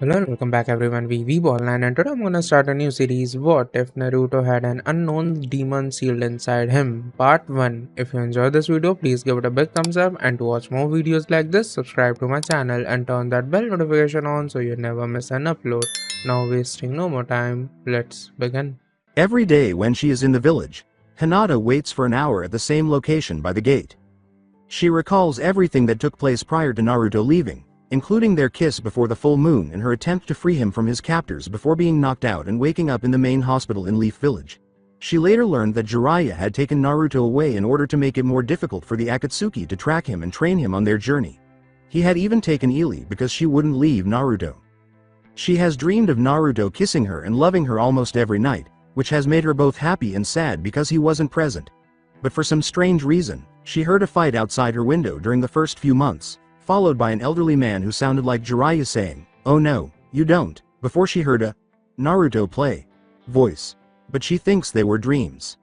Hello and welcome back everyone, we Weeb Online, and today I'm gonna start a new series, What If Naruto Had an Unknown Demon Sealed Inside Him, Part 1. If you enjoyed this video, please give it a big thumbs up, and to watch more videos like this, subscribe to my channel and turn that bell notification on so you never miss an upload. Now wasting no more time, let's begin. Every day when she is in the village, Hinata waits for an hour at the same location by the gate. She recalls everything that took place prior to Naruto leaving, including their kiss before the full moon and her attempt to free him from his captors before being knocked out and waking up in the main hospital in Leaf Village. She later learned that Jiraiya had taken Naruto away in order to make it more difficult for the Akatsuki to track him and train him on their journey. He had even taken Ili because she wouldn't leave Naruto. She has dreamed of Naruto kissing her and loving her almost every night, which has made her both happy and sad because he wasn't present. But for some strange reason, she heard a fight outside her window during the first few months, followed by an elderly man who sounded like Jiraiya saying, "Oh no, you don't," before she heard a Naruto play voice. But she thinks they were dreams.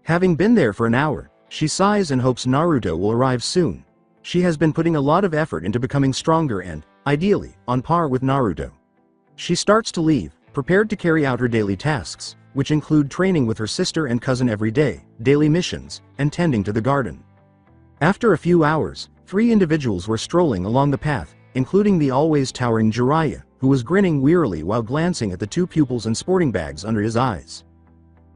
Having been there for an hour, she sighs and hopes Naruto will arrive soon. She has been putting a lot of effort into becoming stronger and, ideally, on par with Naruto. She starts to leave, prepared to carry out her daily tasks, which include training with her sister and cousin every day, daily missions, and tending to the garden. After a few hours, 3 individuals were strolling along the path, including the always towering Jiraiya, who was grinning wearily while glancing at the 2 pupils and sporting bags under his eyes.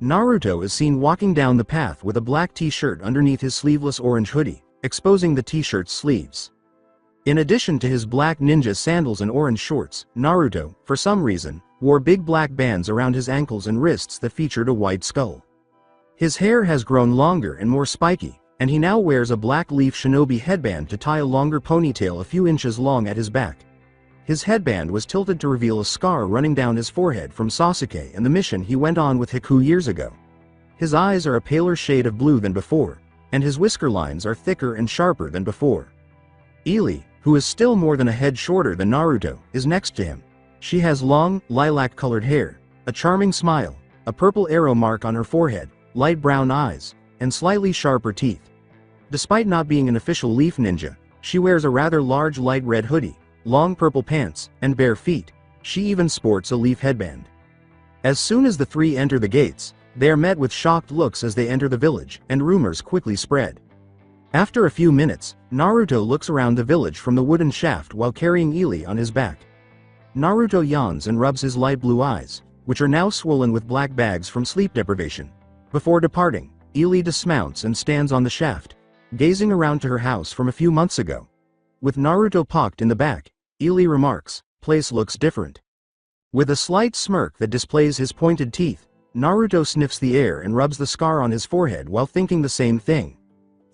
Naruto is seen walking down the path with a black t-shirt underneath his sleeveless orange hoodie, exposing the t-shirt's sleeves. In addition to his black ninja sandals and orange shorts, Naruto, for some reason, wore big black bands around his ankles and wrists that featured a white skull. His hair has grown longer and more spiky, and he now wears a black leaf shinobi headband to tie a longer ponytail a few inches long at his back. His headband was tilted to reveal a scar running down his forehead from Sasuke and the mission he went on with Hiku years ago. His eyes are a paler shade of blue than before, and his whisker lines are thicker and sharper than before. Ili, who is still more than a head shorter than Naruto, is next to him. She has long, lilac-colored hair, a charming smile, a purple arrow mark on her forehead, light brown eyes, and slightly sharper teeth. Despite not being an official leaf ninja, she wears a rather large light red hoodie, long purple pants, and bare feet. She even sports a leaf headband. As soon as the 3 enter the gates, they are met with shocked looks as they enter the village, and rumors quickly spread. After a few minutes, Naruto looks around the village from the wooden shaft while carrying Ili on his back. Naruto yawns and rubs his light blue eyes, which are now swollen with black bags from sleep deprivation. Before departing, Ili dismounts and stands on the shaft, gazing around to her house from a few months ago. With Naruto parked in the back, Ili remarks, "Place looks different." With a slight smirk that displays his pointed teeth, Naruto sniffs the air and rubs the scar on his forehead while thinking the same thing.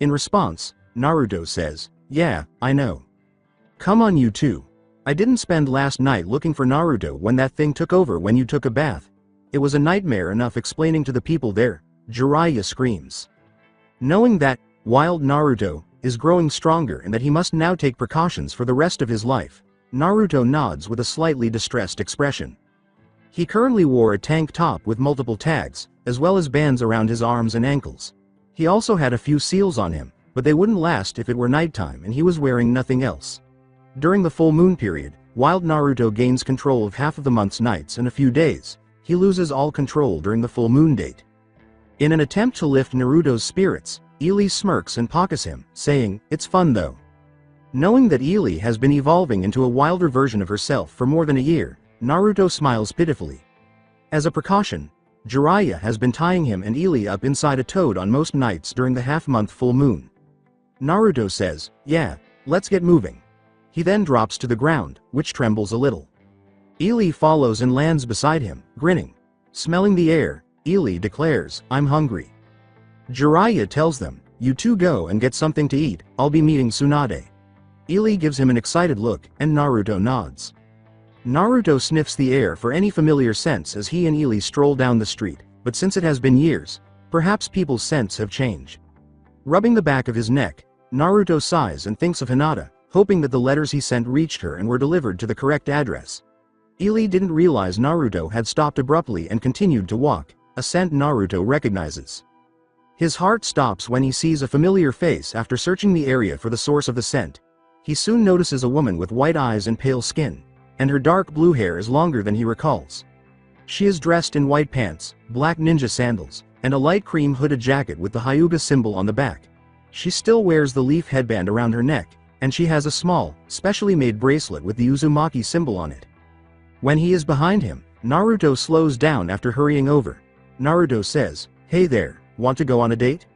In response, Naruto says, "Yeah, I know. Come on you two. I didn't spend last night looking for Naruto when that thing took over when you took a bath. It was a nightmare enough explaining to the people there," Jiraiya screams. Knowing that, while Naruto is growing stronger and that he must now take precautions for the rest of his life, Naruto nods with a slightly distressed expression. He currently wore a tank top with multiple tags, as well as bands around his arms and ankles. He also had a few seals on him, but they wouldn't last if it were nighttime and he was wearing nothing else. During the full moon period, while Naruto gains control of half of the month's nights in a few days, he loses all control during the full moon date. In an attempt to lift Naruto's spirits, Ili smirks and pocks him, saying, "It's fun though." Knowing that Ili has been evolving into a wilder version of herself for more than a year, Naruto smiles pitifully. As a precaution, Jiraiya has been tying him and Ili up inside a toad on most nights during the half-month full moon. Naruto says, "Yeah, let's get moving." He then drops to the ground, which trembles a little. Ili follows and lands beside him, grinning. Smelling the air, Ili declares, "I'm hungry." Jiraiya tells them, "You two go and get something to eat, I'll be meeting Tsunade." Ili gives him an excited look, and Naruto nods. Naruto sniffs the air for any familiar scents as he and Ili stroll down the street, but since it has been years, perhaps people's scents have changed. Rubbing the back of his neck, Naruto sighs and thinks of Hinata, hoping that the letters he sent reached her and were delivered to the correct address. Ili didn't realize Naruto had stopped abruptly and continued to walk, a scent Naruto recognizes. His heart stops when he sees a familiar face after searching the area for the source of the scent. He soon notices a woman with white eyes and pale skin. and her dark blue hair is longer than he recalls. She is dressed in white pants, black ninja sandals, and a light cream hooded jacket with the Hyuga symbol on the back. She still wears the leaf headband around her neck, and she has a small, specially made bracelet with the Uzumaki symbol on it. When he is behind him, Naruto slows down after hurrying over. Naruto says, "Hey there, want to go on a date?"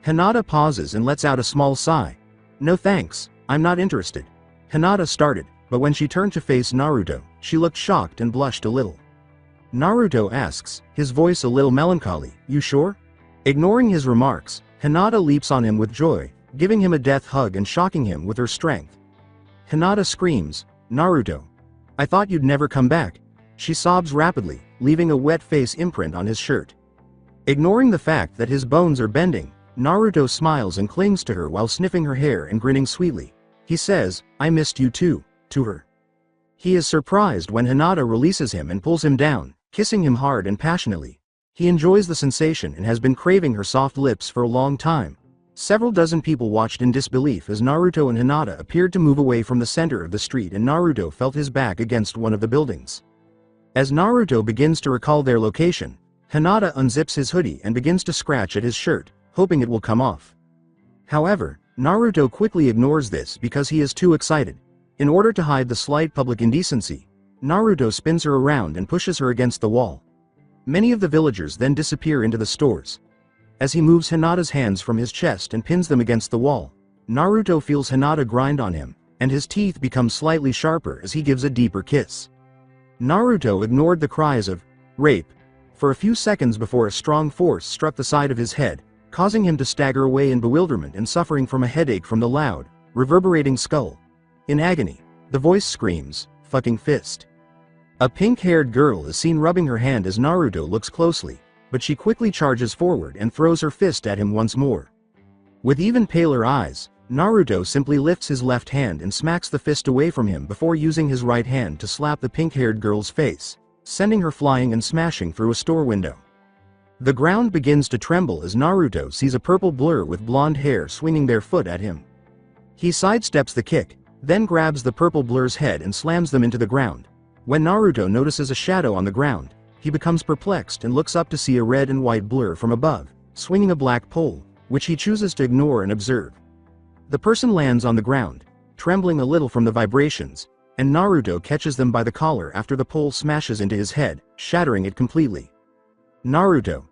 Hinata pauses and lets out a small sigh. "No thanks, I'm not interested." Hinata started, but when she turned to face Naruto, she looked shocked and blushed a little. Naruto asks, his voice a little melancholy, "You sure?" Ignoring his remarks, Hinata leaps on him with joy, giving him a death hug and shocking him with her strength. Hinata screams, "Naruto! I thought you'd never come back." She sobs rapidly, leaving a wet face imprint on his shirt. Ignoring the fact that his bones are bending, Naruto smiles and clings to her while sniffing her hair and grinning sweetly. He says, "I missed you too," to her. He is surprised when Hinata releases him and pulls him down, kissing him hard and passionately. He enjoys the sensation and has been craving her soft lips for a long time. Several dozen people watched in disbelief as Naruto and Hinata appeared to move away from the center of the street, and Naruto felt his back against one of the buildings. As Naruto begins to recall their location, Hinata unzips his hoodie and begins to scratch at his shirt, hoping it will come off. However, Naruto quickly ignores this because he is too excited. In order to hide the slight public indecency, Naruto spins her around and pushes her against the wall. Many of the villagers then disappear into the stores. As he moves Hinata's hands from his chest and pins them against the wall, Naruto feels Hinata grind on him, and his teeth become slightly sharper as he gives a deeper kiss. Naruto ignored the cries of rape for a few seconds before a strong force struck the side of his head, causing him to stagger away in bewilderment and suffering from a headache from the loud, reverberating skull. In agony, the voice screams, "Fucking fist." A pink-haired girl is seen rubbing her hand as Naruto looks closely, but she quickly charges forward and throws her fist at him once more. With even paler eyes, Naruto simply lifts his left hand and smacks the fist away from him before using his right hand to slap the pink-haired girl's face, sending her flying and smashing through a store window. The ground begins to tremble as Naruto sees a purple blur with blonde hair swinging their foot at him. He sidesteps the kick, then grabs the purple blur's head and slams them into the ground. When Naruto notices a shadow on the ground, he becomes perplexed and looks up to see a red and white blur from above, swinging a black pole, which he chooses to ignore and observe. The person lands on the ground, trembling a little from the vibrations, and Naruto catches them by the collar after the pole smashes into his head, shattering it completely. "Naruto!"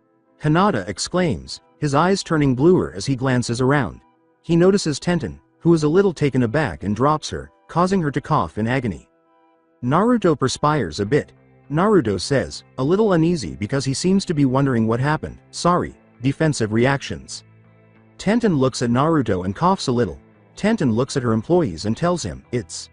Hinata exclaims, his eyes turning bluer as he glances around. He notices Tenten, who is a little taken aback, and drops her, causing her to cough in agony. Naruto perspires a bit. Naruto says, a little uneasy because he seems to be wondering what happened, "Sorry, defensive reactions." Tenten looks at Naruto and coughs a little. Tenten looks at her employees and tells him, "It's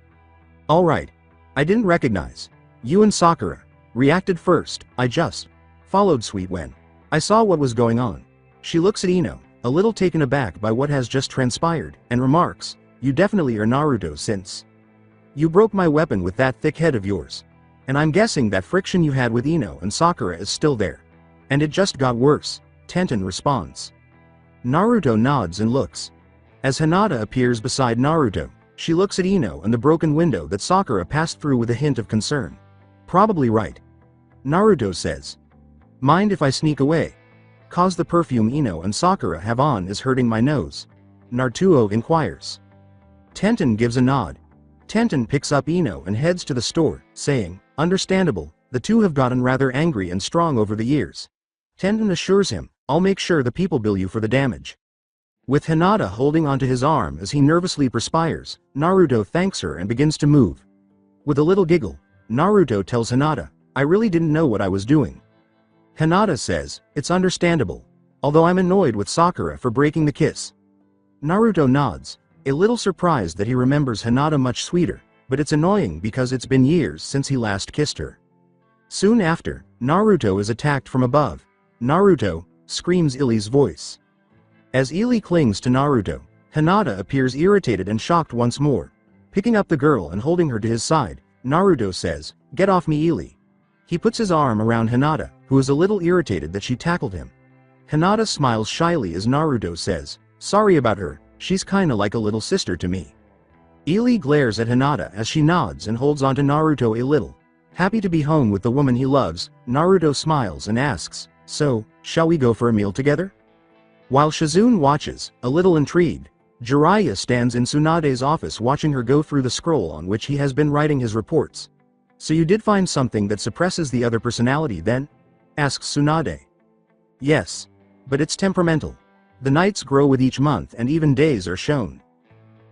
alright. I didn't recognize you and Sakura reacted first, I just followed suit when I saw what was going on." She looks at Ino, a little taken aback by what has just transpired, and remarks, "You definitely are Naruto since you broke my weapon with that thick head of yours. And I'm guessing that friction you had with Ino and Sakura is still there. And it just got worse," Tenten responds. Naruto nods and looks. As Hinata appears beside Naruto, she looks at Ino and the broken window that Sakura passed through with a hint of concern. "Probably right." Naruto says. "Mind if I sneak away? 'Cause the perfume Ino and Sakura have on is hurting my nose?" Naruto inquires. Tenten gives a nod. Tenten picks up Ino and heads to the store, saying, "Understandable, the two have gotten rather angry and strong over the years." Tenten assures him, "I'll make sure the people bill you for the damage." With Hinata holding onto his arm as he nervously perspires, Naruto thanks her and begins to move. With a little giggle, Naruto tells Hinata, "I really didn't know what I was doing." Hinata says, "It's understandable. Although I'm annoyed with Sakura for breaking the kiss." Naruto nods, a little surprised that he remembers Hinata much sweeter, but it's annoying because it's been years since he last kissed her. Soon after, Naruto is attacked from above. "Naruto!" screams Ili's voice. As Ili clings to Naruto, Hinata appears irritated and shocked once more. Picking up the girl and holding her to his side, Naruto says, "Get off me, Ili." He puts his arm around Hinata, who is a little irritated that she tackled him. Hinata smiles shyly as Naruto says, "Sorry about her, she's kinda like a little sister to me." Ely glares at Hinata as she nods and holds onto Naruto a little. Happy to be home with the woman he loves, Naruto smiles and asks, "So, shall we go for a meal together?" While Shizune watches, a little intrigued, Jiraiya stands in Tsunade's office watching her go through the scroll on which he has been writing his reports. "So you did find something that suppresses the other personality then?" asks Tsunade. "Yes. But it's temperamental. The nights grow with each month and even days are shown.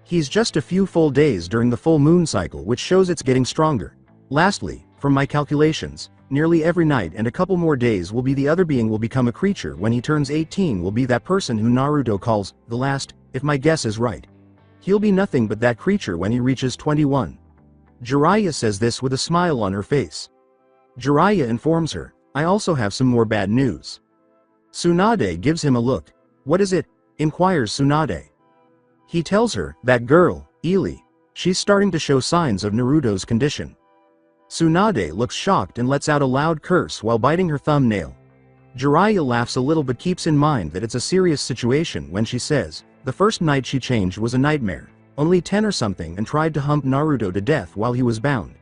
He's just a few full days during the full moon cycle, which shows it's getting stronger. Lastly, from my calculations, nearly every night and a couple more days will be the other being will become a creature. When he turns 18 will be that person who Naruto calls the last, if my guess is right. He'll be nothing but that creature when he reaches 21. Jiraiya says this with a smile on her face. Jiraiya informs her, "I also have some more bad news." Tsunade gives him a look. "What is it?" inquires Tsunade. He tells her, "That girl, Ely, she's starting to show signs of Naruto's condition." Tsunade looks shocked and lets out a loud curse while biting her thumbnail. Jiraiya laughs a little but keeps in mind that it's a serious situation when she says, "The first night she changed was a nightmare, only 10 or something, and tried to hump Naruto to death while he was bound.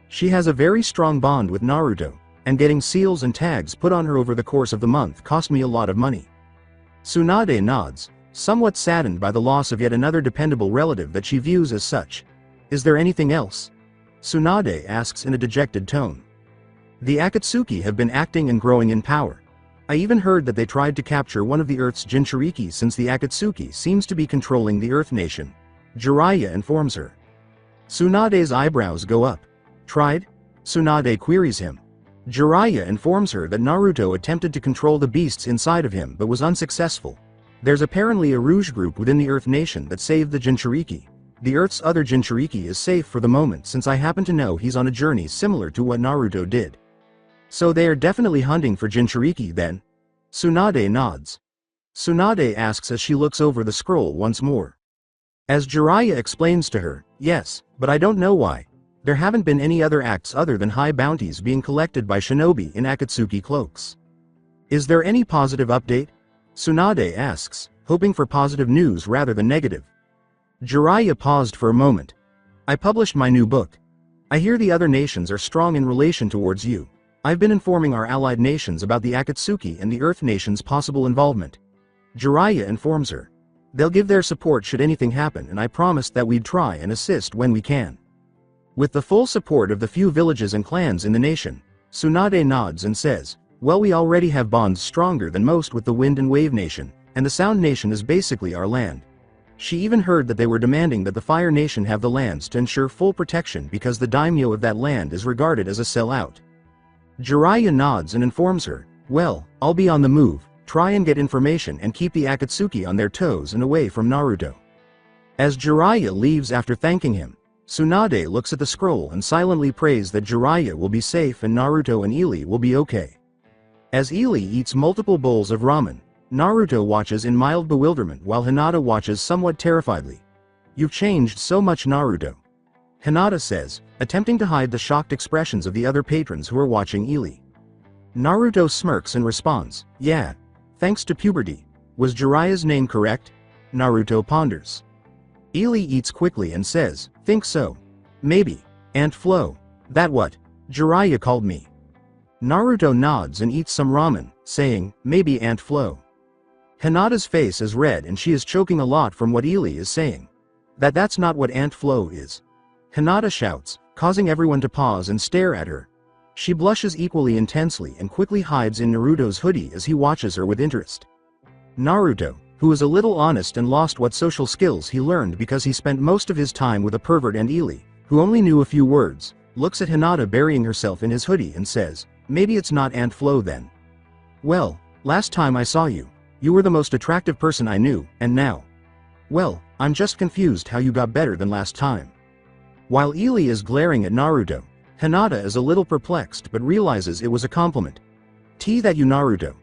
She has a very strong bond with Naruto, and getting seals and tags put on her over the course of the month cost me a lot of money." Tsunade nods, somewhat saddened by the loss of yet another dependable relative that she views as such. "Is there anything else?" Tsunade asks in a dejected tone. "The Akatsuki have been acting and growing in power. I even heard that they tried to capture one of the Earth's Jinchuriki since the Akatsuki seems to be controlling the Earth Nation," Jiraiya informs her. Tsunade's eyebrows go up. "Tried?" Tsunade queries him. Jiraiya informs her that Naruto attempted to control the beasts inside of him but was unsuccessful. There's apparently a Rouge group within the Earth Nation that saved the Jinchuriki. The Earth's other Jinchuriki is safe for the moment since I happen to know he's on a journey similar to what Naruto did. So they are definitely hunting for Jinchuriki then?" Tsunade nods. Tsunade asks as she looks over the scroll once more. As Jiraiya explains to her, "Yes, but I don't know why. There haven't been any other acts other than high bounties being collected by shinobi in Akatsuki cloaks. Is there any positive update?" Tsunade asks, hoping for positive news rather than negative. Jiraiya paused for a moment. "I published my new book. I hear the other nations are strong in relation towards you. I've been informing our allied nations about the Akatsuki and the Earth Nation's possible involvement." Jiraiya informs her. "They'll give their support should anything happen, and I promised that we'd try and assist when we can." With the full support of the few villages and clans in the nation, Tsunade nods and says, "Well, we already have bonds stronger than most with the Wind and Wave Nation, and the Sound Nation is basically our land." She even heard that they were demanding that the Fire Nation have the lands to ensure full protection because the daimyo of that land is regarded as a sellout. Jiraiya nods and informs her, "Well, I'll be on the move, try and get information and keep the Akatsuki on their toes and away from Naruto." As Jiraiya leaves after thanking him, Tsunade looks at the scroll and silently prays that Jiraiya will be safe and Naruto and Ely will be okay. As Ely eats multiple bowls of ramen, Naruto watches in mild bewilderment while Hinata watches somewhat terrifiedly. "You've changed so much, Naruto," Hinata says, attempting to hide the shocked expressions of the other patrons who are watching Ely. Naruto smirks and responds, "Yeah. Thanks to puberty. Was Jiraiya's name correct?" Naruto ponders. Ely eats quickly and says, "Think so. Maybe. Aunt Flo. That what Jiraiya called me." Naruto nods and eats some ramen, saying, "Maybe Aunt Flo." Hinata's face is red and she is choking a lot from what Ely is saying. That's not what Aunt Flo is," Hinata shouts, causing everyone to pause and stare at her. She blushes equally intensely and quickly hides in Naruto's hoodie as he watches her with interest. Naruto, who is a little honest and lost what social skills he learned because he spent most of his time with a pervert and Ely, who only knew a few words, looks at Hinata burying herself in his hoodie and says, "Maybe it's not Aunt Flo then." "Well, last time I saw you, you were the most attractive person I knew, and now? Well, I'm just confused how you got better than last time." While Ely is glaring at Naruto, Hinata is a little perplexed but realizes it was a compliment. "T that you, Naruto,"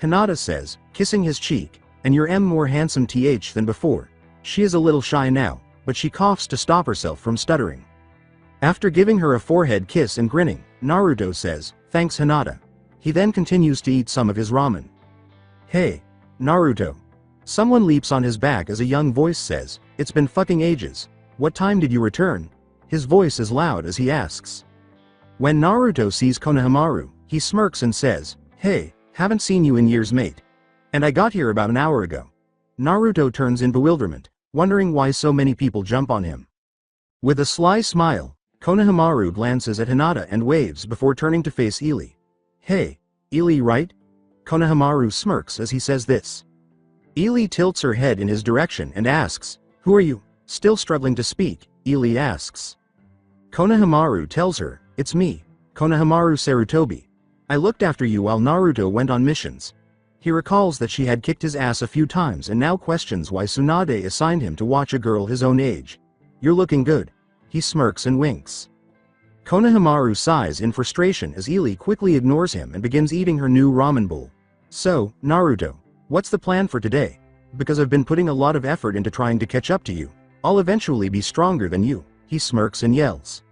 Hinata says, kissing his cheek, "and you're more handsome than before." She is a little shy now, but she coughs to stop herself from stuttering. After giving her a forehead kiss and grinning, Naruto says, "Thanks, Hinata." He then continues to eat some of his ramen. "Hey, Naruto." Someone leaps on his back as a young voice says, "It's been fucking ages." What time did you return? His voice is loud as he asks. When Naruto sees Konohamaru, he smirks and says, "Hey, haven't seen you in years, mate. And I got here about an hour ago." Naruto turns in bewilderment, wondering why so many people jump on him. With a sly smile, Konohamaru glances at Hinata and waves before turning to face Ily. "Hey, Ily, right?" Konohamaru smirks as he says this. Ily tilts her head in his direction and asks, "Who are you?" Still struggling to speak, Ily asks. Konohamaru tells her, "It's me, Konohamaru Sarutobi. I looked after you while Naruto went on missions." He recalls that she had kicked his ass a few times and now questions why Tsunade assigned him to watch a girl his own age. "You're looking good." He smirks and winks. Konohamaru sighs in frustration as Ily quickly ignores him and begins eating her new ramen bowl. "So, Naruto, what's the plan for today? Because I've been putting a lot of effort into trying to catch up to you. I'll eventually be stronger than you." He smirks and yells.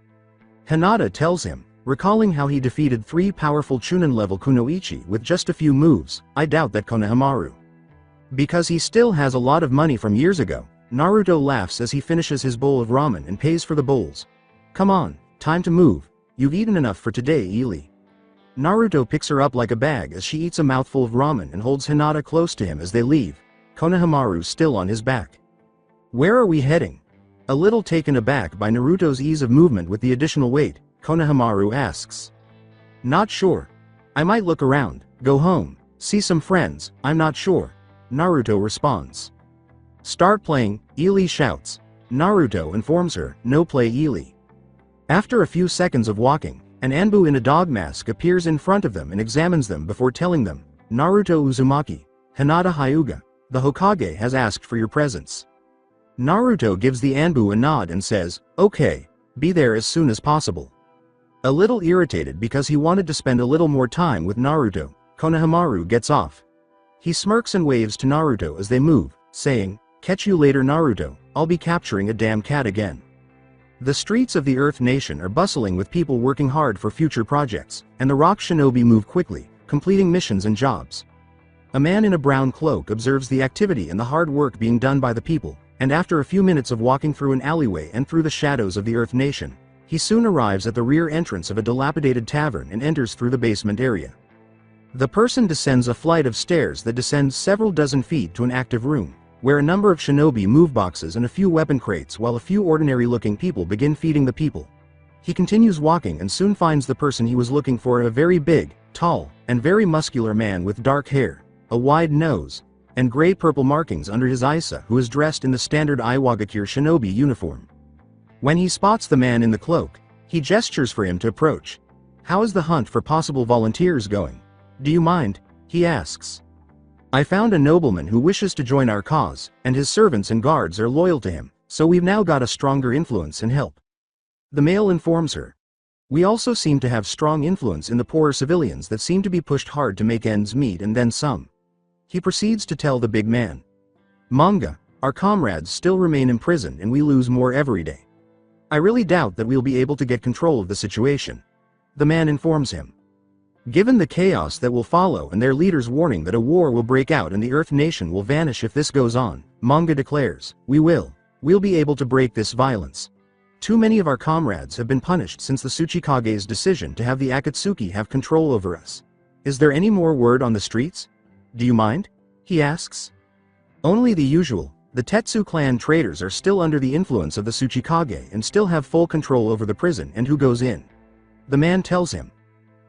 Hinata tells him, recalling how he defeated 3 powerful Chunin-level kunoichi with just a few moves. "I doubt that, Konohamaru." Because he still has a lot of money from years ago, Naruto laughs as he finishes his bowl of ramen and pays for the bowls. "Come on, time to move. You've eaten enough for today, Ily." Naruto picks her up like a bag as she eats a mouthful of ramen and holds Hinata close to him as they leave, Konohamaru still on his back. "Where are we heading?" A little taken aback by Naruto's ease of movement with the additional weight, Konohamaru asks. "Not sure. I might look around, go home, see some friends, I'm not sure," Naruto responds. "Start playing," Ily shouts. Naruto informs her, "No play, Ily." After a few seconds of walking, an Anbu in a dog mask appears in front of them and examines them before telling them, "Naruto Uzumaki, Hinata Hyuga, the Hokage has asked for your presence." Naruto gives the Anbu a nod and says, "Okay, be there as soon as possible." A little irritated because he wanted to spend a little more time with Naruto, Konohamaru gets off. He smirks and waves to Naruto as they move, saying, "Catch you later, Naruto, I'll be capturing a damn cat again." The streets of the Earth Nation are bustling with people working hard for future projects, and the rock shinobi move quickly, completing missions and jobs. A man in a brown cloak observes the activity and the hard work being done by the people, and after a few minutes of walking through an alleyway and through the shadows of the Earth Nation, he soon arrives at the rear entrance of a dilapidated tavern and enters through the basement area. The person descends a flight of stairs that descends several dozen feet to an active room, where a number of shinobi move boxes and a few weapon crates while a few ordinary-looking people begin feeding the people. He continues walking and soon finds the person he was looking for, a very big, tall, and very muscular man with dark hair, a wide nose, and gray-purple markings under his Isa, who is dressed in the standard Iwagakure shinobi uniform. When he spots the man in the cloak, he gestures for him to approach. "How is the hunt for possible volunteers going? Do you mind?" he asks. "I found a nobleman who wishes to join our cause, and his servants and guards are loyal to him, so we've now got a stronger influence and help." The male informs her. "We also seem to have strong influence in the poorer civilians that seem to be pushed hard to make ends meet and then some." He proceeds to tell the big man. "Manga, our comrades still remain imprisoned and we lose more every day. I really doubt that we'll be able to get control of the situation." The man informs him. Given the chaos that will follow and their leader's warning that a war will break out and the Earth Nation will vanish if this goes on, Manga declares, We'll be able to break this violence. Too many of our comrades have been punished since the Tsuchikage's decision to have the Akatsuki have control over us. Is there any more word on the streets? Do you mind?" he asks. "Only the usual. The Tetsu Clan traitors are still under the influence of the Tsuchikage and still have full control over the prison and who goes in," the man tells him.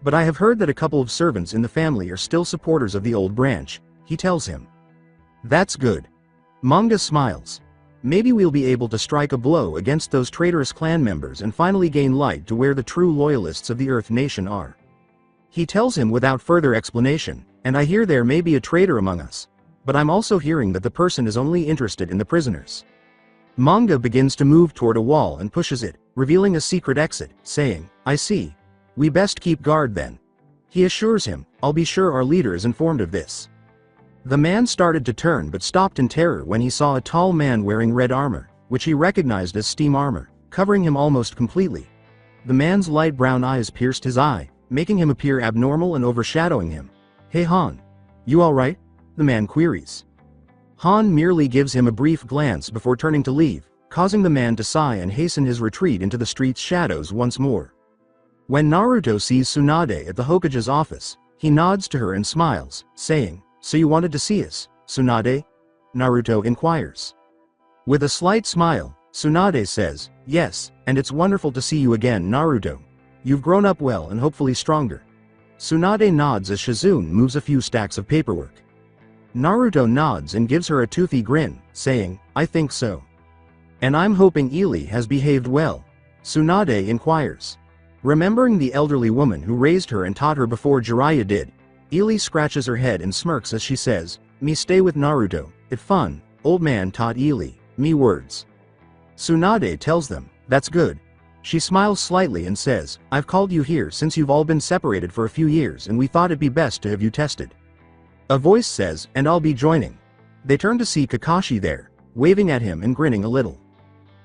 "But I have heard that a couple of servants in the family are still supporters of the old branch," he tells him. "That's good." Manga smiles. "Maybe we'll be able to strike a blow against those traitorous clan members and finally gain light to where the true loyalists of the Earth Nation are." He tells him without further explanation, "And I hear there may be a traitor among us. But I'm also hearing that the person is only interested in the prisoners." Manga begins to move toward a wall and pushes it, revealing a secret exit, saying, "I see. We best keep guard then." He assures him, "I'll be sure our leader is informed of this." The man started to turn but stopped in terror when he saw a tall man wearing red armor, which he recognized as steam armor, covering him almost completely. The man's light brown eyes pierced his eye, making him appear abnormal and overshadowing him. "Hey Han. You alright?" the man queries. Han merely gives him a brief glance before turning to leave, causing the man to sigh and hasten his retreat into the street's shadows once more. When Naruto sees Tsunade at the Hokage's office, he nods to her and smiles, saying, "So you wanted to see us, Tsunade?" Naruto inquires. With a slight smile, Tsunade says, "Yes, and it's wonderful to see you again, Naruto. You've grown up well and hopefully stronger." Tsunade nods as Shizune moves a few stacks of paperwork. Naruto nods and gives her a toothy grin, saying, "I think so." "And I'm hoping Ili has behaved well," Tsunade inquires. Remembering the elderly woman who raised her and taught her before Jiraiya did, Ili scratches her head and smirks as she says, "Me stay with Naruto, it fun, old man taught Ili, me words." Tsunade tells them, "That's good." She smiles slightly and says, "I've called you here since you've all been separated for a few years and we thought it'd be best to have you tested." A voice says, "And I'll be joining." They turn to see Kakashi there, waving at him and grinning a little.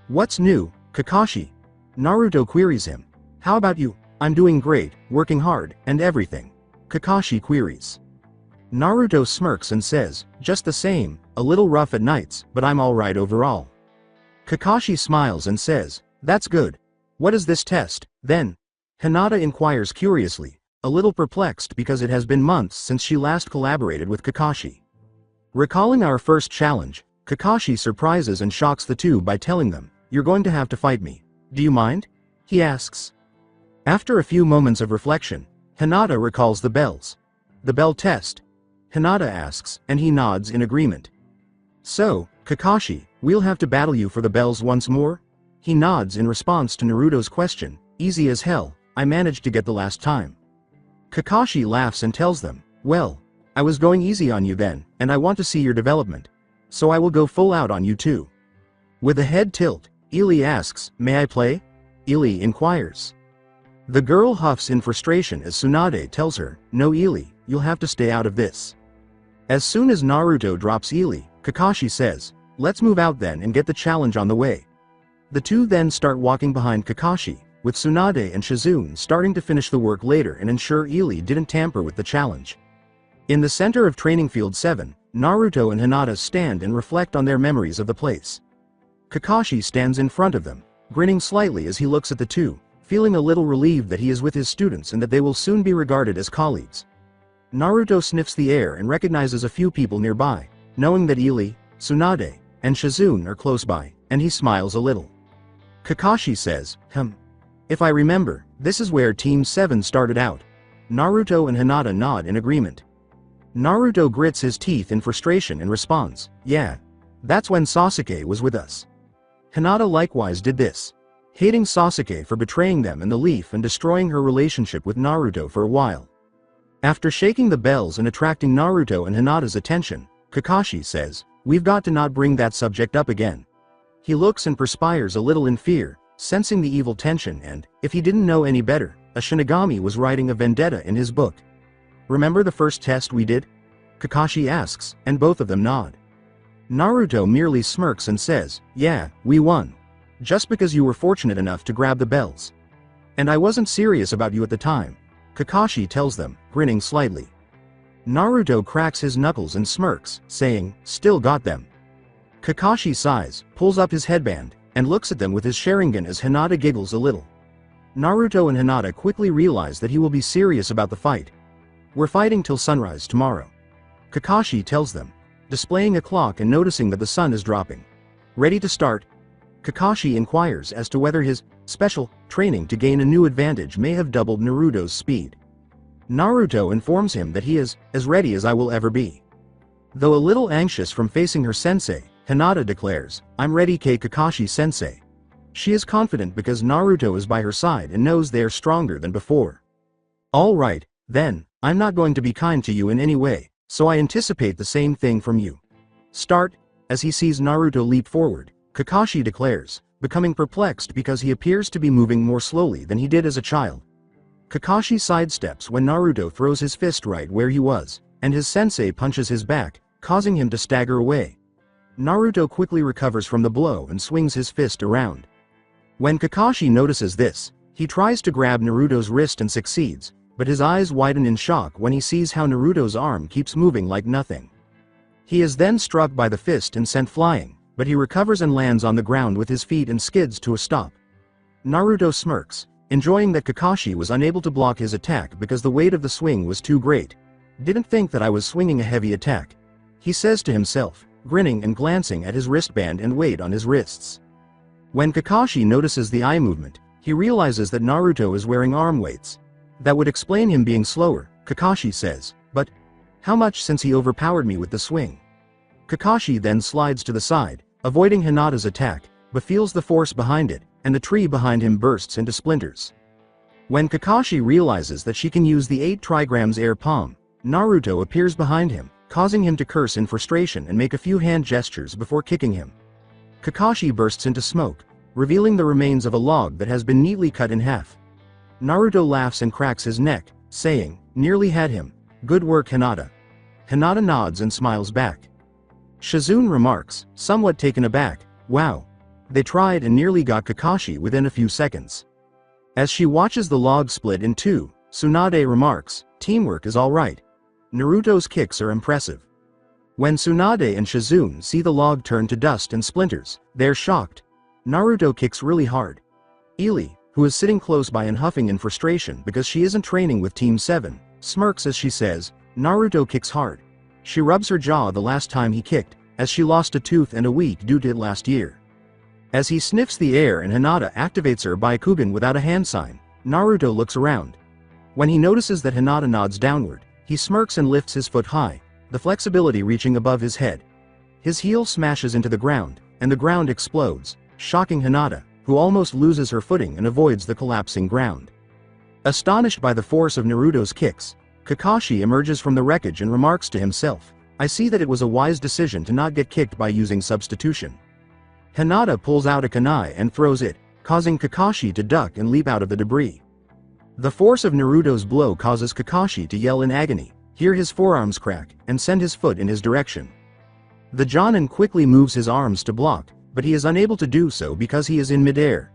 "What's new, Kakashi?" Naruto queries him. "How about you?" "I'm doing great, working hard, and everything," Kakashi queries. Naruto smirks and says, "Just the same, a little rough at nights, but I'm alright overall." Kakashi smiles and says, "That's good. What is this test, then?" Hinata inquires curiously, a little perplexed because it has been months since she last collaborated with Kakashi. Recalling our first challenge, Kakashi surprises and shocks the two by telling them, "You're going to have to fight me. Do you mind?" he asks. After a few moments of reflection, Hinata recalls the bells. "The bell test?" Hinata asks, and he nods in agreement. "So, Kakashi, we'll have to battle you for the bells once more?" He nods in response to Naruto's question, "Easy as hell, I managed to get the last time." Kakashi laughs and tells them, "Well, I was going easy on you then, and I want to see your development. So I will go full out on you too." With a head tilt, Ili asks, "May I play?" Ili inquires. The girl huffs in frustration as Tsunade tells her, "No Ili, you'll have to stay out of this." As soon as Naruto drops Ili, Kakashi says, "Let's move out then and get the challenge on the way." The two then start walking behind Kakashi, with Tsunade and Shizune starting to finish the work later and ensure Ili didn't tamper with the challenge. In the center of Training Field 7, Naruto and Hinata stand and reflect on their memories of the place. Kakashi stands in front of them, grinning slightly as he looks at the two, feeling a little relieved that he is with his students and that they will soon be regarded as colleagues. Naruto sniffs the air and recognizes a few people nearby, knowing that Ili, Tsunade, and Shizune are close by, and he smiles a little. Kakashi says, If I remember, this is where Team 7 started out." Naruto and Hinata nod in agreement. Naruto grits his teeth in frustration and responds, "Yeah. That's when Sasuke was with us." Hinata likewise did this, hating Sasuke for betraying them and the Leaf and destroying her relationship with Naruto for a while. After shaking the bells and attracting Naruto and Hinata's attention, Kakashi says, "We've got to not bring that subject up again." He looks and perspires a little in fear, sensing the evil tension and, if he didn't know any better, a Shinigami was writing a vendetta in his book. "Remember the first test we did?" Kakashi asks, and both of them nod. Naruto merely smirks and says, "Yeah, we won. Just because you were fortunate enough to grab the bells. And I wasn't serious about you at the time," Kakashi tells them, grinning slightly. Naruto cracks his knuckles and smirks, saying, "Still got them." Kakashi sighs, pulls up his headband, and looks at them with his Sharingan as Hinata giggles a little. Naruto and Hinata quickly realize that he will be serious about the fight. "We're fighting till sunrise tomorrow," Kakashi tells them, displaying a clock and noticing that the sun is dropping. "Ready to start?" Kakashi inquires as to whether his special training to gain a new advantage may have doubled Naruto's speed. Naruto informs him that he is as ready as I will ever be. Though a little anxious from facing her sensei, Hinata declares, "I'm ready, Kakashi-sensei." She is confident because Naruto is by her side and knows they are stronger than before. "All right, then, I'm not going to be kind to you in any way, so I anticipate the same thing from you. Start." As he sees Naruto leap forward, Kakashi declares, becoming perplexed because he appears to be moving more slowly than he did as a child. Kakashi sidesteps when Naruto throws his fist right where he was, and his sensei punches his back, causing him to stagger away. Naruto quickly recovers from the blow and swings his fist around. When Kakashi notices this, he tries to grab Naruto's wrist and succeeds, but his eyes widen in shock when he sees how Naruto's arm keeps moving like nothing. He is then struck by the fist and sent flying, but he recovers and lands on the ground with his feet and skids to a stop. Naruto smirks, enjoying that Kakashi was unable to block his attack because the weight of the swing was too great. Didn't think that I was swinging a heavy attack, he says to himself, grinning and glancing at his wristband and weight on his wrists. When Kakashi notices the eye movement, he realizes that Naruto is wearing arm weights. That would explain him being slower, Kakashi says, but how much since he overpowered me with the swing? Kakashi then slides to the side, avoiding Hinata's attack, but feels the force behind it, and the tree behind him bursts into splinters. When Kakashi realizes that she can use the 8 trigrams air palm, Naruto appears behind him, causing him to curse in frustration and make a few hand gestures before kicking him. Kakashi bursts into smoke, revealing the remains of a log that has been neatly cut in half. Naruto laughs and cracks his neck, saying, "Nearly had him. Good work, Hinata." Hinata nods and smiles back. Shizune remarks, somewhat taken aback, "Wow. They tried and nearly got Kakashi within a few seconds." As she watches the log split in two, Tsunade remarks, "Teamwork is alright. Naruto's kicks are impressive." When Tsunade and Shizune see the log turn to dust and splinters, they're shocked. Naruto kicks really hard. Ili, who is sitting close by and huffing in frustration because she isn't training with Team 7, smirks as she says, "Naruto kicks hard." She rubs her jaw the last time he kicked, as she lost a tooth and a week due to it last year. As he sniffs the air and Hinata activates her Byakugan without a hand sign, Naruto looks around. When he notices that Hinata nods downward, he smirks and lifts his foot high, the flexibility reaching above his head. His heel smashes into the ground, and the ground explodes, shocking Hinata, who almost loses her footing and avoids the collapsing ground. Astonished by the force of Naruto's kicks, Kakashi emerges from the wreckage and remarks to himself, "I see that it was a wise decision to not get kicked by using substitution." Hinata pulls out a kunai and throws it, causing Kakashi to duck and leap out of the debris. The force of Naruto's blow causes Kakashi to yell in agony, hear his forearms crack, and send his foot in his direction. The Jonin quickly moves his arms to block, but he is unable to do so because he is in midair.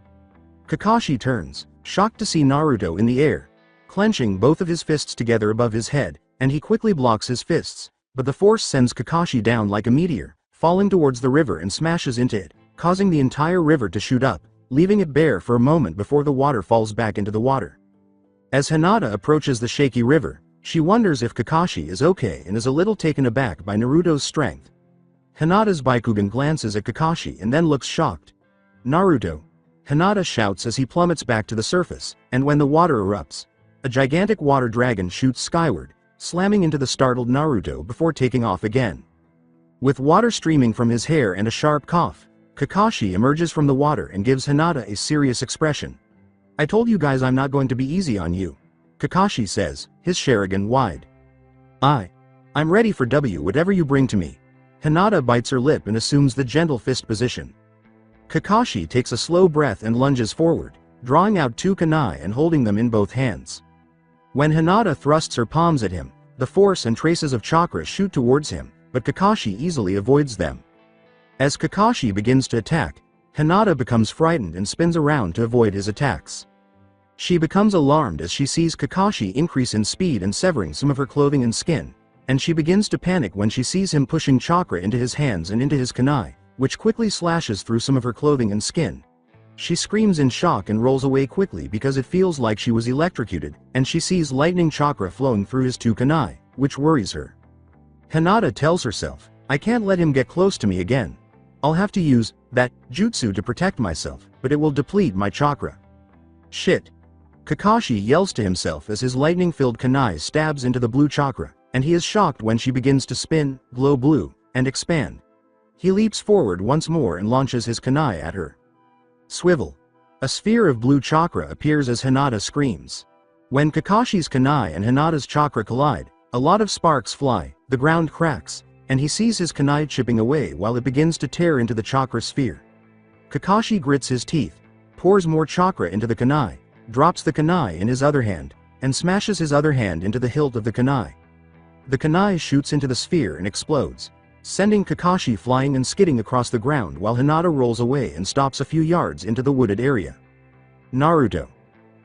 Kakashi turns, shocked to see Naruto in the air, clenching both of his fists together above his head, and he quickly blocks his fists, but the force sends Kakashi down like a meteor, falling towards the river and smashes into it, causing the entire river to shoot up, leaving it bare for a moment before the water falls back into the water. As Hinata approaches the shaky river, she wonders if Kakashi is okay and is a little taken aback by Naruto's strength. Hinata's Byakugan glances at Kakashi and then looks shocked. "Naruto!" Hinata shouts as he plummets back to the surface, and when the water erupts, a gigantic water dragon shoots skyward, slamming into the startled Naruto before taking off again. With water streaming from his hair and a sharp cough, Kakashi emerges from the water and gives Hinata a serious expression. "I told you guys I'm not going to be easy on you," Kakashi says, his Sharingan wide. I'm ready for whatever you bring to me." Hinata bites her lip and assumes the gentle fist position. Kakashi takes a slow breath and lunges forward, drawing out 2 kunai and holding them in both hands. When Hinata thrusts her palms at him, the force and traces of chakra shoot towards him, but Kakashi easily avoids them. As Kakashi begins to attack, Hinata becomes frightened and spins around to avoid his attacks. She becomes alarmed as she sees Kakashi increase in speed and severing some of her clothing and skin, and she begins to panic when she sees him pushing chakra into his hands and into his kunai, which quickly slashes through some of her clothing and skin. She screams in shock and rolls away quickly because it feels like she was electrocuted, and she sees lightning chakra flowing through his 2 kunai, which worries her. Hinata tells herself, "I can't let him get close to me again. I'll have to use that jutsu to protect myself, but it will deplete my chakra." Shit. Kakashi yells to himself as his lightning-filled kunai stabs into the blue chakra, and he is shocked when she begins to spin, glow blue, and expand. He leaps forward once more and launches his kunai at her. Swivel. A sphere of blue chakra appears as Hinata screams. When Kakashi's kunai and Hinata's chakra collide, a lot of sparks fly, the ground cracks, and he sees his kunai chipping away while it begins to tear into the chakra sphere. Kakashi grits his teeth, pours more chakra into the kunai, drops the kunai in his other hand, and smashes his other hand into the hilt of the kunai. The kunai shoots into the sphere and explodes, sending Kakashi flying and skidding across the ground while Hinata rolls away and stops a few yards into the wooded area. "Naruto.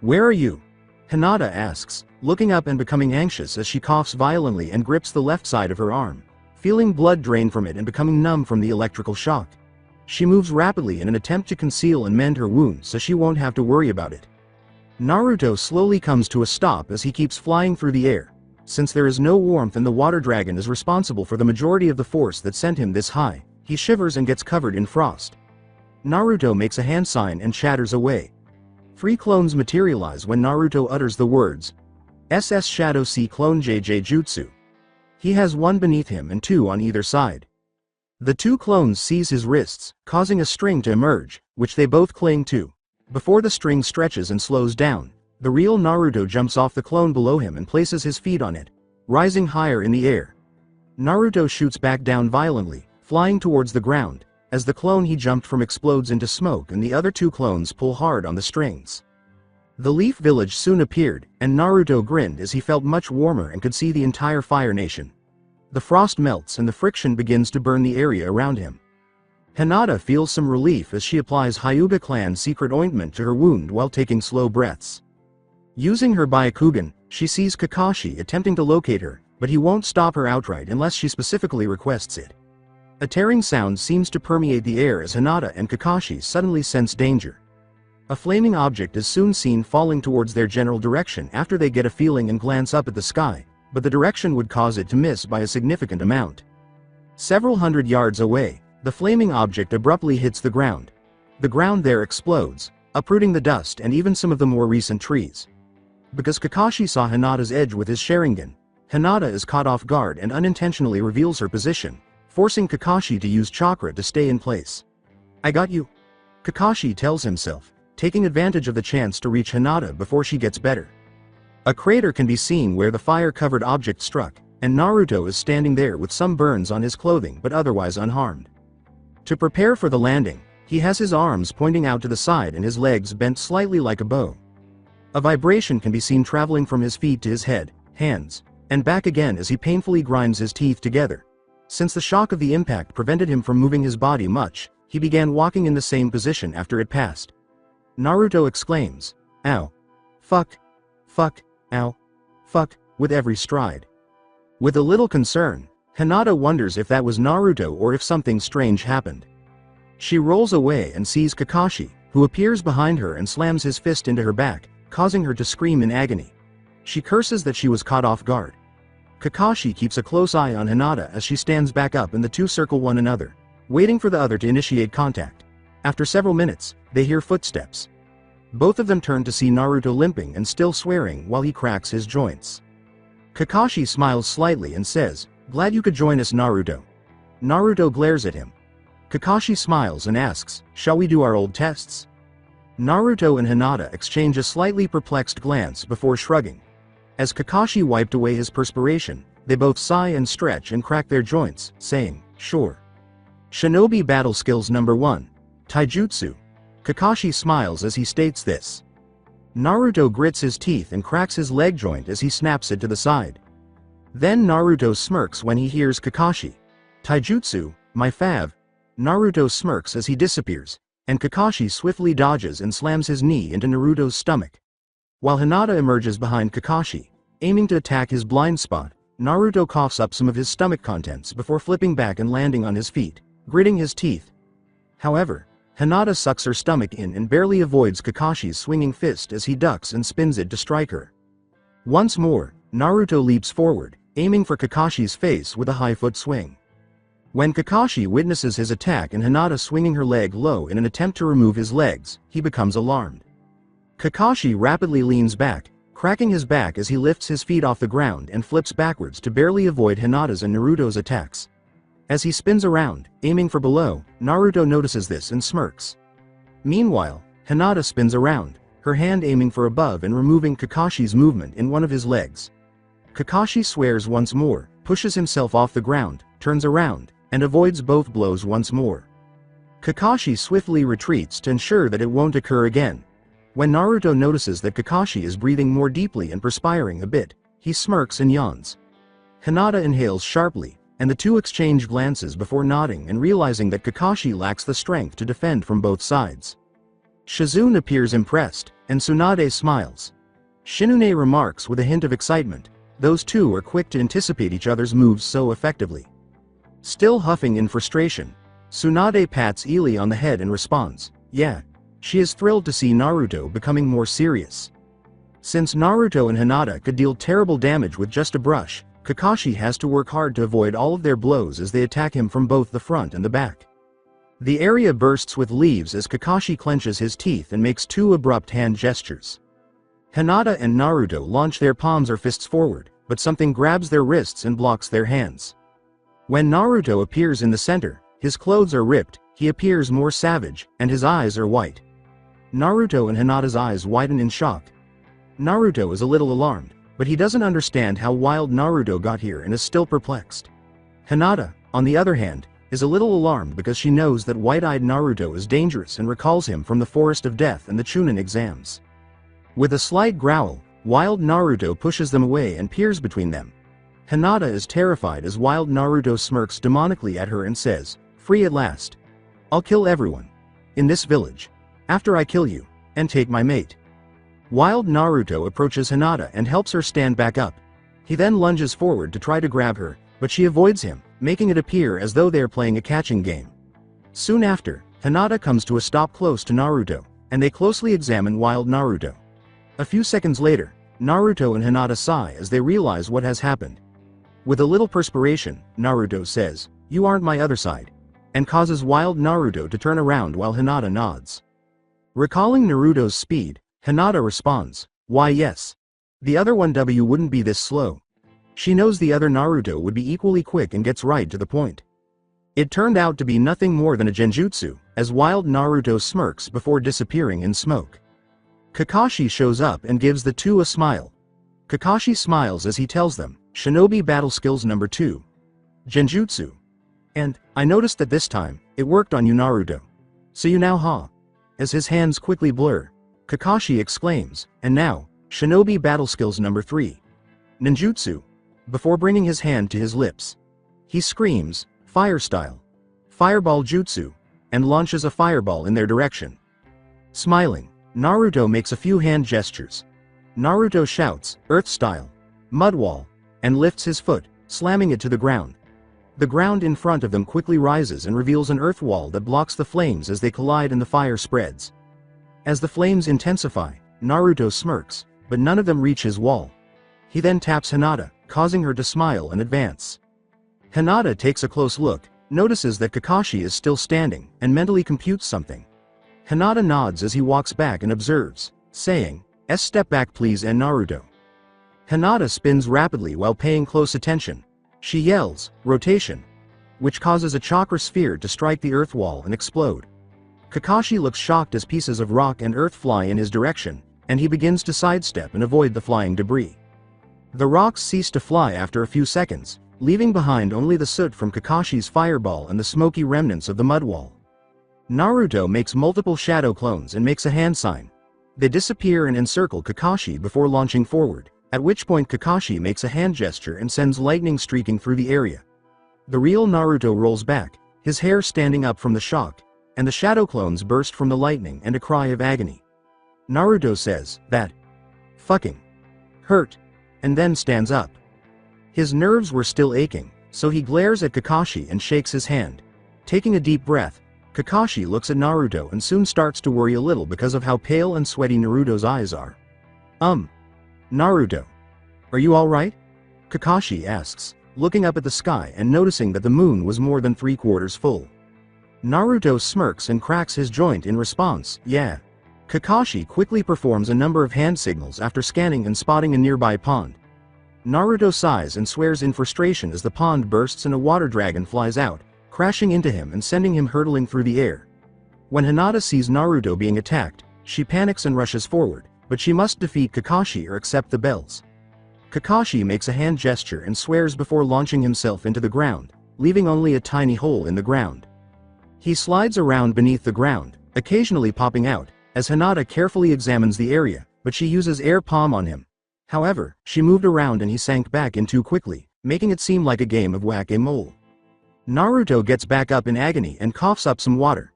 Where are you?" Hinata asks, looking up and becoming anxious as she coughs violently and grips the left side of her arm, feeling blood drain from it and becoming numb from the electrical shock. She moves rapidly in an attempt to conceal and mend her wound so she won't have to worry about it. Naruto slowly comes to a stop as he keeps flying through the air. Since there is no warmth and the water dragon is responsible for the majority of the force that sent him this high, he shivers and gets covered in frost. Naruto makes a hand sign and shatters away. 3 clones materialize when Naruto utters the words, SS Shadow C Clone JJ Jutsu. He has 1 beneath him and 2 on either side. The 2 clones seize his wrists, causing a string to emerge, which they both cling to. Before the string stretches and slows down, the real Naruto jumps off the clone below him and places his feet on it, rising higher in the air. Naruto shoots back down violently, flying towards the ground, as the clone he jumped from explodes into smoke and the other 2 clones pull hard on the strings. The Leaf Village soon appeared, and Naruto grinned as he felt much warmer and could see the entire Fire Nation. The frost melts and the friction begins to burn the area around him. Hinata feels some relief as she applies Hyuga Clan's secret ointment to her wound while taking slow breaths. Using her Byakugan, she sees Kakashi attempting to locate her, but he won't stop her outright unless she specifically requests it. A tearing sound seems to permeate the air as Hinata and Kakashi suddenly sense danger. A flaming object is soon seen falling towards their general direction after they get a feeling and glance up at the sky, but the direction would cause it to miss by a significant amount. Several hundred yards away, the flaming object abruptly hits the ground. The ground there explodes, uprooting the dust and even some of the more recent trees. Because Kakashi saw Hinata's edge with his Sharingan, Hinata is caught off guard and unintentionally reveals her position, forcing Kakashi to use chakra to stay in place. "I got you," Kakashi tells himself, taking advantage of the chance to reach Hinata before she gets better. A crater can be seen where the fire-covered object struck, and Naruto is standing there with some burns on his clothing but otherwise unharmed. To prepare for the landing, he has his arms pointing out to the side and his legs bent slightly like a bow. A vibration can be seen traveling from his feet to his head, hands, and back again as he painfully grinds his teeth together. Since the shock of the impact prevented him from moving his body much, he began walking in the same position after it passed. Naruto exclaims, "Ow. Fuck. Fuck. Ow. Fuck," with every stride. With a little concern, Hinata wonders if that was Naruto or if something strange happened. She rolls away and sees Kakashi, who appears behind her and slams his fist into her back, causing her to scream in agony. She curses that she was caught off guard. Kakashi keeps a close eye on Hinata as she stands back up and the two circle one another, waiting for the other to initiate contact. After several minutes, they hear footsteps. Both of them turn to see Naruto limping and still swearing while he cracks his joints. Kakashi smiles slightly and says, "Glad you could join us, Naruto." Naruto glares at him. Kakashi smiles and asks, "Shall we do our old tests?" Naruto and Hinata exchange a slightly perplexed glance before shrugging. As Kakashi wiped away his perspiration, they both sigh and stretch and crack their joints, saying, "Sure." Shinobi Battle Skills Number 1. Taijutsu. Kakashi smiles as he states this. Naruto grits his teeth and cracks his leg joint as he snaps it to the side. Then Naruto smirks when he hears Kakashi. "Taijutsu, my fav." Naruto smirks as he disappears, and Kakashi swiftly dodges and slams his knee into Naruto's stomach. While Hinata emerges behind Kakashi, aiming to attack his blind spot, Naruto coughs up some of his stomach contents before flipping back and landing on his feet, gritting his teeth. However, Hinata sucks her stomach in and barely avoids Kakashi's swinging fist as he ducks and spins it to strike her. Once more, Naruto leaps forward, aiming for Kakashi's face with a high foot swing. When Kakashi witnesses his attack and Hinata swinging her leg low in an attempt to remove his legs, he becomes alarmed. Kakashi rapidly leans back, cracking his back as he lifts his feet off the ground and flips backwards to barely avoid Hinata's and Naruto's attacks. As he spins around, aiming for below, Naruto notices this and smirks. Meanwhile, Hinata spins around, her hand aiming for above and removing Kakashi's movement in one of his legs. Kakashi swears once more, pushes himself off the ground, turns around, and avoids both blows once more. Kakashi swiftly retreats to ensure that it won't occur again. When Naruto notices that Kakashi is breathing more deeply and perspiring a bit, he smirks and yawns. Hinata inhales sharply, and the two exchange glances before nodding and realizing that Kakashi lacks the strength to defend from both sides. Shizune appears impressed, and Tsunade smiles. Shinune remarks with a hint of excitement, "Those two are quick to anticipate each other's moves so effectively." Still huffing in frustration, Tsunade pats Ely on the head and responds, yeah. She is thrilled to see Naruto becoming more serious. Since Naruto and Hinata could deal terrible damage with just a brush, Kakashi has to work hard to avoid all of their blows as they attack him from both the front and the back. The area bursts with leaves as Kakashi clenches his teeth and makes two abrupt hand gestures. Hinata and Naruto launch their palms or fists forward, but something grabs their wrists and blocks their hands. When Naruto appears in the center, his clothes are ripped, he appears more savage, and his eyes are white. Naruto and Hinata's eyes widen in shock. Naruto is a little alarmed, but he doesn't understand how wild Naruto got here and is still perplexed. Hinata, on the other hand, is a little alarmed because she knows that white-eyed Naruto is dangerous and recalls him from the Forest of Death and the Chunin exams. With a slight growl, wild Naruto pushes them away and peers between them. Hinata is terrified as wild Naruto smirks demonically at her and says, "Free at last. I'll kill everyone. In this village. After I kill you. And take my mate." Wild Naruto approaches Hinata and helps her stand back up. He then lunges forward to try to grab her, but she avoids him, making it appear as though they are playing a catching game. Soon after, Hinata comes to a stop close to Naruto, and they closely examine wild Naruto. A few seconds later, Naruto and Hinata sigh as they realize what has happened. With a little perspiration, Naruto says, "You aren't my other side," and causes wild Naruto to turn around while Hinata nods. Recalling Naruto's speed, Hinata responds, "Why yes. The other 1W wouldn't be this slow." She knows the other Naruto would be equally quick and gets right to the point. It turned out to be nothing more than a genjutsu, as wild Naruto smirks before disappearing in smoke. Kakashi shows up and gives the two a smile. Kakashi smiles as he tells them, "Shinobi battle skills number 2. Genjutsu. And, I noticed that this time, it worked on you Naruto. So you now ha." As his hands quickly blur, Kakashi exclaims, "And now, Shinobi battle skills number 3. Ninjutsu." Before bringing his hand to his lips. He screams, "Fire style. Fireball jutsu," and launches a fireball in their direction. Smiling, Naruto makes a few hand gestures. Naruto shouts, "Earth style. Mud wall," and lifts his foot, slamming it to the ground. The ground in front of them quickly rises and reveals an earth wall that blocks the flames as they collide and the fire spreads. As the flames intensify, Naruto smirks, but none of them reach his wall. He then taps Hinata, causing her to smile and advance. Hinata takes a close look, notices that Kakashi is still standing, and mentally computes something. Hinata nods as he walks back and observes, saying, "Step back please and Naruto." Hinata spins rapidly while paying close attention. She yells, "Rotation," which causes a chakra sphere to strike the earth wall and explode. Kakashi looks shocked as pieces of rock and earth fly in his direction, and he begins to sidestep and avoid the flying debris. The rocks cease to fly after a few seconds, leaving behind only the soot from Kakashi's fireball and the smoky remnants of the mud wall. Naruto makes multiple shadow clones and makes a hand sign. They disappear and encircle Kakashi before launching forward, at which point Kakashi makes a hand gesture and sends lightning streaking through the area. The real Naruto rolls back, his hair standing up from the shock, and the shadow clones burst from the lightning and a cry of agony. Naruto says, "That fucking hurt," and then stands up. His nerves were still aching, so he glares at Kakashi and shakes his hand. Taking a deep breath, Kakashi looks at Naruto and soon starts to worry a little because of how pale and sweaty Naruto's eyes are. Naruto. Are you alright?" Kakashi asks, looking up at the sky and noticing that the moon was more than 3/4 full. Naruto smirks and cracks his joint in response, "Yeah." Kakashi quickly performs a number of hand signals after scanning and spotting a nearby pond. Naruto sighs and swears in frustration as the pond bursts and a water dragon flies out, crashing into him and sending him hurtling through the air. When Hinata sees Naruto being attacked, she panics and rushes forward, but she must defeat Kakashi or accept the bells. Kakashi makes a hand gesture and swears before launching himself into the ground, leaving only a tiny hole in the ground. He slides around beneath the ground, occasionally popping out, as Hinata carefully examines the area, but she uses air palm on him. However, she moved around and he sank back in too quickly, making it seem like a game of whack-a-mole. Naruto gets back up in agony and coughs up some water.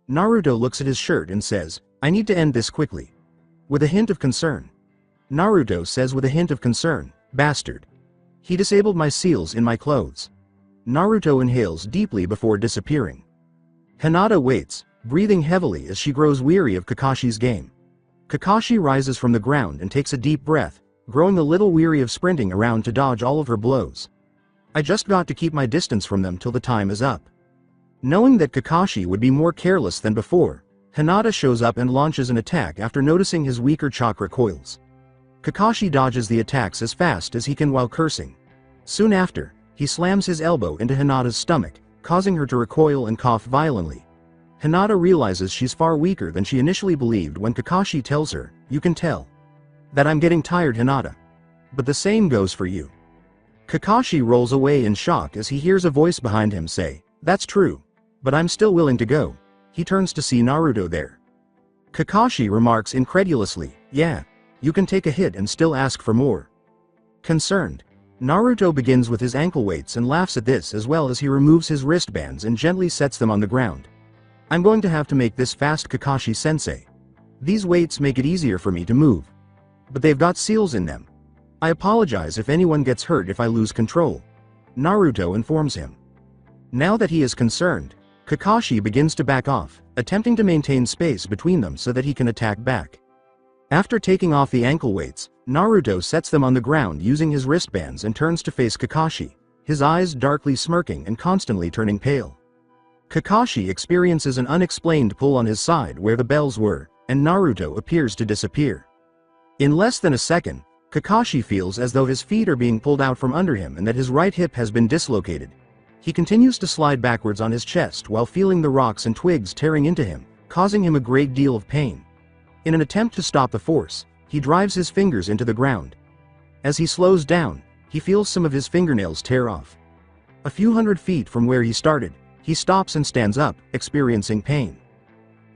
Naruto looks at his shirt and says, "I need to end this quickly." With a hint of concern. Naruto says with a hint of concern, "Bastard. He disabled my seals in my clothes." Naruto inhales deeply before disappearing. Hinata waits, breathing heavily as she grows weary of Kakashi's game. Kakashi rises from the ground and takes a deep breath, growing a little weary of sprinting around to dodge all of her blows. I just got to keep my distance from them till the time is up. Knowing that Kakashi would be more careless than before, Hinata shows up and launches an attack after noticing his weaker chakra coils. Kakashi dodges the attacks as fast as he can while cursing. Soon after, he slams his elbow into Hinata's stomach, causing her to recoil and cough violently. Hinata realizes she's far weaker than she initially believed when Kakashi tells her, "You can tell that I'm getting tired, Hinata. But the same goes for you." Kakashi rolls away in shock as he hears a voice behind him say, "That's true. But I'm still willing to go." He turns to see Naruto there. Kakashi remarks incredulously, "Yeah, you can take a hit and still ask for more." Concerned, Naruto begins with his ankle weights and laughs at this as well as he removes his wristbands and gently sets them on the ground. "I'm going to have to make this fast, Kakashi-sensei. These weights make it easier for me to move. But they've got seals in them. I apologize if anyone gets hurt if I lose control," Naruto informs him. Now that he is concerned, Kakashi begins to back off, attempting to maintain space between them so that he can attack back. After taking off the ankle weights, Naruto sets them on the ground using his wristbands and turns to face Kakashi, his eyes darkly smirking and constantly turning pale. Kakashi experiences an unexplained pull on his side where the bells were, and Naruto appears to disappear. In less than a second, Kakashi feels as though his feet are being pulled out from under him and that his right hip has been dislocated. He continues to slide backwards on his chest while feeling the rocks and twigs tearing into him, causing him a great deal of pain. In an attempt to stop the force, he drives his fingers into the ground. As he slows down, he feels some of his fingernails tear off. A few hundred feet from where he started, he stops and stands up, experiencing pain.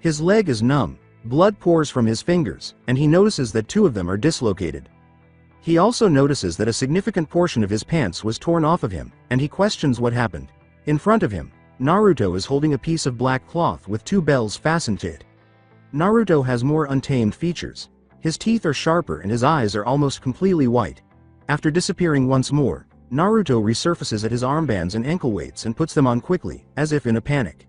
His leg is numb, blood pours from his fingers, and he notices that 2 of them are dislocated. He also notices that a significant portion of his pants was torn off of him, and he questions what happened. In front of him, Naruto is holding a piece of black cloth with 2 bells fastened to it. Naruto has more untamed features. His teeth are sharper and his eyes are almost completely white. After disappearing once more, Naruto resurfaces at his armbands and ankle weights and puts them on quickly, as if in a panic.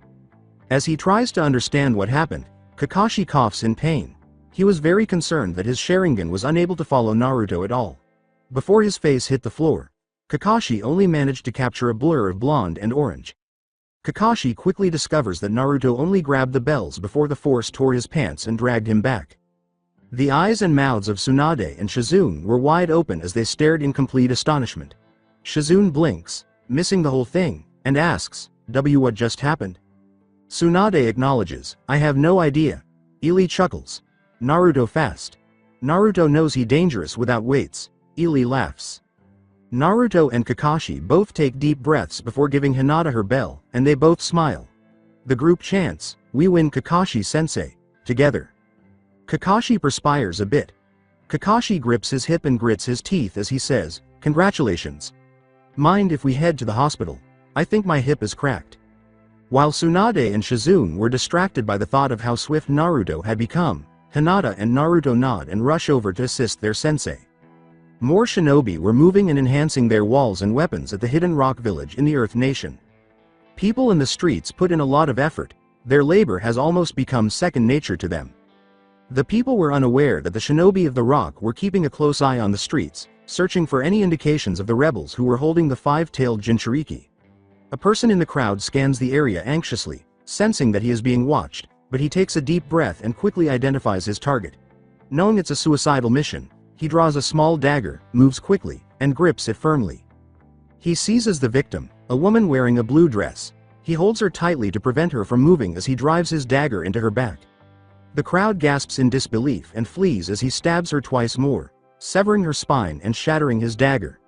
As he tries to understand what happened, Kakashi coughs in pain. He was very concerned that his Sharingan was unable to follow Naruto at all. Before his face hit the floor, Kakashi only managed to capture a blur of blonde and orange. Kakashi quickly discovers that Naruto only grabbed the bells before the force tore his pants and dragged him back. The eyes and mouths of Tsunade and Shizune were wide open as they stared in complete astonishment. Shizune blinks, missing the whole thing, and asks, What just happened?" Tsunade acknowledges, "I have no idea." Ili chuckles. "Naruto fast. Naruto knows he dangerous without weights." Ili laughs. Naruto and Kakashi both take deep breaths before giving Hinata her bell, and they both smile. The group chants, "We win, Kakashi-sensei," together. Kakashi perspires a bit. Kakashi grips his hip and grits his teeth as he says, "Congratulations. Mind if we head to the hospital? I think my hip is cracked." While Tsunade and Shizune were distracted by the thought of how swift Naruto had become, Hinata and Naruto nod and rush over to assist their sensei. More shinobi were moving and enhancing their walls and weapons at the hidden rock village in the Earth Nation. People in the streets put in a lot of effort. Their labor has almost become second nature to them. The people were unaware that the shinobi of the rock were keeping a close eye on the streets, searching for any indications of the rebels who were holding the 5-tailed Jinchuriki. A person in the crowd scans the area anxiously, sensing that he is being watched, but he takes a deep breath and quickly identifies his target. Knowing it's a suicidal mission, he draws a small dagger, moves quickly, and grips it firmly. He seizes the victim, a woman wearing a blue dress. He holds her tightly to prevent her from moving as he drives his dagger into her back. The crowd gasps in disbelief and flees as he stabs her twice more, severing her spine and shattering his dagger.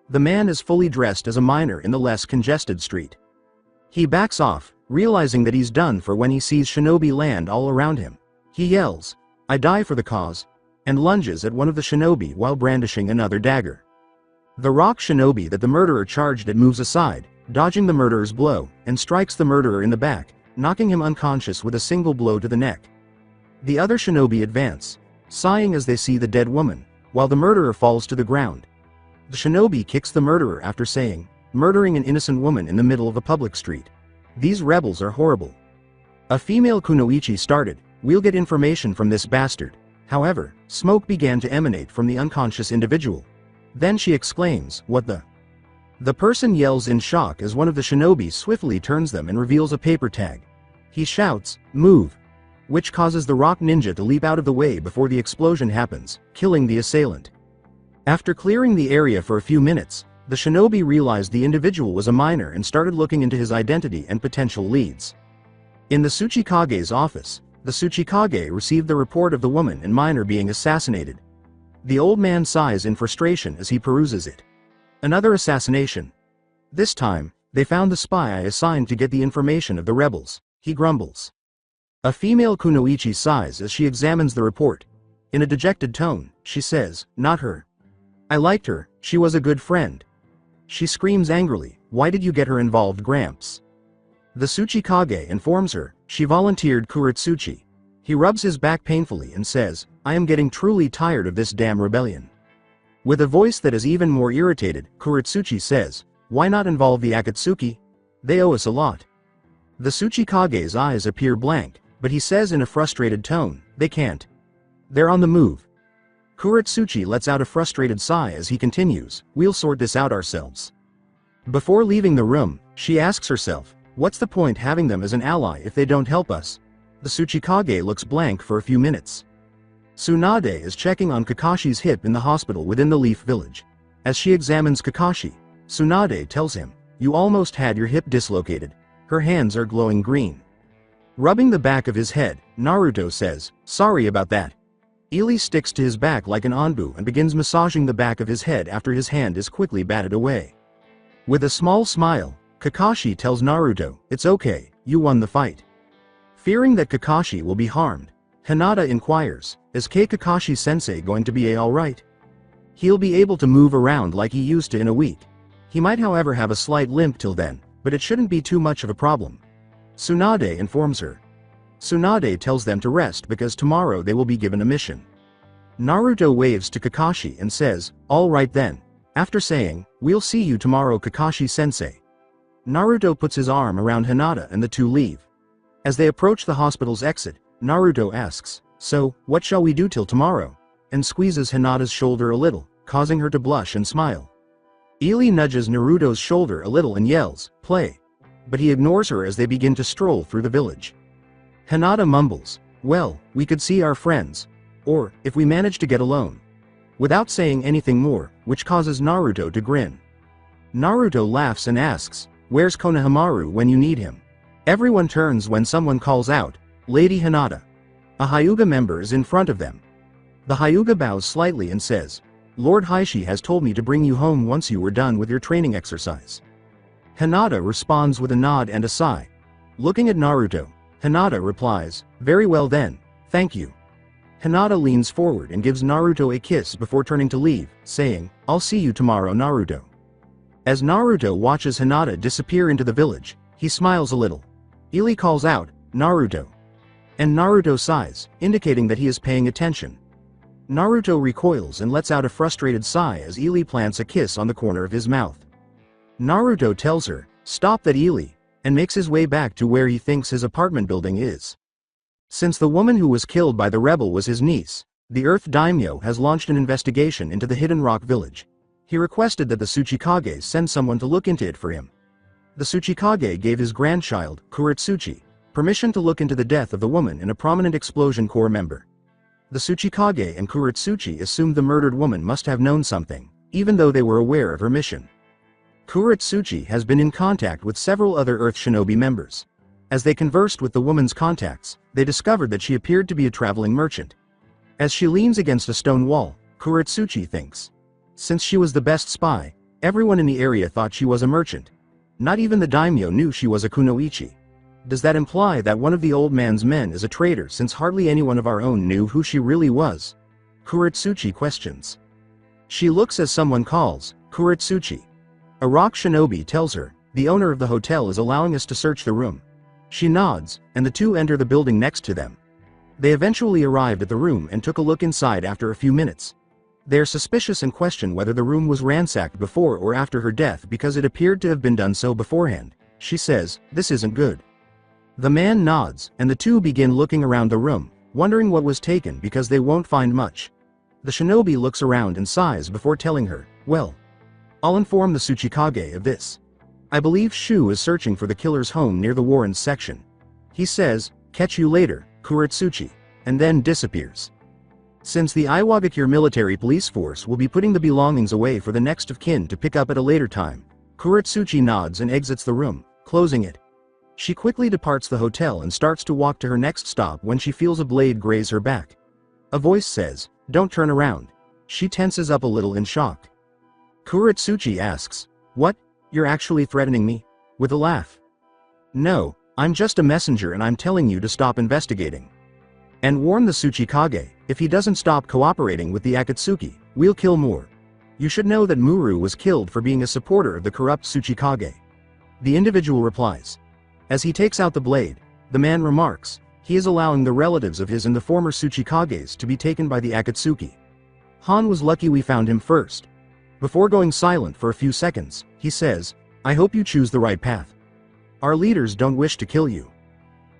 The man is fully dressed as a miner in the less congested street. He backs off, realizing that he's done for when he sees shinobi land all around him. He yells, "I die for the cause," and lunges at one of the shinobi while brandishing another dagger. The rock shinobi that the murderer charged at moves aside, dodging the murderer's blow, and strikes the murderer in the back, knocking him unconscious with a single blow to the neck. The other shinobi advance, sighing as they see the dead woman, while the murderer falls to the ground. The shinobi kicks the murderer after saying, "Murdering an innocent woman in the middle of a public street. These rebels are horrible." A female kunoichi started, "We'll get information from this bastard." However, smoke began to emanate from the unconscious individual. Then she exclaims, "What the?" The person yells in shock as one of the shinobi swiftly turns them and reveals a paper tag. He shouts, "Move!" which causes the rock ninja to leap out of the way before the explosion happens, killing the assailant. After clearing the area for a few minutes, the shinobi realized the individual was a minor and started looking into his identity and potential leads. In the Tsuchikage's office, the Tsuchikage received the report of the woman and minor being assassinated. The old man sighs in frustration as he peruses it. Another assassination. This time, they found the spy I assigned to get the information of the rebels, he grumbles. A female kunoichi sighs as she examines the report. In a dejected tone, she says, "Not her. I liked her, she was a good friend." She screams angrily, "Why did you get her involved, Gramps?" The Tsuchikage informs her, she volunteered Kuretsuchi. He rubs his back painfully and says, "I am getting truly tired of this damn rebellion." With a voice that is even more irritated, Kuretsuchi says, "Why not involve the Akatsuki? They owe us a lot." The Tsuchikage's eyes appear blank, but he says in a frustrated tone, "They can't. They're on the move." Kuretsuchi lets out a frustrated sigh as he continues, "We'll sort this out ourselves." Before leaving the room, she asks herself, "What's the point having them as an ally if they don't help us?" The Tsuchikage looks blank for a few minutes. Tsunade is checking on Kakashi's hip in the hospital within the Leaf Village. As she examines Kakashi, Tsunade tells him, "You almost had your hip dislocated." Her hands are glowing green. Rubbing the back of his head, Naruto says, "Sorry about that." Ili sticks to his back like an anbu and begins massaging the back of his head after his hand is quickly batted away. With a small smile, Kakashi tells Naruto, "It's okay, you won the fight." Fearing that Kakashi will be harmed, Hinata inquires, "Is Kakashi-sensei going to be alright? He'll be able to move around like he used to in a week. He might however have a slight limp till then, but it shouldn't be too much of a problem." Tsunade informs her. Tsunade tells them to rest because tomorrow they will be given a mission. Naruto waves to Kakashi and says, "All right then." After saying, "We'll see you tomorrow, Kakashi-sensei." Naruto puts his arm around Hinata and the two leave. As they approach the hospital's exit, Naruto asks, "So, what shall we do till tomorrow?" and squeezes Hinata's shoulder a little, causing her to blush and smile. Ili nudges Naruto's shoulder a little and yells, "Play." But he ignores her as they begin to stroll through the village. Hinata mumbles, "Well, we could see our friends. Or, if we manage to get alone." Without saying anything more, which causes Naruto to grin. Naruto laughs and asks, "Where's Konohamaru when you need him?" Everyone turns when someone calls out, "Lady Hinata." A Hyuga member is in front of them. The Hyuga bows slightly and says, "Lord Heishi has told me to bring you home once you were done with your training exercise." Hinata responds with a nod and a sigh. Looking at Naruto, Hinata replies, "Very well then, thank you." Hinata leans forward and gives Naruto a kiss before turning to leave, saying, "I'll see you tomorrow, Naruto." As Naruto watches Hinata disappear into the village, he smiles a little. Ili calls out, "Naruto." And Naruto sighs, indicating that he is paying attention. Naruto recoils and lets out a frustrated sigh as Ili plants a kiss on the corner of his mouth. Naruto tells her, "Stop that, Ili," and makes his way back to where he thinks his apartment building is. Since the woman who was killed by the rebel was his niece, the Earth Daimyo has launched an investigation into the Hidden Rock Village. He requested that the Tsuchikage send someone to look into it for him. The Tsuchikage gave his grandchild, Kuretsuchi, permission to look into the death of the woman and a prominent Explosion Corps member. The Tsuchikage and Kuretsuchi assumed the murdered woman must have known something, even though they were aware of her mission. Kuretsuchi has been in contact with several other Earth Shinobi members. As they conversed with the woman's contacts, they discovered that she appeared to be a traveling merchant. As she leans against a stone wall, Kuretsuchi thinks. Since she was the best spy, everyone in the area thought she was a merchant. Not even the daimyo knew she was a kunoichi. Does that imply that one of the old man's men is a traitor since hardly anyone of our own knew who she really was? Kuretsuchi questions. She looks as someone calls, "Kuretsuchi." A rock shinobi tells her, "The owner of the hotel is allowing us to search the room." She nods, and the two enter the building next to them. They eventually arrived at the room and took a look inside after a few minutes. They are suspicious and question whether the room was ransacked before or after her death because it appeared to have been done so beforehand. She says, "This isn't good." The man nods, and the two begin looking around the room, wondering what was taken because they won't find much. The shinobi looks around and sighs before telling her, well, I'll inform the Tsuchikage of this. I believe Shu is searching for the killer's home near the Warrens section. He says, catch you later, Kuretsuchi, and then disappears. Since the Iwagakure military police force will be putting the belongings away for the next of kin to pick up at a later time, Kuretsuchi nods and exits the room, closing it. She quickly departs the hotel and starts to walk to her next stop when she feels a blade graze her back. A voice says, don't turn around. She tenses up a little in shock. Kuretsuchi asks, what, you're actually threatening me? With a laugh. No, I'm just a messenger and I'm telling you to stop investigating. And warn the Tsuchikage, if he doesn't stop cooperating with the Akatsuki, we'll kill more. You should know that Muru was killed for being a supporter of the corrupt Tsuchikage. The individual replies. As he takes out the blade, the man remarks, he is allowing the relatives of his and the former Tsuchikages to be taken by the Akatsuki. Han was lucky we found him first. Before going silent for a few seconds, he says, I hope you choose the right path. Our leaders don't wish to kill you.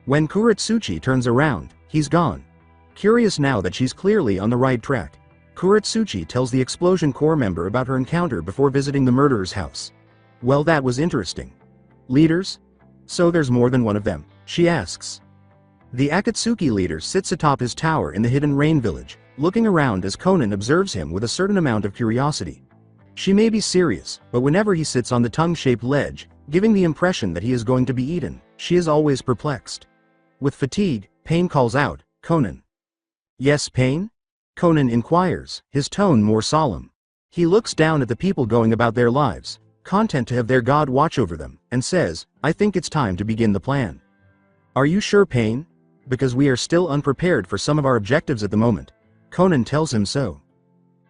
When Kuretsuchi turns around, he's gone. Curious now that she's clearly on the right track, Kuretsuchi tells the Explosion Corps member about her encounter before visiting the murderer's house. Well, that was interesting. Leaders? So there's more than one of them, she asks. The Akatsuki leader sits atop his tower in the hidden rain village, looking around as Conan observes him with a certain amount of curiosity. She may be serious, but whenever he sits on the tongue-shaped ledge, giving the impression that he is going to be eaten, she is always perplexed. With fatigue, Pain calls out, Conan. Yes, Pain? Conan inquires, his tone more solemn. He looks down at the people going about their lives, content to have their god watch over them, and says, I think it's time to begin the plan. Are you sure, Pain? Because we are still unprepared for some of our objectives at the moment. Conan tells him so.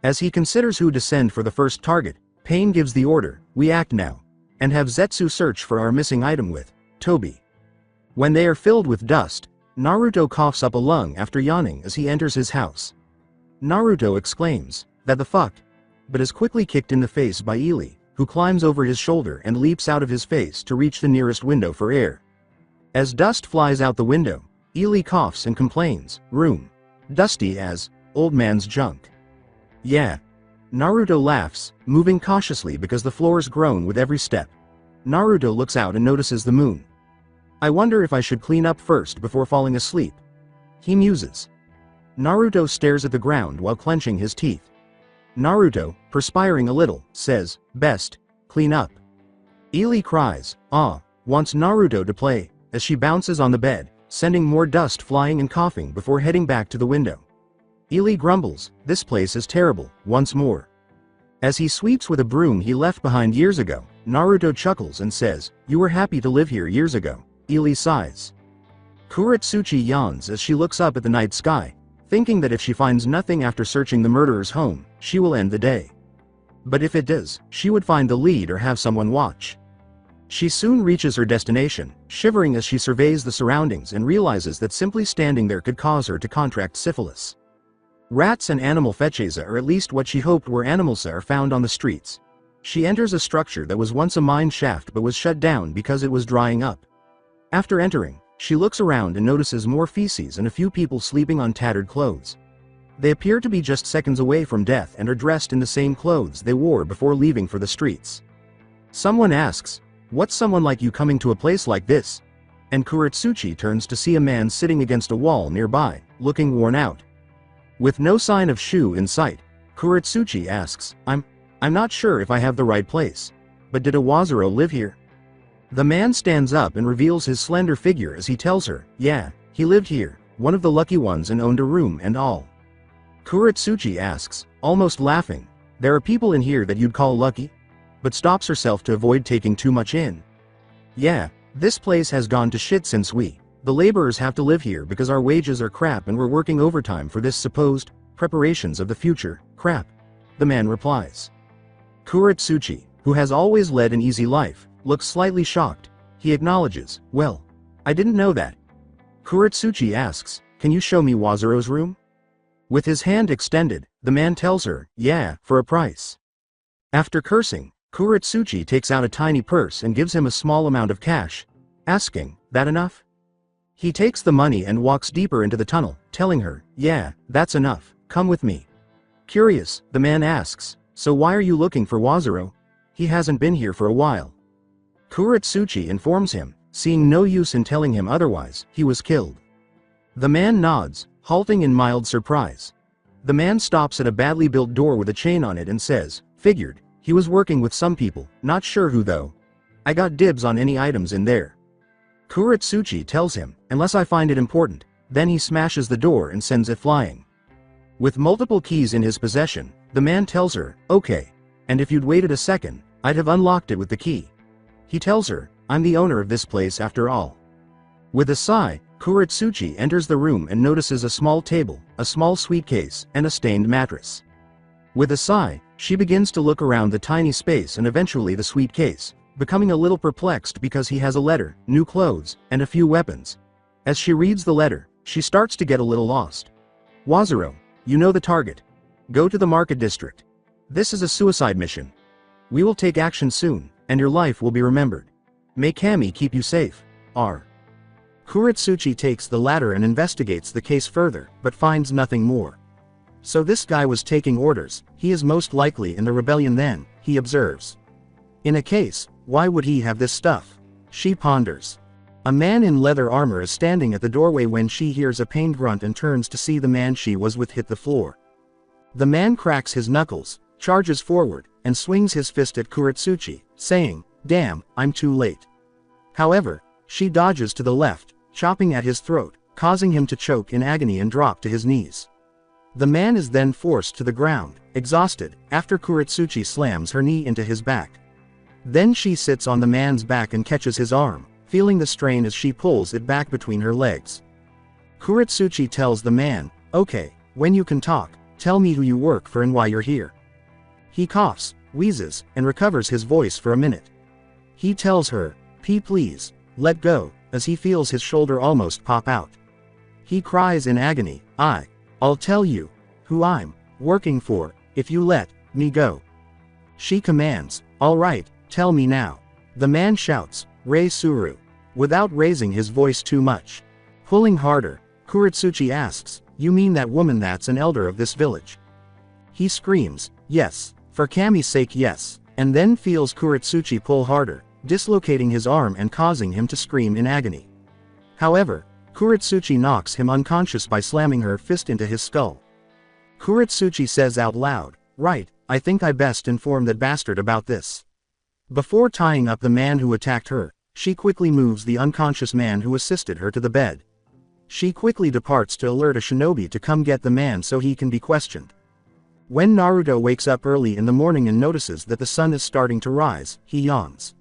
As he considers who to send for the first target, Pain gives the order, we act now, and have Zetsu search for our missing item with Toby. When they are filled with dust, Naruto coughs up a lung after yawning as he enters his house. Naruto exclaims, that the fuck? But is quickly kicked in the face by Ely, who climbs over his shoulder and leaps out of his face to reach the nearest window for air. As dust flies out the window, Ely coughs and complains, room. Dusty as, old man's junk. Yeah. Naruto laughs, moving cautiously because the floors groan with every step. Naruto looks out and notices the moon. I wonder if I should clean up first before falling asleep. He muses. Naruto stares at the ground while clenching his teeth. Naruto, perspiring a little, says, best, clean up. Ely cries, wants Naruto to play, as she bounces on the bed, sending more dust flying and coughing before heading back to the window. Ely grumbles, this place is terrible, once more. As he sweeps with a broom he left behind years ago, Naruto chuckles and says, you were happy to live here years ago. Ely sighs. Kuretsuchi yawns as she looks up at the night sky, thinking that if she finds nothing after searching the murderer's home, she will end the day. But if it does, she would find the lead or have someone watch. She soon reaches her destination, shivering as she surveys the surroundings and realizes that simply standing there could cause her to contract syphilis. Rats and animal feces or at least what she hoped were animals are found on the streets. She enters a structure that was once a mine shaft but was shut down because it was drying up. After entering, she looks around and notices more feces and a few people sleeping on tattered clothes. They appear to be just seconds away from death and are dressed in the same clothes they wore before leaving for the streets. Someone asks, what's someone like you coming to a place like this? And Kuretsuchi turns to see a man sitting against a wall nearby, looking worn out. With no sign of Shu in sight, Kuretsuchi asks, I'm not sure if I have the right place. But did a Wazuro live here? The man stands up and reveals his slender figure as he tells her, yeah, he lived here, one of the lucky ones and owned a room and all. Kuretsuchi asks, almost laughing, there are people in here that you'd call lucky? But stops herself to avoid taking too much in. Yeah, this place has gone to shit since the laborers have to live here because our wages are crap and we're working overtime for this supposed preparations of the future crap. The man replies. Kuretsuchi, who has always led an easy life, looks slightly shocked. He acknowledges, well, I didn't know that. Kuretsuchi asks, can you show me Wazuro's room? With his hand extended, the man tells her, yeah, for a price. After cursing, Kuretsuchi takes out a tiny purse and gives him a small amount of cash, asking, that enough? He takes the money and walks deeper into the tunnel, telling her, "Yeah, that's enough, come with me." Curious, the man asks, "So why are you looking for Wazuro? He hasn't been here for a while." Kuretsuchi informs him, seeing no use in telling him otherwise, he was killed. The man nods, halting in mild surprise. The man stops at a badly built door with a chain on it and says, "Figured, he was working with some people, not sure who though. I got dibs on any items in there." Kuretsuchi tells him, "Unless I find it important," then he smashes the door and sends it flying. With multiple keys in his possession, the man tells her, "Okay. And if you'd waited a second, I'd have unlocked it with the key." He tells her, "I'm the owner of this place after all." With a sigh, Kuretsuchi enters the room and notices a small table, a small suitcase, and a stained mattress. With a sigh, she begins to look around the tiny space and eventually the suitcase, becoming a little perplexed because he has a letter, new clothes, and a few weapons. As she reads the letter, she starts to get a little lost. "Wazuro, you know the target. Go to the market district. This is a suicide mission. We will take action soon, and your life will be remembered. May Kami keep you safe. R." Kuretsuchi takes the ladder and investigates the case further, but finds nothing more. So this guy was taking orders, he is most likely in the rebellion then, he observes. In a case, why would he have this stuff? She ponders. A man in leather armor is standing at the doorway when she hears a pained grunt and turns to see the man she was with hit the floor. The man cracks his knuckles, charges forward, and swings his fist at Kuretsuchi, saying, "Damn, I'm too late." However, she dodges to the left, chopping at his throat, causing him to choke in agony and drop to his knees. The man is then forced to the ground, exhausted, after Kuretsuchi slams her knee into his back. Then she sits on the man's back and catches his arm, feeling the strain as she pulls it back between her legs. Kuretsuchi tells the man, "Okay, when you can talk, tell me who you work for and why you're here." He coughs, wheezes, and recovers his voice for a minute. He tells her, Please, let go," as he feels his shoulder almost pop out. He cries in agony, I'll tell you who I'm working for, if you let me go." She commands, "All right, tell me now." The man shouts, "Rei Suru," without raising his voice too much. Pulling harder, Kuretsuchi asks, "You mean that woman that's an elder of this village?" He screams, "Yes, for Kami's sake yes," and then feels Kuretsuchi pull harder, dislocating his arm and causing him to scream in agony. However, Kuretsuchi knocks him unconscious by slamming her fist into his skull. Kuretsuchi says out loud, "Right, I think I best inform that bastard about this." Before tying up the man who attacked her, she quickly moves the unconscious man who assisted her to the bed. She quickly departs to alert a shinobi to come get the man so he can be questioned. When Naruto wakes up early in the morning and notices that the sun is starting to rise, he yawns.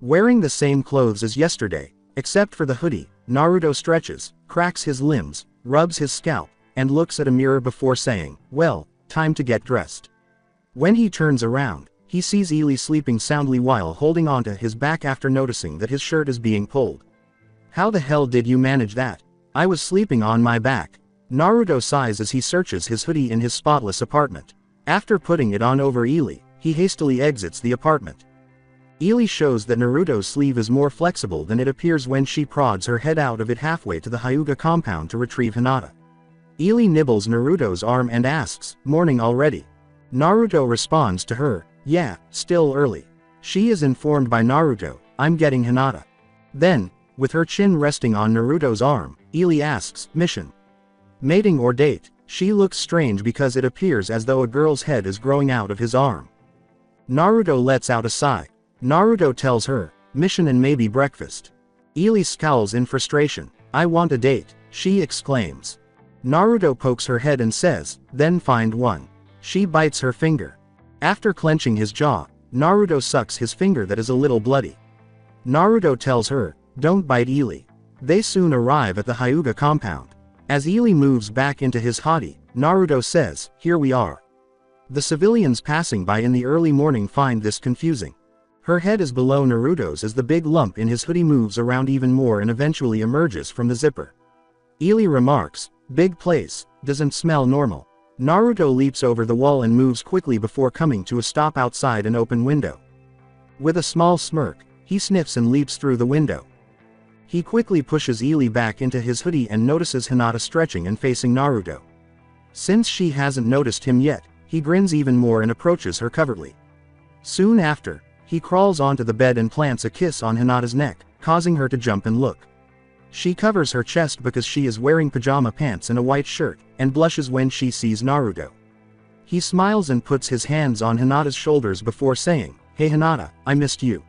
Wearing the same clothes as yesterday, except for the hoodie, Naruto stretches, cracks his limbs, rubs his scalp, and looks at a mirror before saying, "Well, time to get dressed." When he turns around, he sees Ely sleeping soundly while holding onto his back after noticing that his shirt is being pulled. "How the hell did you manage that? I was sleeping on my back." Naruto sighs as he searches his hoodie in his spotless apartment. After putting it on over Ely, he hastily exits the apartment. Ely shows that Naruto's sleeve is more flexible than it appears when she prods her head out of it halfway to the Hyuga compound to retrieve Hinata. Ely nibbles Naruto's arm and asks, "Morning already?" Naruto responds to her, "Yeah, still early." She is informed by Naruto, "I'm getting Hinata." Then, with her chin resting on Naruto's arm, Ely asks, "Mission? Mating or date?" She looks strange because it appears as though a girl's head is growing out of his arm. Naruto lets out a sigh. Naruto tells her, "Mission and maybe breakfast." Ely scowls in frustration. "I want a date," she exclaims. Naruto pokes her head and says, "Then find one." She bites her finger. After clenching his jaw, Naruto sucks his finger that is a little bloody. Naruto tells her, "Don't bite Ely." They soon arrive at the Hyuga compound. As Ely moves back into his hottie, Naruto says, "Here we are." The civilians passing by in the early morning find this confusing. Her head is below Naruto's as the big lump in his hoodie moves around even more and eventually emerges from the zipper. Ely remarks, "Big place, doesn't smell normal." Naruto leaps over the wall and moves quickly before coming to a stop outside an open window. With a small smirk, he sniffs and leaps through the window. He quickly pushes Ely back into his hoodie and notices Hinata stretching and facing Naruto. Since she hasn't noticed him yet, he grins even more and approaches her covertly. Soon after, he crawls onto the bed and plants a kiss on Hinata's neck, causing her to jump and look. She covers her chest because she is wearing pajama pants and a white shirt, and blushes when she sees Naruto. He smiles and puts his hands on Hinata's shoulders before saying, "Hey Hinata, I missed you."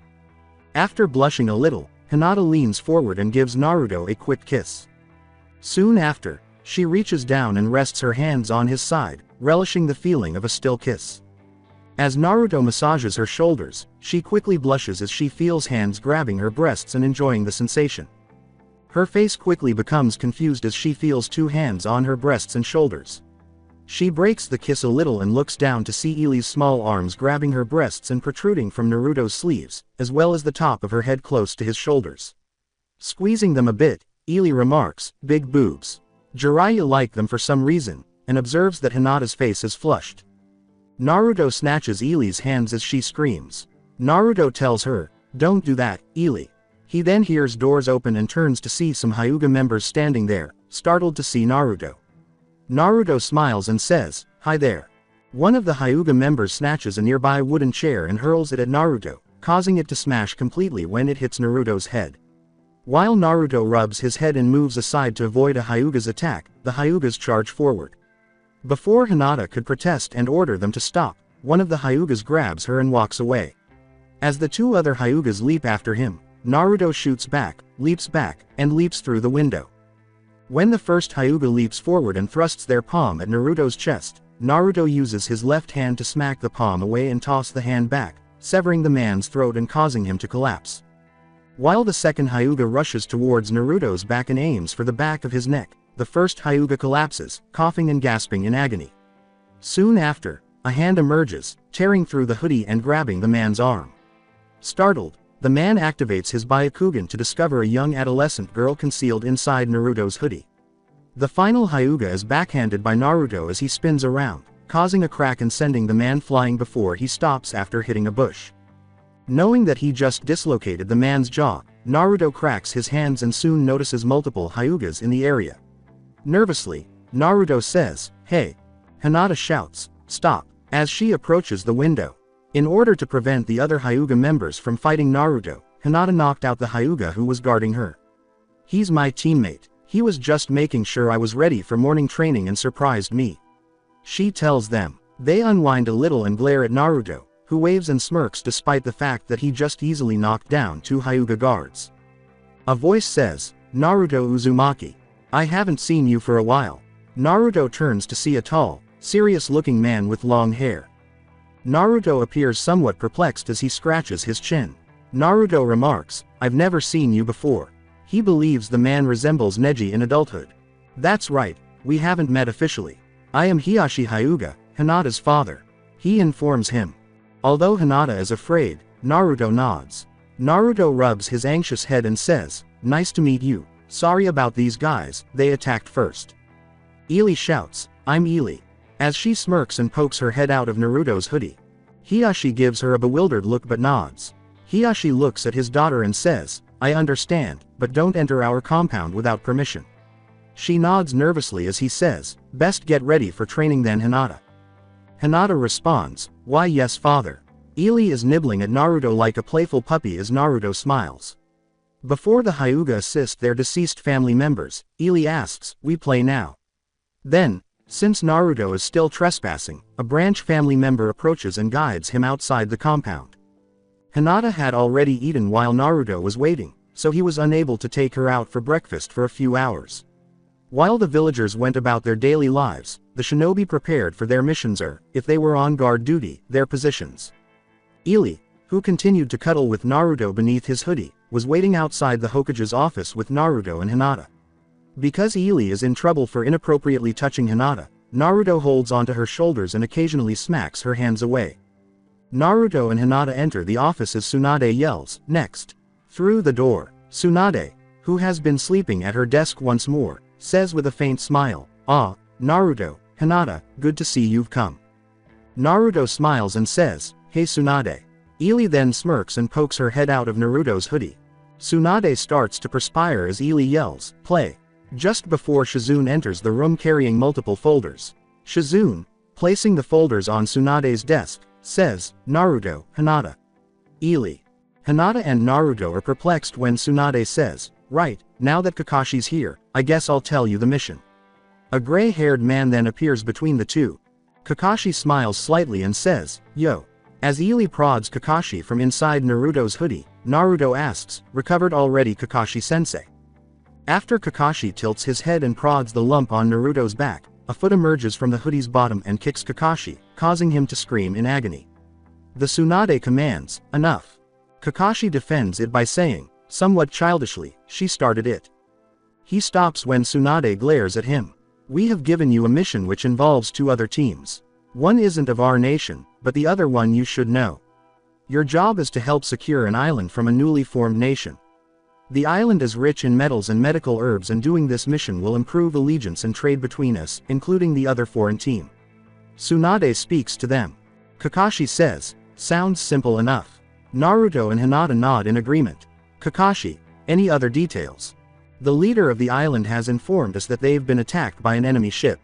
After blushing a little, Hinata leans forward and gives Naruto a quick kiss. Soon after, she reaches down and rests her hands on his side, relishing the feeling of a still kiss. As Naruto massages her shoulders, she quickly blushes as she feels hands grabbing her breasts and enjoying the sensation. Her face quickly becomes confused as she feels two hands on her breasts and shoulders. She breaks the kiss a little and looks down to see Ely's small arms grabbing her breasts and protruding from Naruto's sleeves, as well as the top of her head close to his shoulders. Squeezing them a bit, Ely remarks, "Big boobs." Jiraiya liked them for some reason, and observes that Hinata's face is flushed. Naruto snatches Ely's hands as she screams. Naruto tells her, "Don't do that, Ely." He then hears doors open and turns to see some Hyuga members standing there, startled to see Naruto. Naruto smiles and says, "Hi there." One of the Hyuga members snatches a nearby wooden chair and hurls it at Naruto, causing it to smash completely when it hits Naruto's head. While Naruto rubs his head and moves aside to avoid a Hyuga's attack, the Hyugas charge forward. Before Hinata could protest and order them to stop, one of the Hyugas grabs her and walks away. As the two other Hyugas leap after him, Naruto shoots back, and leaps through the window. When the first Hyuga leaps forward and thrusts their palm at Naruto's chest, Naruto uses his left hand to smack the palm away and toss the hand back, severing the man's throat and causing him to collapse. While the second Hyuga rushes towards Naruto's back and aims for the back of his neck, the first Hyuga collapses, coughing and gasping in agony. Soon after, a hand emerges, tearing through the hoodie and grabbing the man's arm. Startled, the man activates his Byakugan to discover a young adolescent girl concealed inside Naruto's hoodie. The final Hyuga is backhanded by Naruto as he spins around, causing a crack and sending the man flying before he stops after hitting a bush. Knowing that he just dislocated the man's jaw, Naruto cracks his hands and soon notices multiple Hyugas in the area. Nervously, Naruto says, "Hey." Hinata shouts, "Stop," as she approaches the window. In order to prevent the other Hyuga members from fighting Naruto, Hinata knocked out the Hyuga who was guarding her. "He's my teammate. He was just making sure I was ready for morning training and surprised me," she tells them. They unwind a little and glare at Naruto, who waves and smirks despite the fact that he just easily knocked down two Hyuga guards. A voice says, "Naruto Uzumaki. I haven't seen you for a while." Naruto turns to see a tall, serious-looking man with long hair. Naruto appears somewhat perplexed as he scratches his chin. Naruto remarks, "I've never seen you before." He believes the man resembles Neji in adulthood. "That's right, we haven't met officially. I am Hiashi Hyuga, Hinata's father," he informs him. Although Hinata is afraid, Naruto nods. Naruto rubs his anxious head and says, "Nice to meet you. Sorry about these guys, they attacked first." Ely shouts, "I'm Ely," as she smirks and pokes her head out of Naruto's hoodie. Hiashi gives her a bewildered look but nods. Hiashi looks at his daughter and says, "I understand, but don't enter our compound without permission." She nods nervously as he says, "Best get ready for training then, Hinata." Hinata responds, "Why yes father." Ely is nibbling at Naruto like a playful puppy as Naruto smiles. Before the Hyuga assist their deceased family members, Ely asks, "We play now?" Then, since Naruto is still trespassing, a branch family member approaches and guides him outside the compound. Hinata had already eaten while Naruto was waiting, so he was unable to take her out for breakfast for a few hours. While the villagers went about their daily lives, the shinobi prepared for their missions or, if they were on guard duty, their positions. Ely, who continued to cuddle with Naruto beneath his hoodie, was waiting outside the Hokage's office with Naruto and Hinata. Because Ely is in trouble for inappropriately touching Hinata, Naruto holds onto her shoulders and occasionally smacks her hands away. Naruto and Hinata enter the office as Tsunade yells, "Next!" Through the door, Tsunade, who has been sleeping at her desk once more, says with a faint smile, "Ah, Naruto, Hinata, good to see you've come." Naruto smiles and says, "Hey Tsunade." Ely then smirks and pokes her head out of Naruto's hoodie. Tsunade starts to perspire as Ili yells, "Play!" Just before Shizune enters the room carrying multiple folders. Shizune, placing the folders on Tsunade's desk, says, "Naruto, Hinata." Ili. Hinata and Naruto are perplexed when Tsunade says, "Right, now that Kakashi's here, I guess I'll tell you the mission." A gray-haired man then appears between the two. Kakashi smiles slightly and says, "Yo." As Ili prods Kakashi from inside Naruto's hoodie, Naruto asks, "Recovered already, Kakashi-sensei?" After Kakashi tilts his head and prods the lump on Naruto's back, a foot emerges from the hoodie's bottom and kicks Kakashi, causing him to scream in agony. The Tsunade commands, "Enough." Kakashi defends it by saying, somewhat childishly, "She started it." He stops when Tsunade glares at him. "We have given you a mission which involves two other teams. One isn't of our nation, but the other one you should know. Your job is to help secure an island from a newly formed nation. The island is rich in metals and medical herbs, and doing this mission will improve allegiance and trade between us, including the other foreign team." Tsunade speaks to them. Kakashi says, "Sounds simple enough." Naruto and Hinata nod in agreement. Kakashi, "Any other details?" "The leader of the island has informed us that they've been attacked by an enemy ship.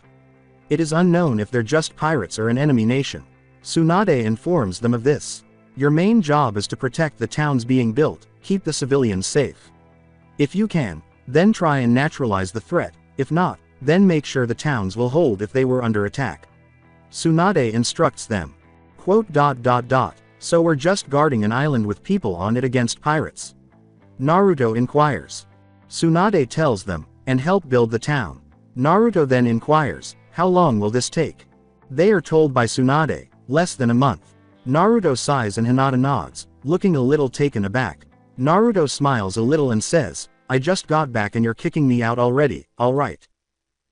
It is unknown if they're just pirates or an enemy nation." Tsunade informs them of this. "Your main job is to protect the towns being built, keep the civilians safe. If you can, then try and neutralize the threat. If not, then make sure the towns will hold if they were under attack." Tsunade instructs them. "So we're just guarding an island with people on it against pirates?" Naruto inquires. Tsunade tells them, "And help build the town." Naruto then inquires, "How long will this take?" They are told by Tsunade, "Less than a month." Naruto sighs and Hinata nods, looking a little taken aback. Naruto smiles a little and says, "I just got back and you're kicking me out already, alright."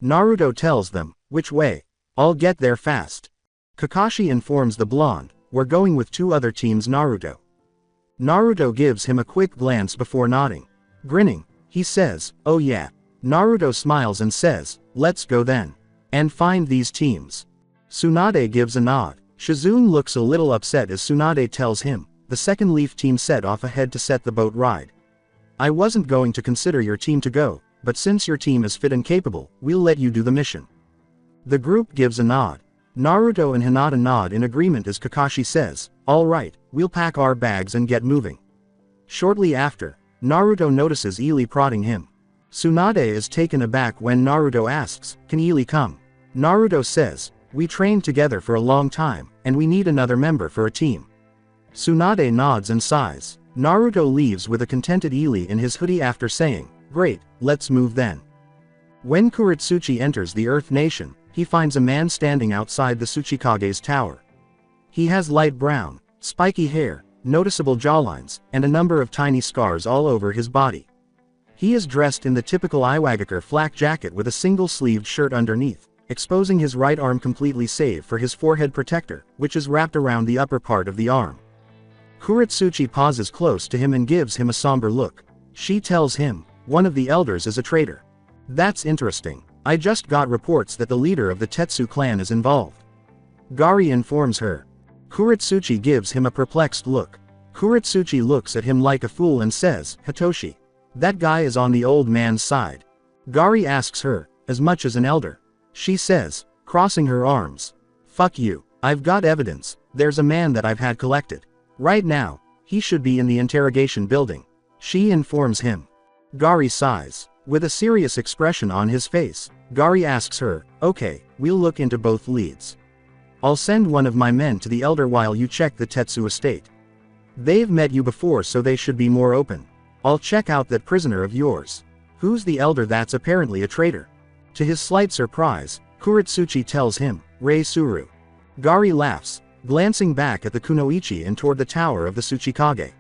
Naruto tells them, "Which way?" "I'll get there fast." Kakashi informs the blonde, "We're going with two other teams, Naruto." Naruto gives him a quick glance before nodding. Grinning, he says, "Oh yeah." Naruto smiles and says, "Let's go then. And find these teams." Tsunade gives a nod. Shizune looks a little upset as Tsunade tells him, "The second Leaf team set off ahead to set the boat ride. I wasn't going to consider your team to go, but since your team is fit and capable, we'll let you do the mission." The group gives a nod. Naruto and Hinata nod in agreement as Kakashi says, "All right, we'll pack our bags and get moving." Shortly after, Naruto notices Ili prodding him. Tsunade is taken aback when Naruto asks, "Can Ili come?" Naruto says, "We trained together for a long time, and we need another member for a team." Tsunade nods and sighs. Naruto leaves with a contented Ili in his hoodie after saying, "Great, let's move then." When Kuretsuchi enters the Earth Nation, he finds a man standing outside the Tsuchikage's tower. He has light brown, spiky hair, noticeable jawlines, and a number of tiny scars all over his body. He is dressed in the typical Iwagakure flak jacket with a single-sleeved shirt underneath, exposing his right arm completely save for his forehead protector, which is wrapped around the upper part of the arm. Kuretsuchi pauses close to him and gives him a somber look. She tells him, "One of the elders is a traitor." "That's interesting. I just got reports that the leader of the Tetsu Clan is involved." Gari informs her. Kuretsuchi gives him a perplexed look. Kuretsuchi looks at him like a fool and says, "Hitoshi. That guy is on the old man's side." Gari asks her, "As much as an elder?" She says, crossing her arms, "Fuck you. I've got evidence. There's a man that I've had collected. Right now, he should be in the interrogation building." She informs him. Gari sighs. With a serious expression on his face, Gari asks her, "Okay, we'll look into both leads. I'll send one of my men to the elder while you check the Tetsu estate. They've met you before, so they should be more open. I'll check out that prisoner of yours. Who's the elder that's apparently a traitor?" To his slight surprise, Kuretsuchi tells him, "Rei Suru." Gari laughs, glancing back at the kunoichi and toward the tower of the Tsuchikage.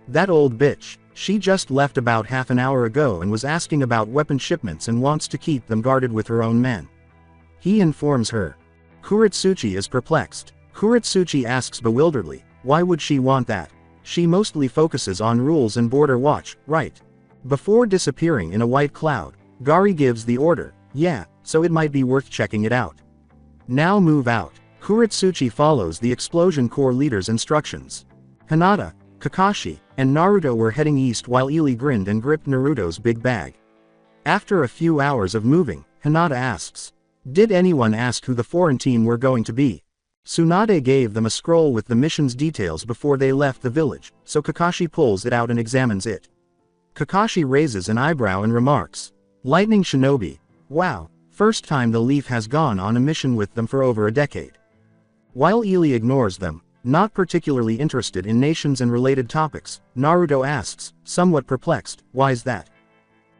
"That old bitch. She just left about half an hour ago and was asking about weapon shipments and wants to keep them guarded with her own men." He informs her. Kuretsuchi is perplexed. Kuretsuchi asks bewilderedly, "Why would she want that? She mostly focuses on rules and border watch, right?" Before disappearing in a white cloud, Gari gives the order, "Yeah, so it might be worth checking it out. Now move out." Kuretsuchi follows the Explosion Corps leader's instructions. Hinata, Kakashi, and Naruto were heading east while Lee grinned and gripped Naruto's big bag. After a few hours of moving, Hinata asks, "Did anyone ask who the foreign team were going to be?" Tsunade gave them a scroll with the mission's details before they left the village, so Kakashi pulls it out and examines it. Kakashi raises an eyebrow and remarks, "Lightning Shinobi, wow, first time the Leaf has gone on a mission with them for over a decade." While Lee ignores them, not particularly interested in nations and related topics, Naruto asks, somewhat perplexed, "Why's that?"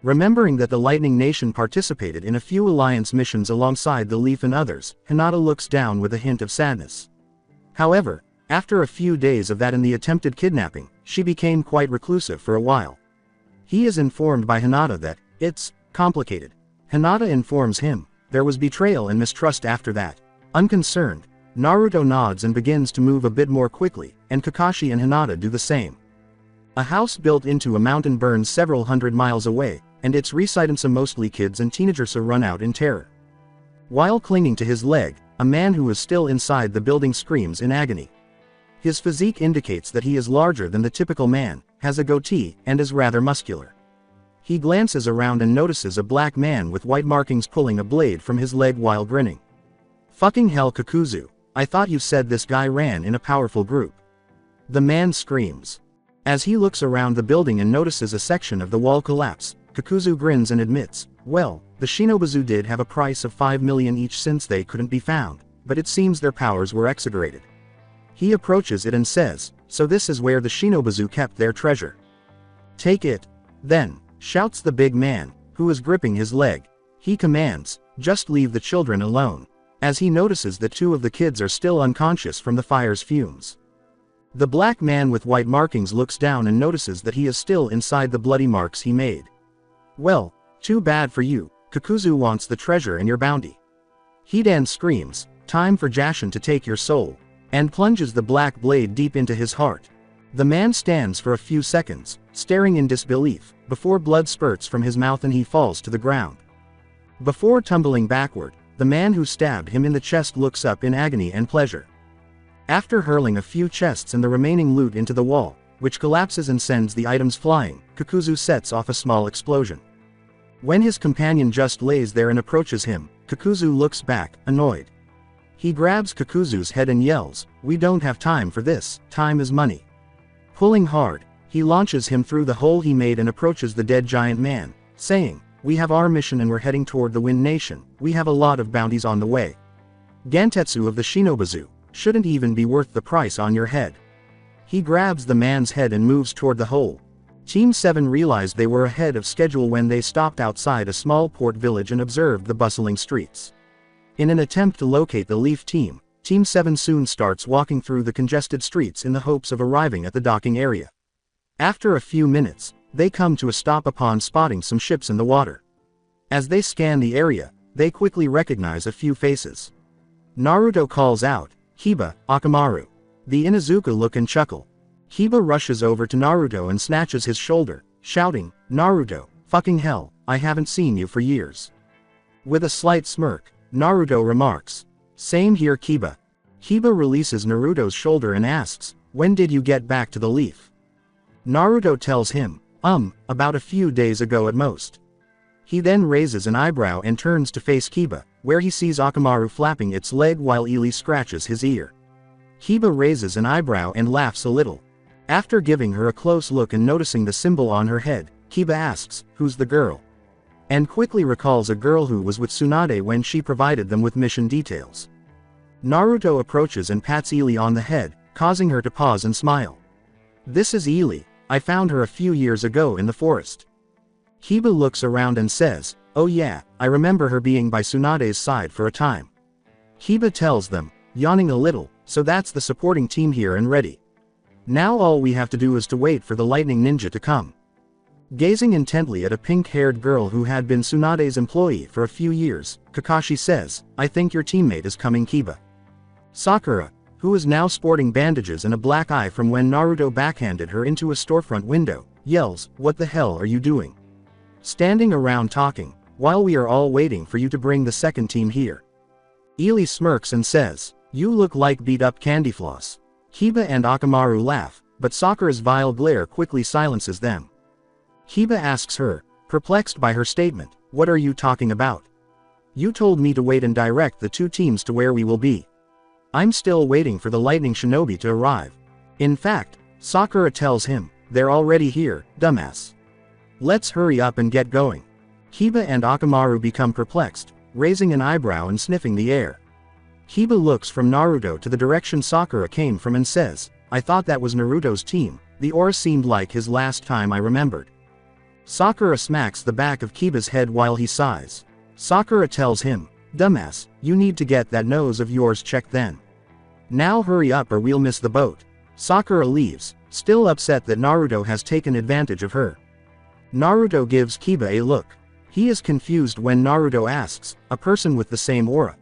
Remembering that the Lightning Nation participated in a few alliance missions alongside the Leaf and others, Hinata looks down with a hint of sadness. However, after a few days of that and the attempted kidnapping, she became quite reclusive for a while. He is informed by Hinata that, it's complicated. Hinata informs him, there was betrayal and mistrust after that. Unconcerned, Naruto nods and begins to move a bit more quickly, and Kakashi and Hinata do the same. A house built into a mountain burns several hundred miles away, and its residents are mostly kids and teenagers who run out in terror. While clinging to his leg, a man who is still inside the building screams in agony. His physique indicates that he is larger than the typical man, has a goatee, and is rather muscular. He glances around and notices a black man with white markings pulling a blade from his leg while grinning. "Fucking hell, Kakuzu, I thought you said this guy ran in a powerful group." The man screams. As he looks around the building and notices a section of the wall collapse, Kakuzu grins and admits, "Well, the Shinobuzu did have a price of 5 million each since they couldn't be found, but it seems their powers were exaggerated." He approaches it and says, "So this is where the Shinobuzu kept their treasure." "Take it, then," shouts the big man, who is gripping his leg. He commands, "Just leave the children alone," as he notices that 2 of the kids are still unconscious from the fire's fumes. The black man with white markings looks down and notices that he is still inside the bloody marks he made. "Well, too bad for you, Kakuzu wants the treasure and your bounty." Hidan screams, "Time for Jashin to take your soul," and plunges the black blade deep into his heart. The man stands for a few seconds, staring in disbelief, before blood spurts from his mouth and he falls to the ground. Before tumbling backward, the man who stabbed him in the chest looks up in agony and pleasure. After hurling a few chests and the remaining loot into the wall, which collapses and sends the items flying, Kakuzu sets off a small explosion. When his companion just lays there and approaches him, Kakuzu looks back, annoyed. He grabs Kakuzu's head and yells, "We don't have time for this, time is money." Pulling hard, he launches him through the hole he made and approaches the dead giant man, saying, "We have our mission and we're heading toward the Wind Nation, we have a lot of bounties on the way. Gantetsu of the Shinobuzu shouldn't even be worth the price on your head." He grabs the man's head and moves toward the hole. Team 7 realized they were ahead of schedule when they stopped outside a small port village and observed the bustling streets. In an attempt to locate the Leaf team, Team 7 soon starts walking through the congested streets in the hopes of arriving at the docking area. After a few minutes, they come to a stop upon spotting some ships in the water. As they scan the area, they quickly recognize a few faces. Naruto calls out, "Kiba, Akamaru." The Inuzuka look and chuckle. Kiba rushes over to Naruto and snatches his shoulder, shouting, "Naruto, fucking hell, I haven't seen you for years." With a slight smirk, Naruto remarks, "Same here, Kiba." Kiba releases Naruto's shoulder and asks, "When did you get back to the Leaf?" Naruto tells him, about a few days ago at most." He then raises an eyebrow and turns to face Kiba, where he sees Akamaru flapping its leg while Lee scratches his ear. Kiba raises an eyebrow and laughs a little. After giving her a close look and noticing the symbol on her head, Kiba asks, "Who's the girl?" and quickly recalls a girl who was with Tsunade when she provided them with mission details. Naruto approaches and pats Lee on the head, causing her to pause and smile. "This is Lee, I found her a few years ago in the forest." Kiba looks around and says, "Oh yeah, I remember her being by Tsunade's side for a time." Kiba tells them, yawning a little, "So that's the supporting team here and ready. Now all we have to do is to wait for the lightning ninja to come." Gazing intently at a pink-haired girl who had been Tsunade's employee for a few years, Kakashi says, "I think your teammate is coming, Kiba." Sakura, who is now sporting bandages and a black eye from when Naruto backhanded her into a storefront window, yells, "What the hell are you doing? Standing around talking, while we are all waiting for you to bring the second team here." Lee smirks and says, "You look like beat-up candy floss." Kiba and Akamaru laugh, but Sakura's vile glare quickly silences them. Kiba asks her, perplexed by her statement, "What are you talking about? You told me to wait and direct the two teams to where we will be. I'm still waiting for the lightning shinobi to arrive." In fact, Sakura tells him, "They're already here, dumbass. Let's hurry up and get going." Kiba and Akamaru become perplexed, raising an eyebrow and sniffing the air. Kiba looks from Naruto to the direction Sakura came from and says, "I thought that was Naruto's team, the aura seemed like his last time I remembered." Sakura smacks the back of Kiba's head while he sighs. Sakura tells him, "Dumbass, you need to get that nose of yours checked then. Now hurry up or we'll miss the boat." Sakura leaves, still upset that Naruto has taken advantage of her. Naruto gives Kiba a look. He is confused when Naruto asks, "A person with the same aura?"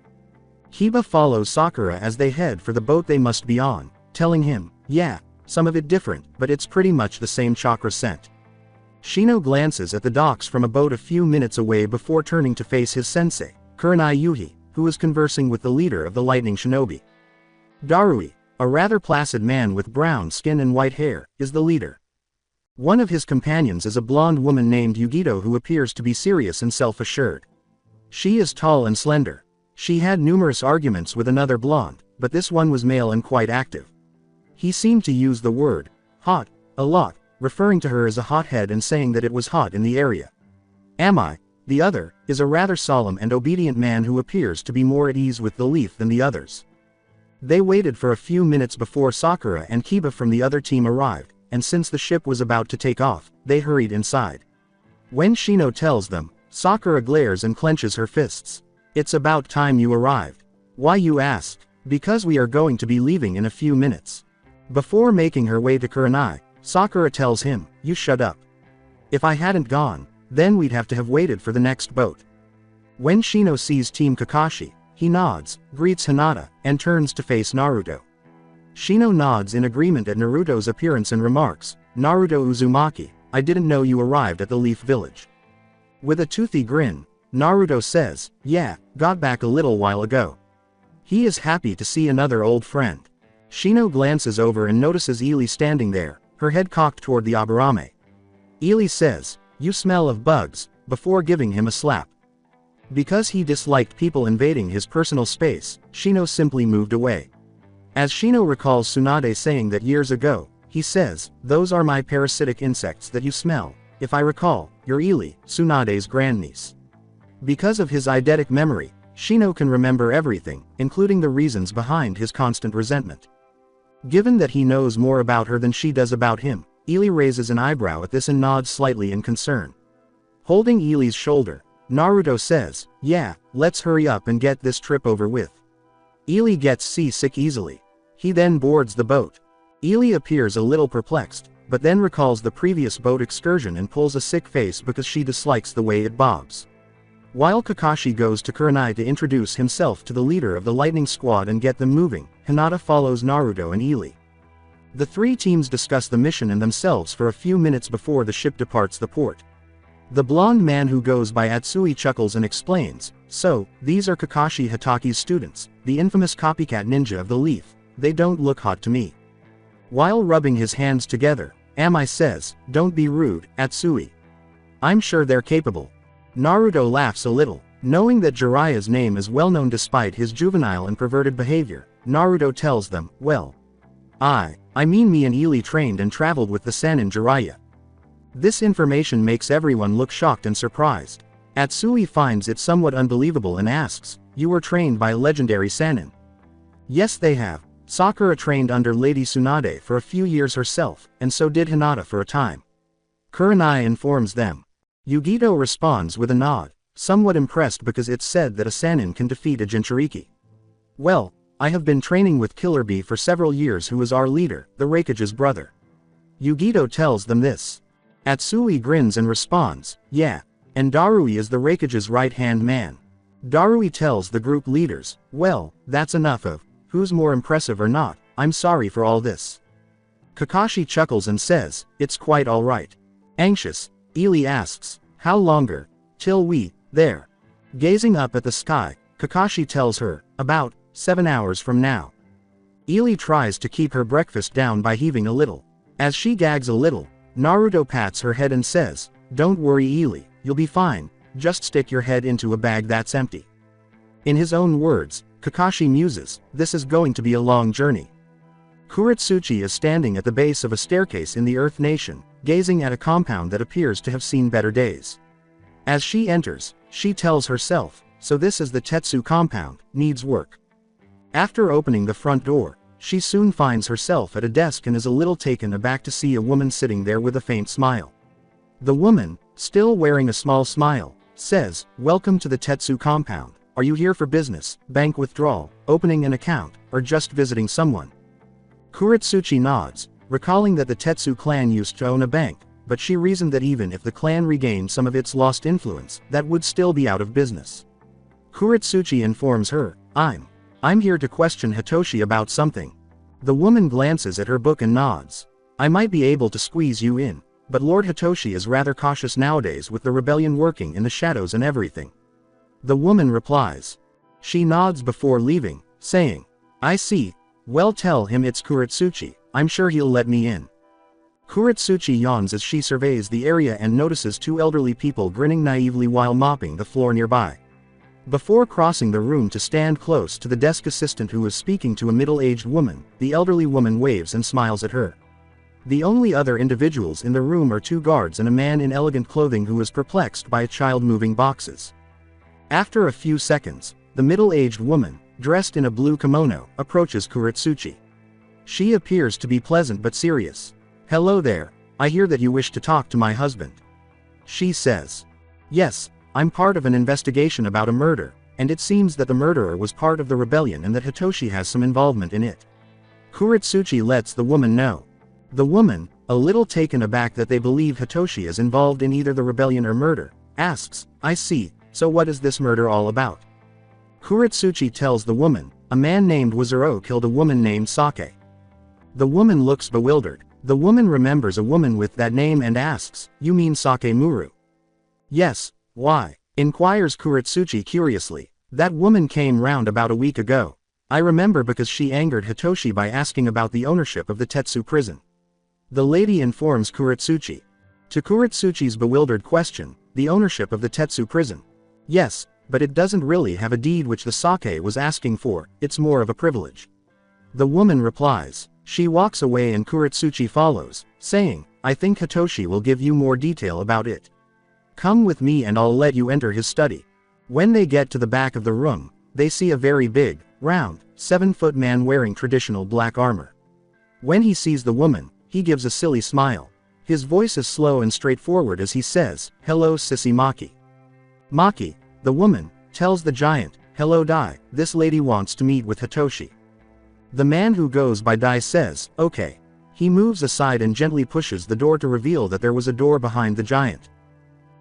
Kiba follows Sakura as they head for the boat they must be on, telling him, "Yeah, some of it different, but it's pretty much the same chakra scent." Shino glances at the docks from a boat a few minutes away before turning to face his sensei, Kurenai Yuhi, who is conversing with the leader of the lightning shinobi. Darui, a rather placid man with brown skin and white hair, is the leader. One of his companions is a blonde woman named Yugito who appears to be serious and self-assured. She is tall and slender. She had numerous arguments with another blonde, but this one was male and quite active. He seemed to use the word, hot, a lot, referring to her as a hothead and saying that it was hot in the area. Am I? The other, is a rather solemn and obedient man who appears to be more at ease with the leaf than the others. They waited for a few minutes before Sakura and Kiba from the other team arrived, and since the ship was about to take off, they hurried inside. When Shino tells them, Sakura glares and clenches her fists. "It's about time you arrived." "Why, you ask?" "Because we are going to be leaving in a few minutes." Before making her way to Kurenai, Sakura tells him, "You shut up. If I hadn't gone, then we'd have to have waited for the next boat." When Shino sees Team Kakashi, he nods, greets Hinata, and turns to face Naruto. Shino nods in agreement at Naruto's appearance and remarks, "Naruto Uzumaki, I didn't know you arrived at the Leaf Village." With a toothy grin, Naruto says, "Yeah, got back a little while ago." He is happy to see another old friend. Shino glances over and notices Ili standing there, her head cocked toward the Aburame. Ili says, "You smell of bugs," before giving him a slap. Because he disliked people invading his personal space, Shino simply moved away. As Shino recalls Tsunade saying that years ago, he says, "Those are my parasitic insects that you smell. If I recall, you're Ili, Tsunade's grandniece." Because of his eidetic memory, Shino can remember everything, including the reasons behind his constant resentment. Given that he knows more about her than she does about him, Ili raises an eyebrow at this and nods slightly in concern. Holding Ili's shoulder, Naruto says, "Yeah, let's hurry up and get this trip over with." Ili gets seasick easily. He then boards the boat. Ili appears a little perplexed, but then recalls the previous boat excursion and pulls a sick face because she dislikes the way it bobs. While Kakashi goes to Kurenai to introduce himself to the leader of the lightning squad and get them moving, Hinata follows Naruto and Ili. The three teams discuss the mission and themselves for a few minutes before the ship departs the port. The blonde man who goes by Atsui chuckles and explains, "So, these are Kakashi Hataki's students, the infamous copycat ninja of the leaf. They don't look hot to me." While rubbing his hands together, Amai says, "Don't be rude, Atsui. I'm sure they're capable." Naruto laughs a little, knowing that Jiraiya's name is well known despite his juvenile and perverted behavior. Naruto tells them, "Well, I mean me and Ili trained and traveled with the Sannin Jiraiya." This information makes everyone look shocked and surprised. Atsui finds it somewhat unbelievable and asks, "You were trained by a legendary Sannin?" "Yes, they have. Sakura trained under Lady Tsunade for a few years herself, and so did Hinata for a time." Kurenai informs them. Yugito responds with a nod, somewhat impressed because it's said that a Sannin can defeat a Jinchuriki. "Well, I have been training with Killer Bee for several years, who is our leader, the Raikage's brother." Yugito tells them this. Atsui grins and responds, "Yeah, and Darui is the Raikage's right-hand man." Darui tells the group leaders, "Well, that's enough of who's more impressive or not, I'm sorry for all this." Kakashi chuckles and says, "It's quite alright." Anxious, Ili asks, "How longer? Till we, there?" Gazing up at the sky, Kakashi tells her, "About 7 hours from now." Ili tries to keep her breakfast down by heaving a little. As she gags a little, Naruto pats her head and says, "Don't worry Ely, you'll be fine, just stick your head into a bag that's empty." In his own words, Kakashi muses, "This is going to be a long journey." Kuretsuchi is standing at the base of a staircase in the Earth Nation, gazing at a compound that appears to have seen better days. As she enters, she tells herself, "So this is the Tetsu compound, needs work." After opening the front door, she soon finds herself at a desk and is a little taken aback to see a woman sitting there with a faint smile. The woman, still wearing a small smile, says, "Welcome to the Tetsu compound. Are you here for business, bank withdrawal, opening an account, or just visiting someone?" Kuretsuchi nods, recalling that the Tetsu clan used to own a bank, but she reasoned that even if the clan regained some of its lost influence, that would still be out of business. Kuretsuchi informs her, I'm here to question Hitoshi about something." The woman glances at her book and nods. "I might be able to squeeze you in, but Lord Hitoshi is rather cautious nowadays with the rebellion working in the shadows and everything." The woman replies. She nods before leaving, saying, "I see, well tell him it's Kuretsuchi, I'm sure he'll let me in." Kuretsuchi yawns as she surveys the area and notices two elderly people grinning naively while mopping the floor nearby. Before crossing the room to stand close to the desk assistant who is speaking to a middle-aged woman, the elderly woman waves and smiles at her. The only other individuals in the room are two guards and a man in elegant clothing who is perplexed by a child moving boxes. After a few seconds, the middle-aged woman, dressed in a blue kimono, approaches Kuretsuchi. She appears to be pleasant but serious. "Hello there, I hear that you wish to talk to my husband." She says. "Yes, I'm part of an investigation about a murder, and it seems that the murderer was part of the rebellion and that Hitoshi has some involvement in it." Kuretsuchi lets the woman know. The woman, a little taken aback that they believe Hitoshi is involved in either the rebellion or murder, asks, "I see, so what is this murder all about?" Kuretsuchi tells the woman, "A man named Wazuro killed a woman named Sake." The woman looks bewildered. The woman remembers a woman with that name and asks, "You mean Sake Muru?" "Yes, why?" inquires Kuretsuchi curiously. "That woman came round about a week ago. I remember because she angered Hitoshi by asking about the ownership of the Tetsu prison." The lady informs Kuretsuchi. To Kuretsuchi's bewildered question, "The ownership of the Tetsu prison?" "Yes, but it doesn't really have a deed which the Sake was asking for, it's more of a privilege." The woman replies. She walks away and Kuretsuchi follows, saying, "I think Hitoshi will give you more detail about it. Come with me and I'll let you enter his study." When they get to the back of the room, they see a very big, round, 7-foot man wearing traditional black armor. When he sees the woman, he gives a silly smile. His voice is slow and straightforward as he says, "Hello sissy Maki." Maki, the woman, tells the giant, "Hello Dai, this lady wants to meet with Hitoshi." The man who goes by Dai says, "Okay." He moves aside and gently pushes the door to reveal that there was a door behind the giant.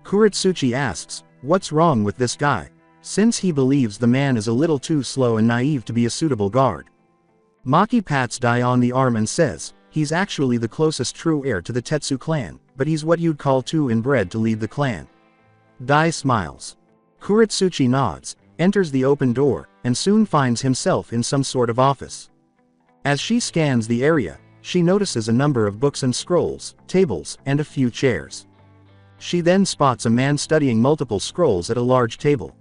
Kuretsuchi asks, "What's wrong with this guy?" since he believes the man is a little too slow and naive to be a suitable guard. Maki pats Dai on the arm and says, "He's actually the closest true heir to the Tetsu clan, but he's what you'd call too inbred to lead the clan." Dai smiles. Kuretsuchi nods, enters the open door, and soon finds himself in some sort of office. As she scans the area, she notices a number of books and scrolls, tables, and a few chairs. She then spots a man studying multiple scrolls at a large table.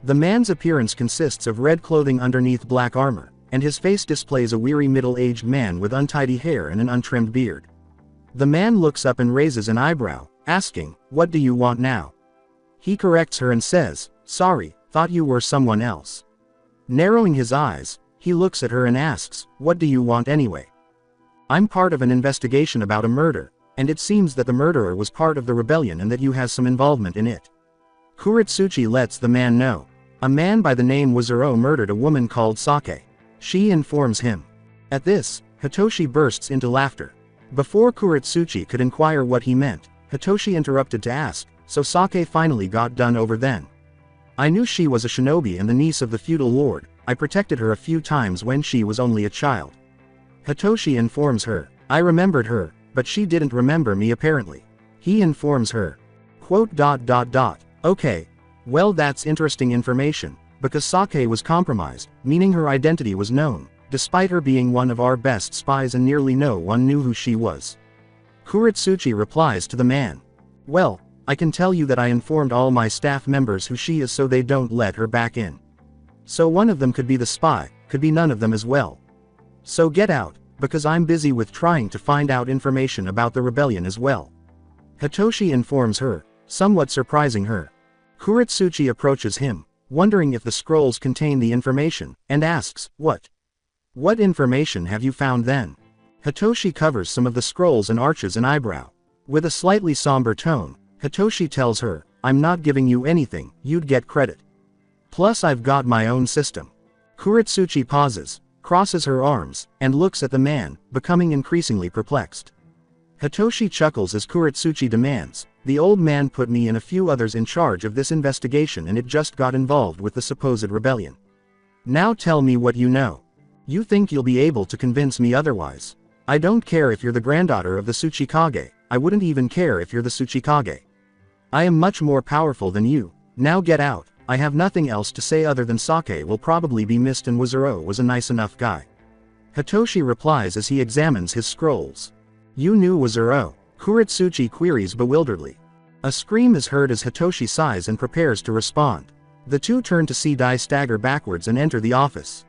The man's appearance consists of red clothing underneath black armor, and his face displays a weary middle-aged man with untidy hair and an untrimmed beard. The man looks up and raises an eyebrow, asking, "What do you want now?" He corrects her and says, "Sorry, thought you were someone else." Narrowing his eyes, he looks at her and asks, "What do you want anyway?" "I'm part of an investigation about a murder, and it seems that the murderer was part of the rebellion and that you has some involvement in it." Kuretsuchi lets the man know. A man by the name Wazuro murdered a woman called Sake. She informs him. At this, Hitoshi bursts into laughter. Before Kuretsuchi could inquire what he meant, Hitoshi interrupted to ask, "So Sake finally got done over then?" "I knew she was a shinobi and the niece of the feudal lord. I protected her a few times when she was only a child." Hitoshi informs her, "I remembered her, but she didn't remember me apparently." He informs her. "Okay, well that's interesting information, because Sake was compromised, meaning her identity was known, despite her being one of our best spies and nearly no one knew who she was." Kuretsuchi replies to the man. Well, I can tell you that I informed all my staff members who she is so they don't let her back in. So one of them could be the spy, could be none of them as well. So get out, because I'm busy with trying to find out information about the rebellion as well. Hitoshi informs her, somewhat surprising her. Kuretsuchi approaches him, wondering if the scrolls contain the information, and asks, What? What information have you found then? Hitoshi covers some of the scrolls and arches an eyebrow. With a slightly somber tone, Hitoshi tells her, I'm not giving you anything, you'd get credit. Plus I've got my own system. Kuretsuchi pauses, crosses her arms, and looks at the man, becoming increasingly perplexed. Hitoshi chuckles as Kuretsuchi demands, the old man put me and a few others in charge of this investigation and it just got involved with the supposed rebellion. Now tell me what you know. You think you'll be able to convince me otherwise. I don't care if you're the granddaughter of the Tsuchikage, I wouldn't even care if you're the Tsuchikage. I am much more powerful than you, now get out, I have nothing else to say other than Sake will probably be missed and Wazuro was a nice enough guy. Hitoshi replies as he examines his scrolls. You knew Wazuro? Kuretsuchi queries bewilderedly. A scream is heard as Hitoshi sighs and prepares to respond. The two turn to see Dai stagger backwards and enter the office.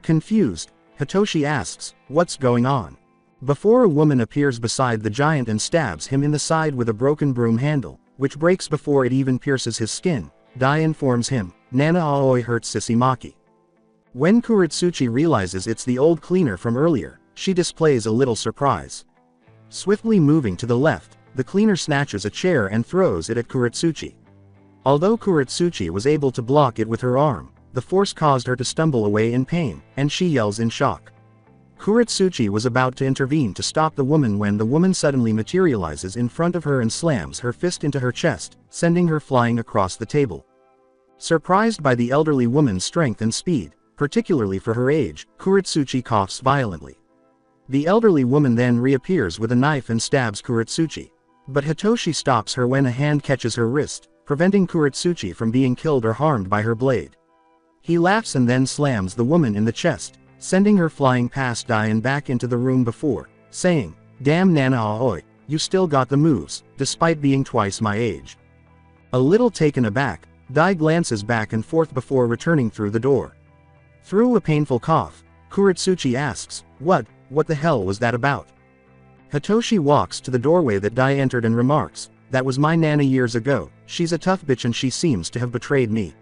Confused, Hitoshi asks, what's going on? Before a woman appears beside the giant and stabs him in the side with a broken broom handle, which breaks before it even pierces his skin, Dai informs him, Nana Aoi hurt Sisimaki. When Kuretsuchi realizes it's the old cleaner from earlier, she displays a little surprise. Swiftly moving to the left, the cleaner snatches a chair and throws it at Kuretsuchi. Although Kuretsuchi was able to block it with her arm, the force caused her to stumble away in pain, and she yells in shock. Kuretsuchi was about to intervene to stop the woman when the woman suddenly materializes in front of her and slams her fist into her chest, sending her flying across the table. Surprised by the elderly woman's strength and speed, particularly for her age, Kuretsuchi coughs violently. The elderly woman then reappears with a knife and stabs Kuretsuchi. But Hitoshi stops her when a hand catches her wrist, preventing Kuretsuchi from being killed or harmed by her blade. He laughs and then slams the woman in the chest, sending her flying past Dai and back into the room before, saying, Damn Nana Aoi, you still got the moves, despite being twice my age. A little taken aback, Dai glances back and forth before returning through the door. Through a painful cough, Kuretsuchi asks, What the hell was that about? Hitoshi walks to the doorway that Dai entered and remarks, That was my Nana years ago, she's a tough bitch and she seems to have betrayed me.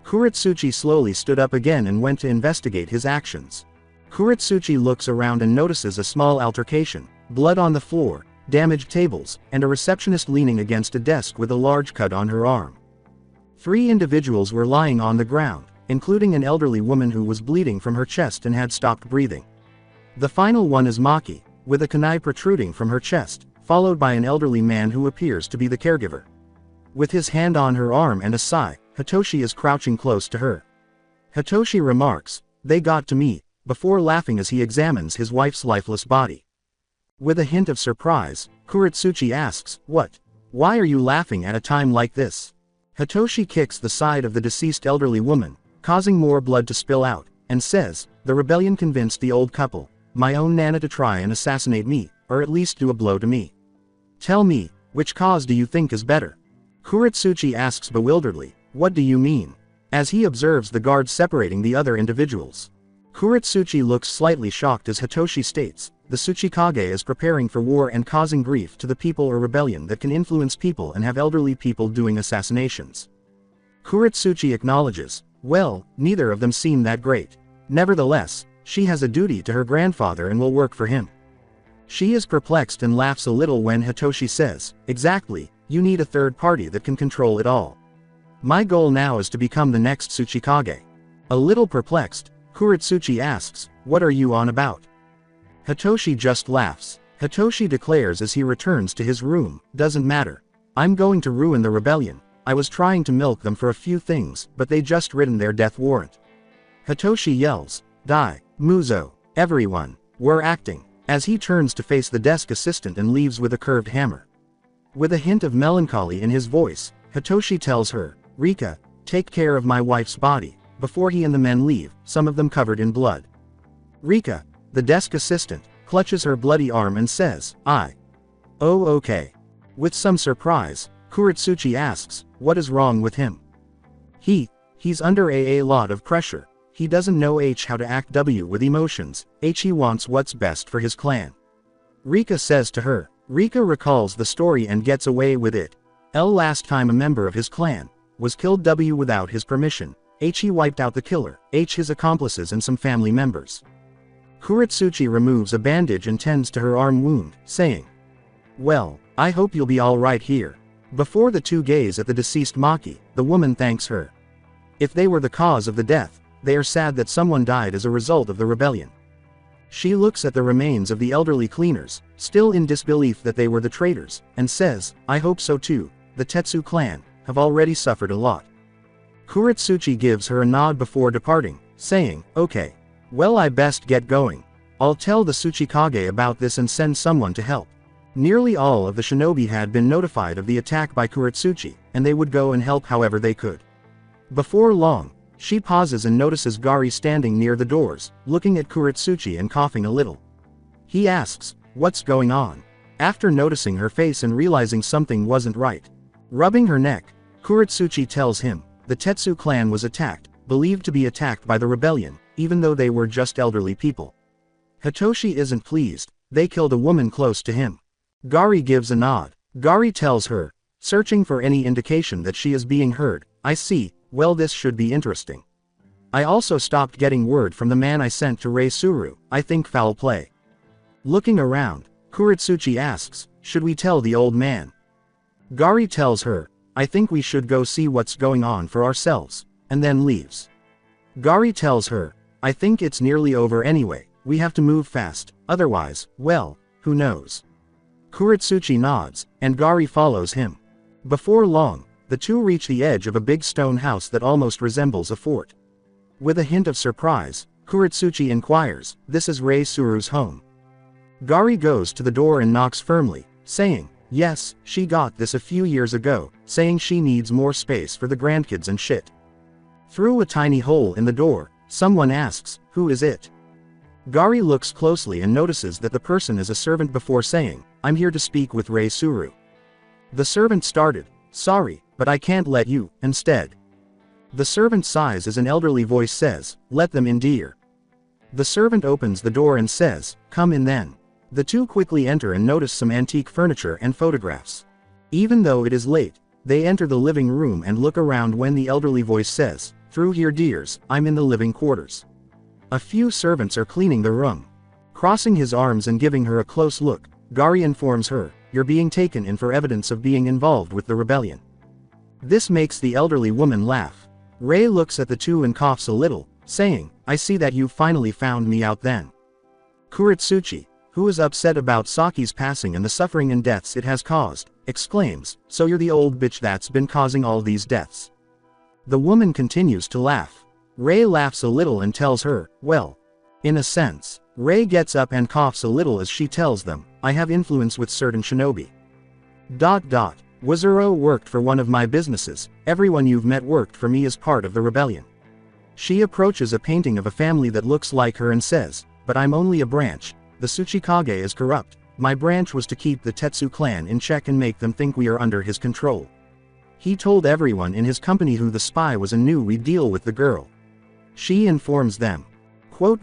Kuretsuchi slowly stood up again and went to investigate his actions. Kuretsuchi looks around and notices a small altercation, blood on the floor, damaged tables, and a receptionist leaning against a desk with a large cut on her arm. 3 individuals were lying on the ground, including an elderly woman who was bleeding from her chest and had stopped breathing. The final one is Maki, with a kunai protruding from her chest, followed by an elderly man who appears to be the caregiver. With his hand on her arm and a sigh, Hitoshi is crouching close to her. Hitoshi remarks, They got to me, before laughing as he examines his wife's lifeless body. With a hint of surprise, Kuretsuchi asks, What? Why are you laughing at a time like this? Hitoshi kicks the side of the deceased elderly woman, causing more blood to spill out, and says, The rebellion convinced the old couple, my own Nana, to try and assassinate me, or at least do a blow to me. Tell me, which cause do you think is better? Kuretsuchi asks bewilderedly, What do you mean? As he observes the guards separating the other individuals. Kuretsuchi looks slightly shocked as Hitoshi states, the Tsuchikage is preparing for war and causing grief to the people or rebellion that can influence people and have elderly people doing assassinations. Kuretsuchi acknowledges, well, neither of them seem that great. Nevertheless, she has a duty to her grandfather and will work for him. She is perplexed and laughs a little when Hitoshi says, Exactly, you need a third party that can control it all. My goal now is to become the next Tsuchikage. A little perplexed, Kuretsuchi asks, What are you on about? Hitoshi just laughs. Hitoshi declares as he returns to his room, Doesn't matter. I'm going to ruin the rebellion. I was trying to milk them for a few things, but they just written their death warrant. Hitoshi yells, Dai, Muzo, everyone, we're acting, as he turns to face the desk assistant and leaves with a curved hammer. With a hint of melancholy in his voice, Hitoshi tells her, Rika, take care of my wife's body, before he and the men leave, some of them covered in blood. Rika, the desk assistant, clutches her bloody arm and says, Oh okay. With some surprise, Kuretsuchi asks, what is wrong with him? He's under a lot of pressure. He doesn't know how to act with emotions. He wants what's best for his clan. Rika says to her. Rika recalls the story and gets away with it. Last time a member of his clan was killed without his permission. He wiped out the killer, his accomplices and some family members. Kuretsuchi removes a bandage and tends to her arm wound, saying, well, I hope you'll be alright here. Before the two gaze at the deceased Maki, the woman thanks her. If they were the cause of the death, they are sad that someone died as a result of the rebellion. She looks at the remains of the elderly cleaners, still in disbelief that they were the traitors, and says, I hope so too, the Tetsu Clan have already suffered a lot. Kuretsuchi gives her a nod before departing, saying, okay. Well, I best get going. I'll tell the Tsuchikage about this and send someone to help. Nearly all of the shinobi had been notified of the attack by Kuretsuchi, and they would go and help however they could. Before long, she pauses and notices Gari standing near the doors, looking at Kuretsuchi and coughing a little. He asks, what's going on? After noticing her face and realizing something wasn't right. Rubbing her neck, Kuretsuchi tells him, the Tetsu clan was attacked, believed to be attacked by the rebellion, even though they were just elderly people. Hitoshi isn't pleased, they killed a woman close to him. Gari gives a nod. Gari tells her, searching for any indication that she is being heard. I see, well this should be interesting. I also stopped getting word from the man I sent to Rei Suru, I think foul play. Looking around, Kuretsuchi asks, should we tell the old man? Gari tells her, I think we should go see what's going on for ourselves, and then leaves. Gari tells her, I think it's nearly over anyway, we have to move fast, otherwise, well, who knows. Kuretsuchi nods, and Gari follows him. Before long, the two reach the edge of a big stone house that almost resembles a fort. With a hint of surprise, Kuretsuchi inquires, this is Rei Suru's home. Gari goes to the door and knocks firmly, saying, yes, she got this a few years ago, saying she needs more space for the grandkids and shit. Through a tiny hole in the door, someone asks, who is it? Gari looks closely and notices that the person is a servant before saying, I'm here to speak with Rei Suru. The servant started, sorry, but I can't let you, instead. The servant sighs as an elderly voice says, let them in dear. The servant opens the door and says, come in then. The two quickly enter and notice some antique furniture and photographs. Even though it is late, they enter the living room and look around when the elderly voice says, through here dears, I'm in the living quarters. A few servants are cleaning the room. Crossing his arms and giving her a close look, Gari informs her, you're being taken in for evidence of being involved with the rebellion. This makes the elderly woman laugh. Rei looks at the two and coughs a little, saying, I see that you finally found me out then. Kuretsuchi, who is upset about Saki's passing and the suffering and deaths it has caused, exclaims, so you're the old bitch that's been causing all these deaths. The woman continues to laugh. Rei laughs a little and tells her, well, in a sense. Rei gets up and coughs a little as she tells them, I have influence with certain shinobi. Wazuro worked for one of my businesses, everyone you've met worked for me as part of the rebellion. She approaches a painting of a family that looks like her and says, but I'm only a branch, the Tsuchikage is corrupt, my branch was to keep the Tetsu clan in check and make them think we are under his control. He told everyone in his company who the spy was and knew we'd deal with the girl. She informs them, quote,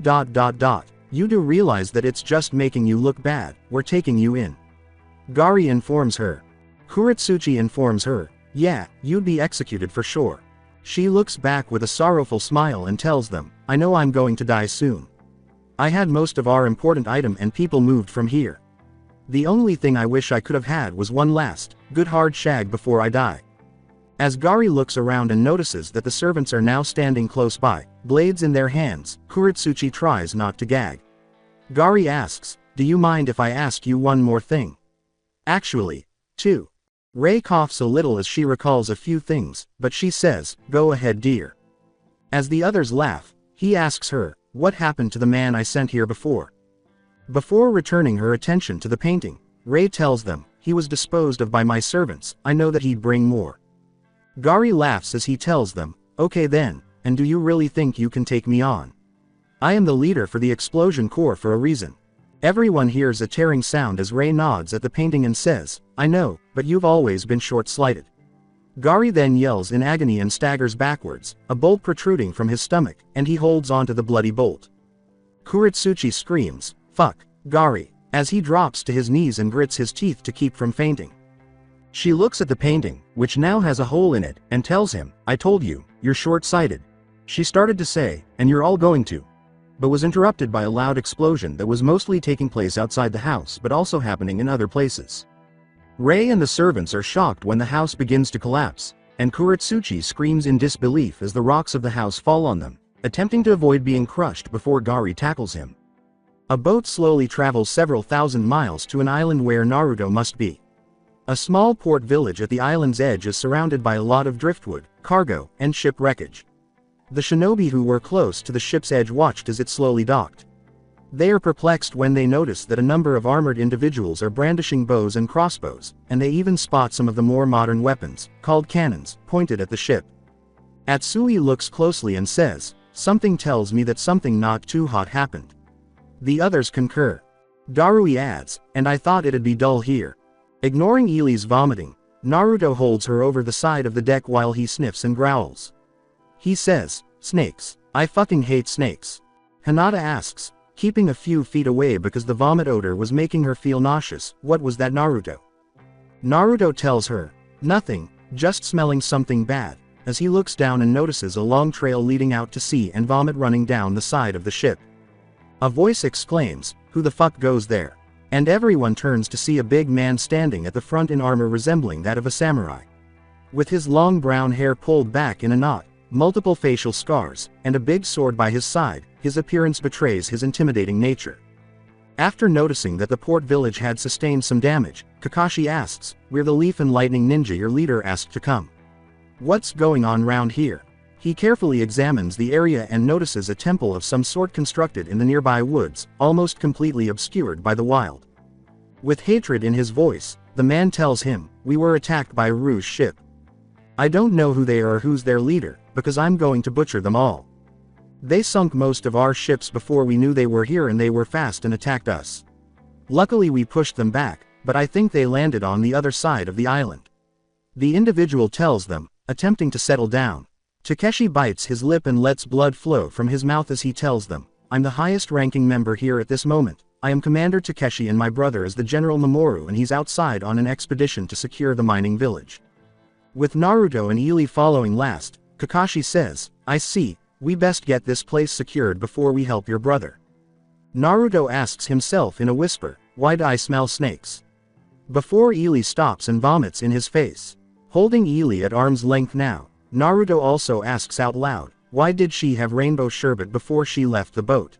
you do realize that it's just making you look bad, we're taking you in. Gari informs her. Kuretsuchi informs her, yeah, you'd be executed for sure. She looks back with a sorrowful smile and tells them, I know I'm going to die soon. I had most of our important item and people moved from here. The only thing I wish I could have had was one last, good hard shag before I die. As Gari looks around and notices that the servants are now standing close by, blades in their hands, Kuretsuchi tries not to gag. Gari asks, do you mind if I ask you one more thing? Actually, two. Rei coughs a little as she recalls a few things, but she says, go ahead dear. As the others laugh, he asks her, what happened to the man I sent here before? Before returning her attention to the painting, Rei tells them, he was disposed of by my servants, I know that he'd bring more. Gari laughs as he tells them, okay then, and do you really think you can take me on? I am the leader for the explosion corps for a reason. Everyone hears a tearing sound as Ray nods at the painting and says, "I know, but you've always been short-sighted." Gari then yells in agony and staggers backwards, a bolt protruding from his stomach, and he holds onto the bloody bolt. Kuretsuchi screams, "Fuck, Gari," as he drops to his knees and grits his teeth to keep from fainting. She looks at the painting, which now has a hole in it, and tells him, "I told you, you're short-sighted." She started to say, "And you're all going to," but was interrupted by a loud explosion that was mostly taking place outside the house but also happening in other places. Ray and the servants are shocked when the house begins to collapse, and Kuretsuchi screams in disbelief as the rocks of the house fall on them, attempting to avoid being crushed before Gari tackles him. A boat slowly travels several thousand miles to an island where Naruto must be. A small port village at the island's edge is surrounded by a lot of driftwood, cargo, and ship wreckage. The shinobi who were close to the ship's edge watched as it slowly docked. They are perplexed when they notice that a number of armored individuals are brandishing bows and crossbows, and they even spot some of the more modern weapons, called cannons, pointed at the ship. Atsui looks closely and says, "Something tells me that something not too hot happened." The others concur. Darui adds, "And I thought it'd be dull here." Ignoring Ili's vomiting, Naruto holds her over the side of the deck while he sniffs and growls. He says, "Snakes. I fucking hate snakes." Hinata asks, keeping a few feet away because the vomit odor was making her feel nauseous, "What was that, Naruto?" Naruto tells her, "Nothing, just smelling something bad," as he looks down and notices a long trail leading out to sea and vomit running down the side of the ship. A voice exclaims, "Who the fuck goes there?" And everyone turns to see a big man standing at the front in armor resembling that of a samurai. With his long brown hair pulled back in a knot, multiple facial scars, and a big sword by his side, his appearance betrays his intimidating nature. After noticing that the port village had sustained some damage, Kakashi asks, "We're the Leaf and Lightning Ninja your leader asked to come. What's going on round here?" He carefully examines the area and notices a temple of some sort constructed in the nearby woods, almost completely obscured by the wild. With hatred in his voice, the man tells him, "We were attacked by a Rouge ship. I don't know who they are or who's their leader, because I'm going to butcher them all. They sunk most of our ships before we knew they were here and they were fast and attacked us. Luckily we pushed them back, but I think they landed on the other side of the island." The individual tells them, attempting to settle down. Takeshi bites his lip and lets blood flow from his mouth as he tells them, "I'm the highest ranking member here at this moment. I am Commander Takeshi and my brother is the General Mamoru and he's outside on an expedition to secure the mining village." With Naruto and Ili following last, Kakashi says, "I see, we best get this place secured before we help your brother." Naruto asks himself in a whisper, "Why do I smell snakes?" Before Ili stops and vomits in his face. Holding Ili at arm's length now, Naruto also asks out loud, "Why did she have rainbow sherbet before she left the boat?"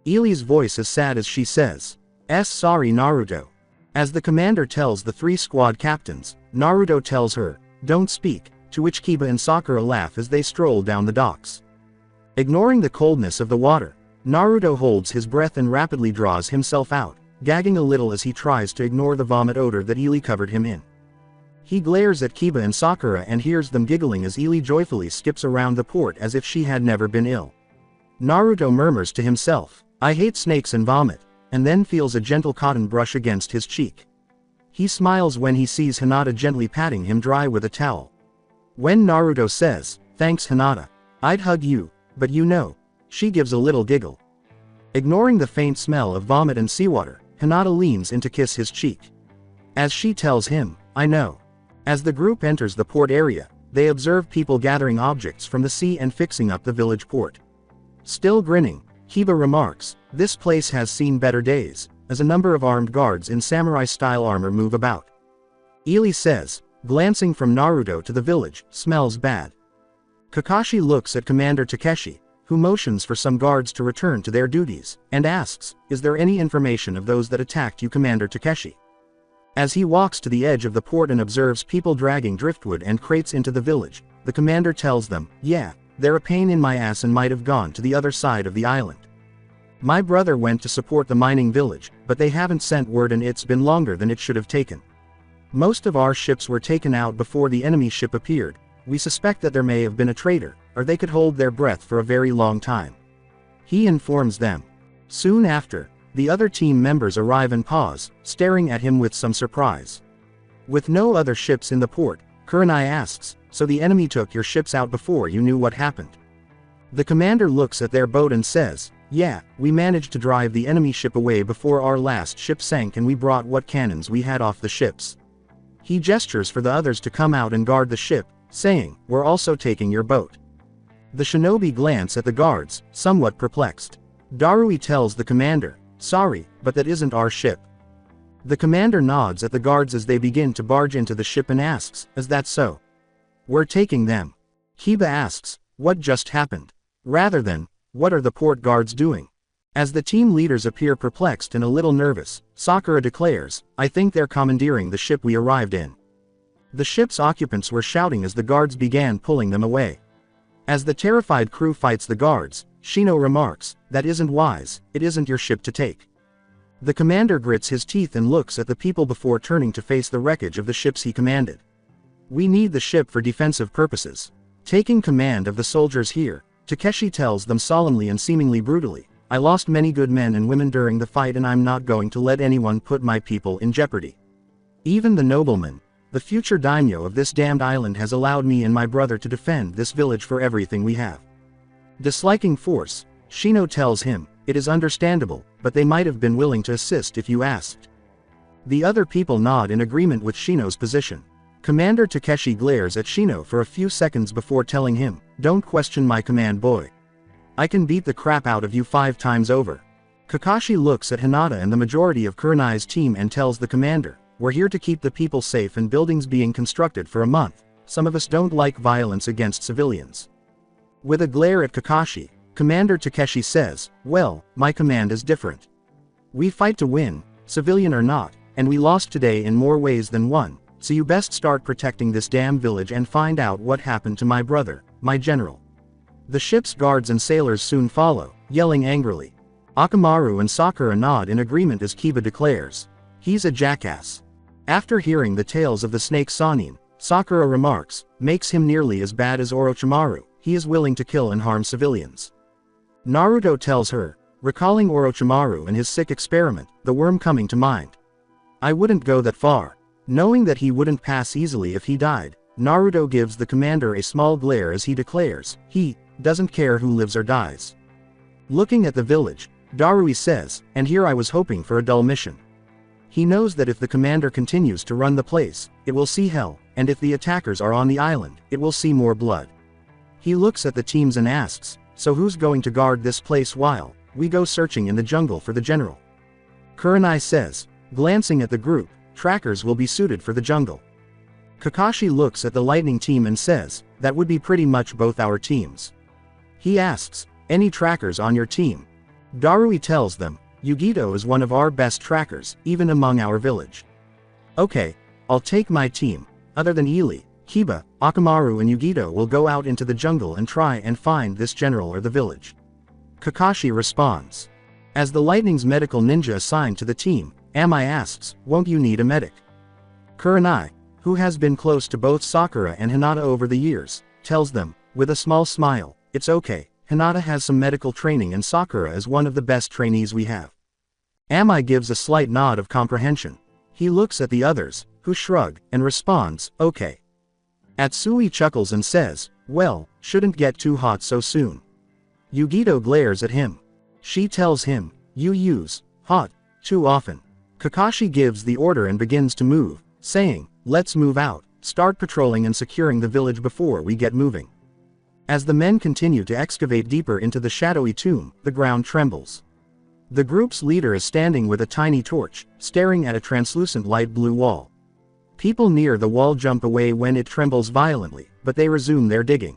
Ili's voice is sad as she says, "Sorry Naruto." As the commander tells the three squad captains, Naruto tells her, "Don't speak," to which Kiba and Sakura laugh as they stroll down the docks. Ignoring the coldness of the water, Naruto holds his breath and rapidly draws himself out, gagging a little as he tries to ignore the vomit odor that Ili covered him in. He glares at Kiba and Sakura and hears them giggling as Ili joyfully skips around the port as if she had never been ill. Naruto murmurs to himself, "I hate snakes and vomit," and then feels a gentle cotton brush against his cheek. He smiles when he sees Hinata gently patting him dry with a towel. When Naruto says, "Thanks Hinata, I'd hug you, but you know," she gives a little giggle. Ignoring the faint smell of vomit and seawater, Hinata leans in to kiss his cheek. As she tells him, "I know." As the group enters the port area, they observe people gathering objects from the sea and fixing up the village port. Still grinning, Kiba remarks, "This place has seen better days," as a number of armed guards in samurai-style armor move about. Ili says, glancing from Naruto to the village, "Smells bad." Kakashi looks at Commander Takeshi, who motions for some guards to return to their duties, and asks, "Is there any information of those that attacked you, Commander Takeshi?" As he walks to the edge of the port and observes people dragging driftwood and crates into the village, the commander tells them, "Yeah, they're a pain in my ass and might have gone to the other side of the island. My brother went to support the mining village, but they haven't sent word and it's been longer than it should have taken. Most of our ships were taken out before the enemy ship appeared. We suspect that there may have been a traitor, or they could hold their breath for a very long time." He informs them. Soon after, The other team members arrive and pause, staring at him with some surprise. With no other ships in the port, Kurenai asks, "So the enemy took your ships out before you knew what happened?" The commander looks at their boat and says, "Yeah, we managed to drive the enemy ship away before our last ship sank, and we brought what cannons we had off the ships." He gestures for the others to come out and guard the ship, saying, "We're also taking your boat." The shinobi glance at the guards, somewhat perplexed. Darui tells the commander, "Sorry, but that isn't our ship." The commander nods at the guards as they begin to barge into the ship and asks, "Is that so?" "We're taking them." Kiba asks, "What just happened?" Rather than, "What are the port guards doing?" As the team leaders appear perplexed and a little nervous, Sakura declares, "I think they're commandeering the ship we arrived in." The ship's occupants were shouting as the guards began pulling them away. As the terrified crew fights the guards, Shino remarks, "That isn't wise, it isn't your ship to take." The commander grits his teeth and looks at the people before turning to face the wreckage of the ships he commanded. "We need the ship for defensive purposes." Taking command of the soldiers here, Takeshi tells them solemnly and seemingly brutally, "I lost many good men and women during the fight, and I'm not going to let anyone put my people in jeopardy. Even the nobleman, the future daimyo of this damned island, has allowed me and my brother to defend this village for everything we have." Disliking force, Shino tells him, "It is understandable, but they might have been willing to assist if you asked." The other people nod in agreement with Shino's position. Commander Takeshi glares at Shino for a few seconds before telling him, "Don't question my command, boy. I can beat the crap out of you 5 times over." Kakashi looks at Hinata and the majority of Kurenai's team and tells the commander, "We're here to keep the people safe and buildings being constructed for a month. Some of us don't like violence against civilians." With a glare at Kakashi, Commander Takeshi says, "Well, my command is different. We fight to win, civilian or not, and we lost today in more ways than one, so you best start protecting this damn village and find out what happened to my brother, my general." The ship's guards and sailors soon follow, yelling angrily. Akamaru and Sakura nod in agreement as Kiba declares, "He's a jackass." After hearing the tales of the snake Sanin, Sakura remarks, "Makes him nearly as bad as Orochimaru, he is willing to kill and harm civilians." Naruto tells her, recalling Orochimaru and his sick experiment, the worm coming to mind. "I wouldn't go that far." Knowing that he wouldn't pass easily if he died, Naruto gives the commander a small glare as he declares, he doesn't care who lives or dies. Looking at the village, Darui says, "And here I was hoping for a dull mission." He knows that if the commander continues to run the place, it will see hell, and if the attackers are on the island, it will see more blood. He looks at the teams and asks, "So who's going to guard this place while we go searching in the jungle for the general?" Kurenai says, glancing at the group, "Trackers will be suited for the jungle." Kakashi looks at the lightning team and says, "That would be pretty much both our teams." He asks, "Any trackers on your team?" Darui tells them, "Yugito is one of our best trackers, even among our village." "Okay, I'll take my team. Other than Ili, Kiba, Akamaru and Yugito will go out into the jungle and try and find this general or the village." Kakashi responds. As the lightning's medical ninja assigned to the team, Amai asks, "Won't you need a medic?" Kurenai, who has been close to both Sakura and Hinata over the years, tells them, with a small smile, "It's okay, Hinata has some medical training and Sakura is one of the best trainees we have." Amai gives a slight nod of comprehension. He looks at the others, who shrug, and responds, "Okay." Atsui chuckles and says, "Well, shouldn't get too hot so soon." Yugito glares at him. She tells him, "You use hot too often." Kakashi gives the order and begins to move, saying, "Let's move out, start patrolling and securing the village before we get moving." As the men continue to excavate deeper into the shadowy tomb, the ground trembles. The group's leader is standing with a tiny torch, staring at a translucent light blue wall. People near the wall jump away when it trembles violently, but they resume their digging.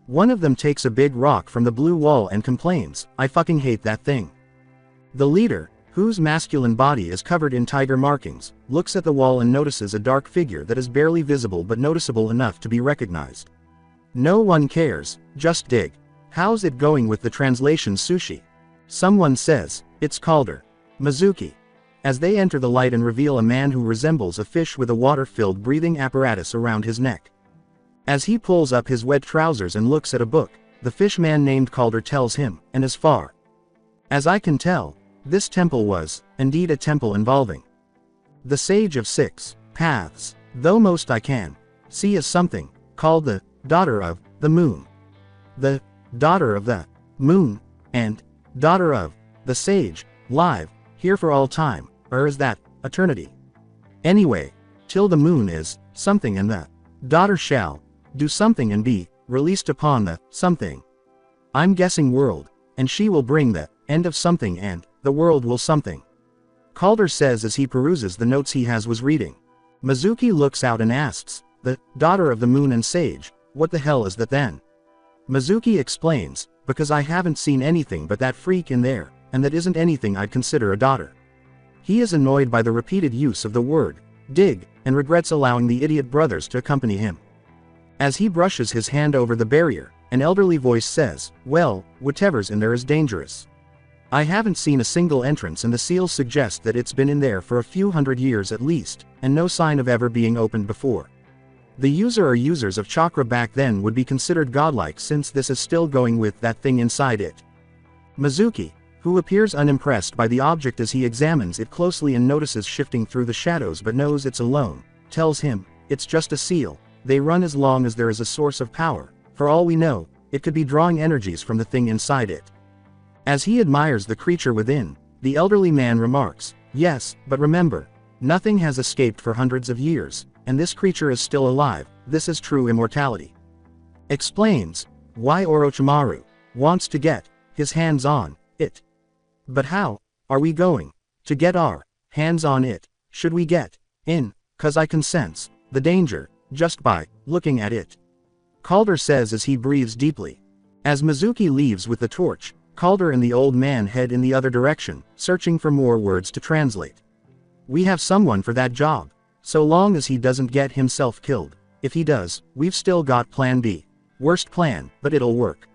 One of them takes a big rock from the blue wall and complains, "I fucking hate that thing." The leader, whose masculine body is covered in tiger markings, looks at the wall and notices a dark figure that is barely visible but noticeable enough to be recognized. "No one cares, just dig. How's it going with the translation sushi?" Someone says, "It's Calder. Mizuki." As they enter the light and reveal a man who resembles a fish with a water-filled breathing apparatus around his neck. As he pulls up his wet trousers and looks at a book, the fish man named Calder tells him, "And as far as I can tell, This temple was, indeed, a temple involving the Sage of Six Paths, though most I can see as something called the Daughter of the Moon. The Daughter of the Moon and Daughter of the Sage, live here for all time, or is that eternity? Anyway, till the moon is something and the daughter shall do something and be released upon the something. I'm guessing world, and she will bring the end of something and the world will something. Calder says as he peruses the notes he was reading. Mizuki looks out and asks, the daughter of the moon and sage, what the hell is that then? Mizuki explains, because I haven't seen anything but that freak in there, and that isn't anything I'd consider a daughter. He is annoyed by the repeated use of the word dig, and regrets allowing the idiot brothers to accompany him. As he brushes his hand over the barrier, an elderly voice says, well, whatever's in there is dangerous. I haven't seen a single entrance and the seals suggest that it's been in there for a few hundred years at least, and no sign of ever being opened before. The user or users of chakra back then would be considered godlike since this is still going with that thing inside it. Mizuki, who appears unimpressed by the object as he examines it closely and notices shifting through the shadows but knows it's alone, tells him, it's just a seal, they run as long as there is a source of power, for all we know, it could be drawing energies from the thing inside it. As he admires the creature within, the elderly man remarks, yes, but remember, nothing has escaped for hundreds of years, and this creature is still alive, this is true immortality. Explains why Orochimaru wants to get his hands on it. But how are we going to get our hands on it? Should we get in? 'Cause I can sense the danger just by looking at it. Calder says as he breathes deeply. As Mizuki leaves with the torch, Calder and the old man head in the other direction, searching for more words to translate. We have someone for that job. So long as he doesn't get himself killed. If he does, we've still got plan B. Worst plan, but it'll work.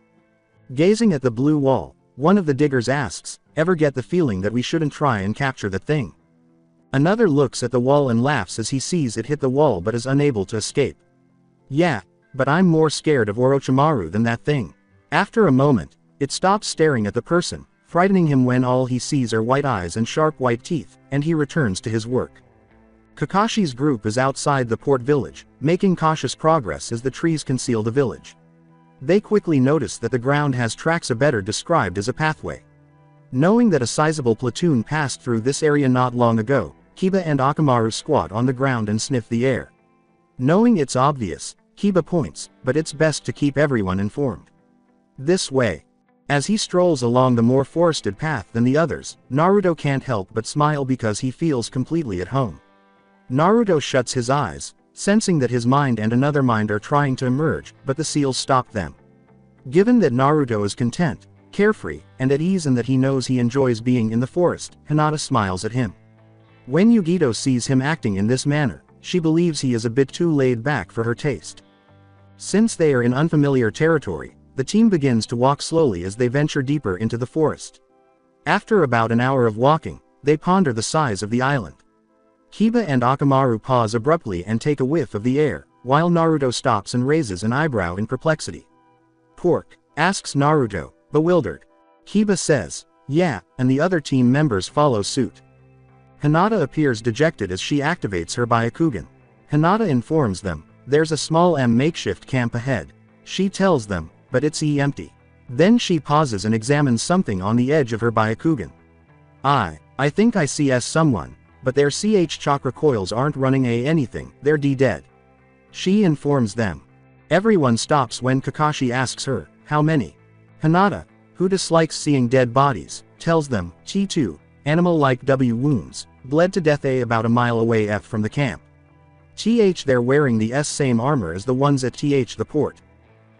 Gazing at the blue wall, one of the diggers asks, ever get the feeling that we shouldn't try and capture the thing? Another looks at the wall and laughs as he sees it hit the wall but is unable to escape. Yeah, but I'm more scared of Orochimaru than that thing. After a moment, it stops staring at the person, frightening him when all he sees are white eyes and sharp white teeth, and he returns to his work. Kakashi's group is outside the port village, making cautious progress as the trees conceal the village. They quickly notice that the ground has tracks better described as a pathway. Knowing that a sizable platoon passed through this area not long ago, Kiba and Akamaru squat on the ground and sniff the air. Knowing it's obvious, Kiba points, but it's best to keep everyone informed. This way. As he strolls along the more forested path than the others, Naruto can't help but smile because he feels completely at home. Naruto shuts his eyes, sensing that his mind and another mind are trying to emerge, but the seals stop them. Given that Naruto is content, carefree, and at ease and that he knows he enjoys being in the forest, Hinata smiles at him. When Yugito sees him acting in this manner, she believes he is a bit too laid back for her taste. Since they are in unfamiliar territory, the team begins to walk slowly as they venture deeper into the forest. After about an hour of walking, they ponder the size of the island. Kiba and Akamaru pause abruptly and take a whiff of the air, while Naruto stops and raises an eyebrow in perplexity. Pork? Asks Naruto, bewildered. Kiba says, yeah, and the other team members follow suit. Hinata appears dejected as she activates her Byakugan. Hinata informs them, there's a small makeshift camp ahead. She tells them, but it's empty. Then she pauses and examines something on the edge of her Byakugan. I think I see someone. But their chakra coils aren't running anything, they're dead. She informs them. Everyone stops when Kakashi asks her, how many? Hinata, who dislikes seeing dead bodies, tells them, T2, animal-like wounds, bled to death about a mile away from the camp. They're wearing the same armor as the ones at the port.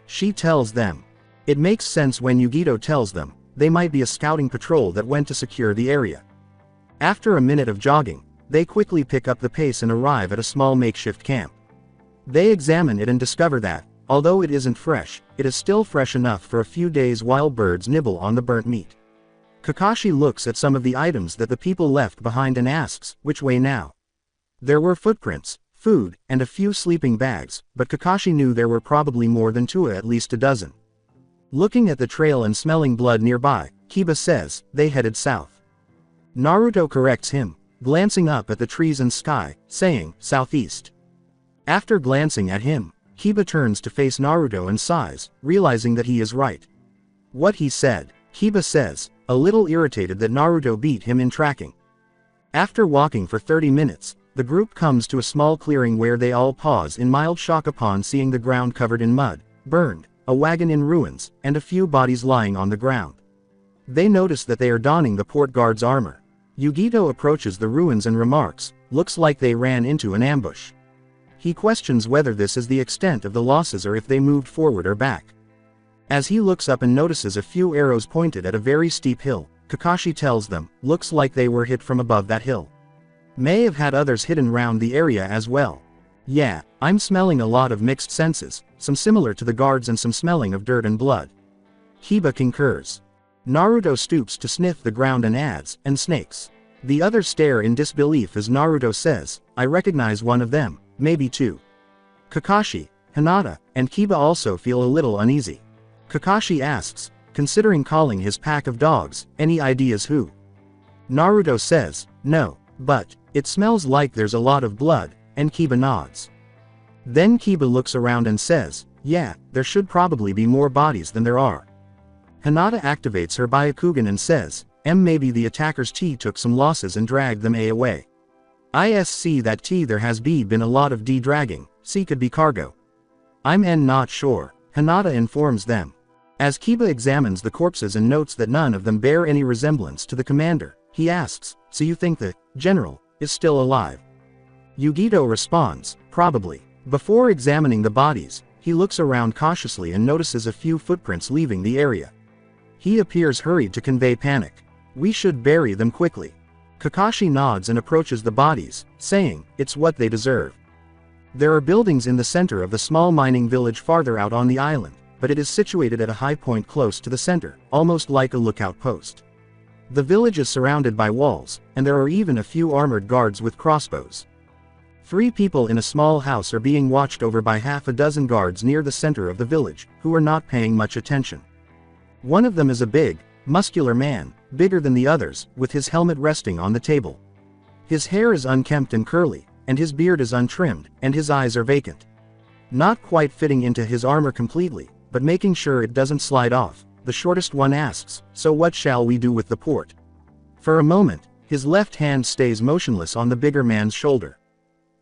She tells them. It makes sense when Yugito tells them, they might be a scouting patrol that went to secure the area. After a minute of jogging, they quickly pick up the pace and arrive at a small makeshift camp. They examine it and discover that, although it isn't fresh, it is still fresh enough for a few days while birds nibble on the burnt meat. Kakashi looks at some of the items that the people left behind and asks, which way now? There were footprints, food, and a few sleeping bags, but Kakashi knew there were probably more than two, at least a dozen. Looking at the trail and smelling blood nearby, Kiba says, they headed south. Naruto corrects him, glancing up at the trees and sky, saying, southeast. After glancing at him, Kiba turns to face Naruto and sighs, realizing that he is right. What he said, Kiba says, a little irritated that Naruto beat him in tracking. After walking for 30 minutes, the group comes to a small clearing where they all pause in mild shock upon seeing the ground covered in mud, burned, a wagon in ruins, and a few bodies lying on the ground. They notice that they are donning the port guard's armor. Yugito approaches the ruins and remarks, looks like they ran into an ambush. He questions whether this is the extent of the losses or if they moved forward or back. As he looks up and notices a few arrows pointed at a very steep hill, Kakashi tells them, looks like they were hit from above that hill. May have had others hidden round the area as well. Yeah, I'm smelling a lot of mixed senses, some similar to the guards and some smelling of dirt and blood. Kiba concurs. Naruto stoops to sniff the ground and adds, and snakes. The others stare in disbelief as Naruto says, I recognize one of them, maybe two. Kakashi, Hinata, and Kiba also feel a little uneasy. Kakashi asks, considering calling his pack of dogs, any ideas who? Naruto says, no, but, it smells like there's a lot of blood, and Kiba nods. Then Kiba looks around and says, yeah, there should probably be more bodies than there are. Hinata activates her Byakugan and says, maybe the attackers T took some losses and dragged them away. ISC that T there has been a lot of D dragging, C could be cargo. I'm not sure, Hinata informs them. As Kiba examines the corpses and notes that none of them bear any resemblance to the commander, he asks, so you think the general is still alive? Yugito responds, probably. Before examining the bodies, he looks around cautiously and notices a few footprints leaving the area. He appears hurried to convey panic. We should bury them quickly. Kakashi nods and approaches the bodies, saying, it's what they deserve. There are buildings in the center of the small mining village farther out on the island, but it is situated at a high point close to the center, almost like a lookout post. The village is surrounded by walls, and there are even a few armored guards with crossbows. 3 people in a small house are being watched over by half a dozen guards near the center of the village, who are not paying much attention. One of them is a big, muscular man, bigger than the others, with his helmet resting on the table. His hair is unkempt and curly, and his beard is untrimmed, and his eyes are vacant. Not quite fitting into his armor completely, but making sure it doesn't slide off, the shortest one asks, so what shall we do with the port? For a moment, his left hand stays motionless on the bigger man's shoulder.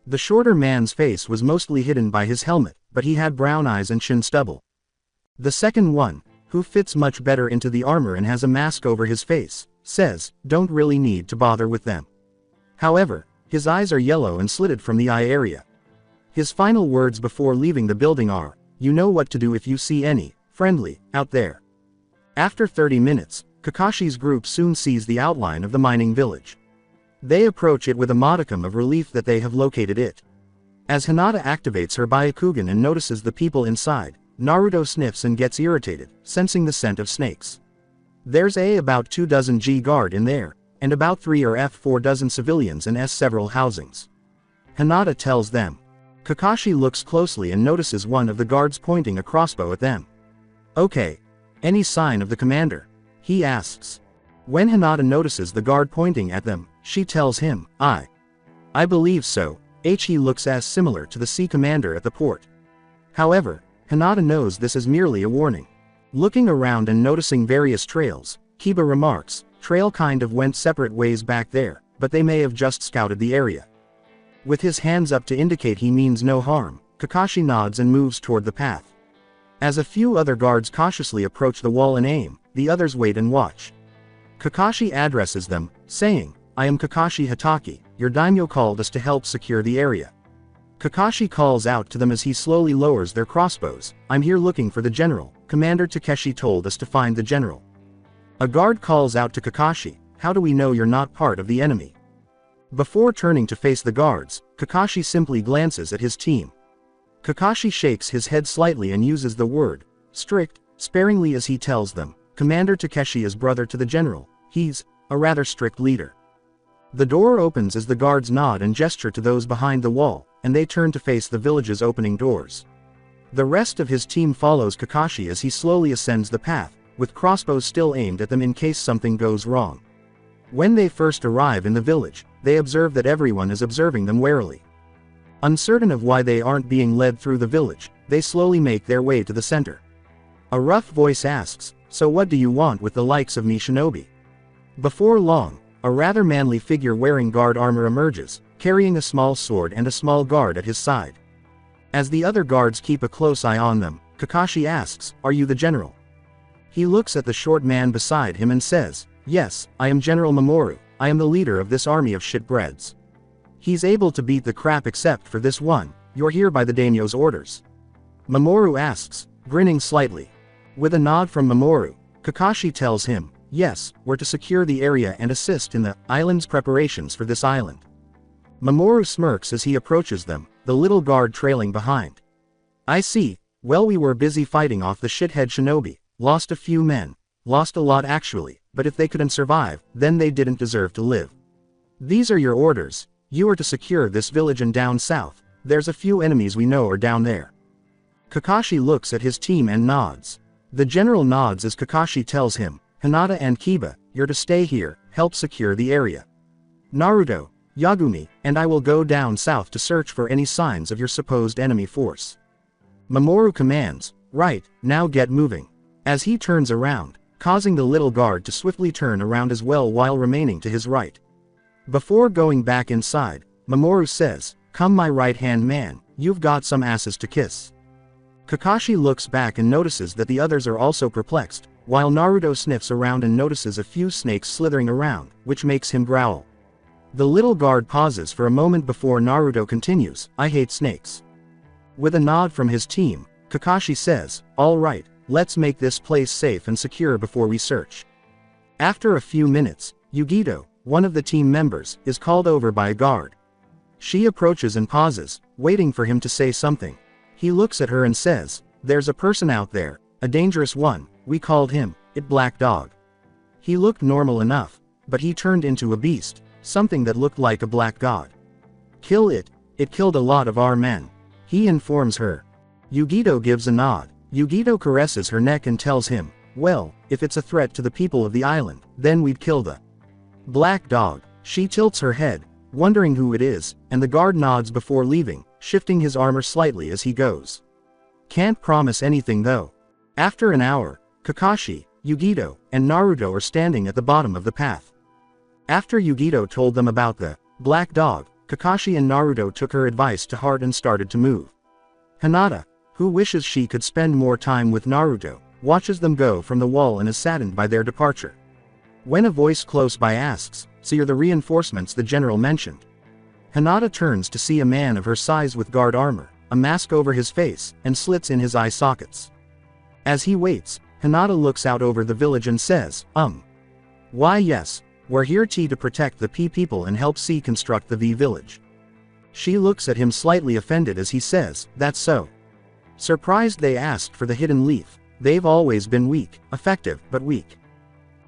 The shorter man's face was mostly hidden by his helmet, but he had brown eyes and chin stubble. The second one, who fits much better into the armor and has a mask over his face, says, don't really need to bother with them. However, his eyes are yellow and slitted from the eye area. His final words before leaving the building are, you know what to do if you see any, friendly, out there. After 30 minutes, Kakashi's group soon sees the outline of the mining village. They approach it with a modicum of relief that they have located it. As Hinata activates her Byakugan and notices the people inside, Naruto sniffs and gets irritated, sensing the scent of snakes. There's about 2 dozen G guard in there, and about 3 or 4 dozen civilians and several housings. Hinata tells them. Kakashi looks closely and notices one of the guards pointing a crossbow at them. Okay. Any sign of the commander? He asks. When Hinata notices the guard pointing at them, she tells him, I believe so. He looks as similar to the sea commander at the port. However, Hinata knows this is merely a warning. Looking around and noticing various trails, Kiba remarks, trail kind of went separate ways back there, but they may have just scouted the area. With his hands up to indicate he means no harm, Kakashi nods and moves toward the path. As a few other guards cautiously approach the wall and aim, the others wait and watch. Kakashi addresses them, saying, I am Kakashi Hatake, your daimyo called us to help secure the area. Kakashi calls out to them as he slowly lowers their crossbows, I'm here looking for the general, Commander Takeshi told us to find the general. A guard calls out to Kakashi, how do we know you're not part of the enemy? Before turning to face the guards, Kakashi simply glances at his team. Kakashi shakes his head slightly and uses the word, strict, sparingly as he tells them, Commander Takeshi is brother to the general, he's a rather strict leader. The door opens as the guards nod and gesture to those behind the wall, and they turn to face the village's opening doors. The rest of his team follows Kakashi as he slowly ascends the path, with crossbows still aimed at them in case something goes wrong. When they first arrive in the village, they observe that everyone is observing them warily. Uncertain of why they aren't being led through the village, they slowly make their way to the center. A rough voice asks, "So what do you want with the likes of me, shinobi?" Before long, a rather manly figure wearing guard armor emerges, carrying a small sword and a small guard at his side. As the other guards keep a close eye on them, Kakashi asks, "Are you the general?" He looks at the short man beside him and says, "Yes, I am General Mamoru, I am the leader of this army of shitbreads. He's able to beat the crap except for this one, you're here by the daimyo's orders." Mamoru asks, grinning slightly. With a nod from Mamoru, Kakashi tells him, "Yes, we're to secure the area and assist in the island's preparations for this island." Mamoru smirks as he approaches them, the little guard trailing behind. "I see, well, we were busy fighting off the shithead shinobi, lost a few men, lost a lot actually, but if they couldn't survive, then they didn't deserve to live. These are your orders, you are to secure this village and down south, there's a few enemies we know are down there." Kakashi looks at his team and nods. The general nods as Kakashi tells him, "Hinata and Kiba, you're to stay here, help secure the area. Naruto, Yagumi, and I will go down south to search for any signs of your supposed enemy force." Mamoru commands, "Right, now get moving." As he turns around, causing the little guard to swiftly turn around as well while remaining to his right. Before going back inside, Mamoru says, "Come my right-hand man, you've got some asses to kiss." Kakashi looks back and notices that the others are also perplexed, while Naruto sniffs around and notices a few snakes slithering around, which makes him growl. The little guard pauses for a moment before Naruto continues, "I hate snakes." With a nod from his team, Kakashi says, "All right, let's make this place safe and secure before we search." After a few minutes, Yugito, one of the team members, is called over by a guard. She approaches and pauses, waiting for him to say something. He looks at her and says, "There's a person out there, a dangerous one, we called him, it Black Dog. He looked normal enough, but he turned into a beast, something that looked like a black god. Kill it, it killed a lot of our men." He informs her. Yugito gives a nod. Yugito caresses her neck and tells him, "Well, if it's a threat to the people of the island, then we'd kill the Black Dog." She tilts her head, wondering who it is, and the guard nods before leaving, shifting his armor slightly as he goes. Can't promise anything though. After an hour, Kakashi, Yugito, and Naruto are standing at the bottom of the path. After Yugito told them about the Black Dog, Kakashi and Naruto took her advice to heart and started to move. Hinata, who wishes she could spend more time with Naruto, watches them go from the wall and is saddened by their departure. When a voice close by asks, "So you're the reinforcements the general mentioned?" Hinata turns to see a man of her size with guard armor, a mask over his face, and slits in his eye sockets. As he waits, Hinata looks out over the village and says, Why yes, we're here to protect the people and help construct the V village." She looks at him slightly offended as he says, "That's so." Surprised they asked for the hidden leaf, "They've always been weak, effective, but weak."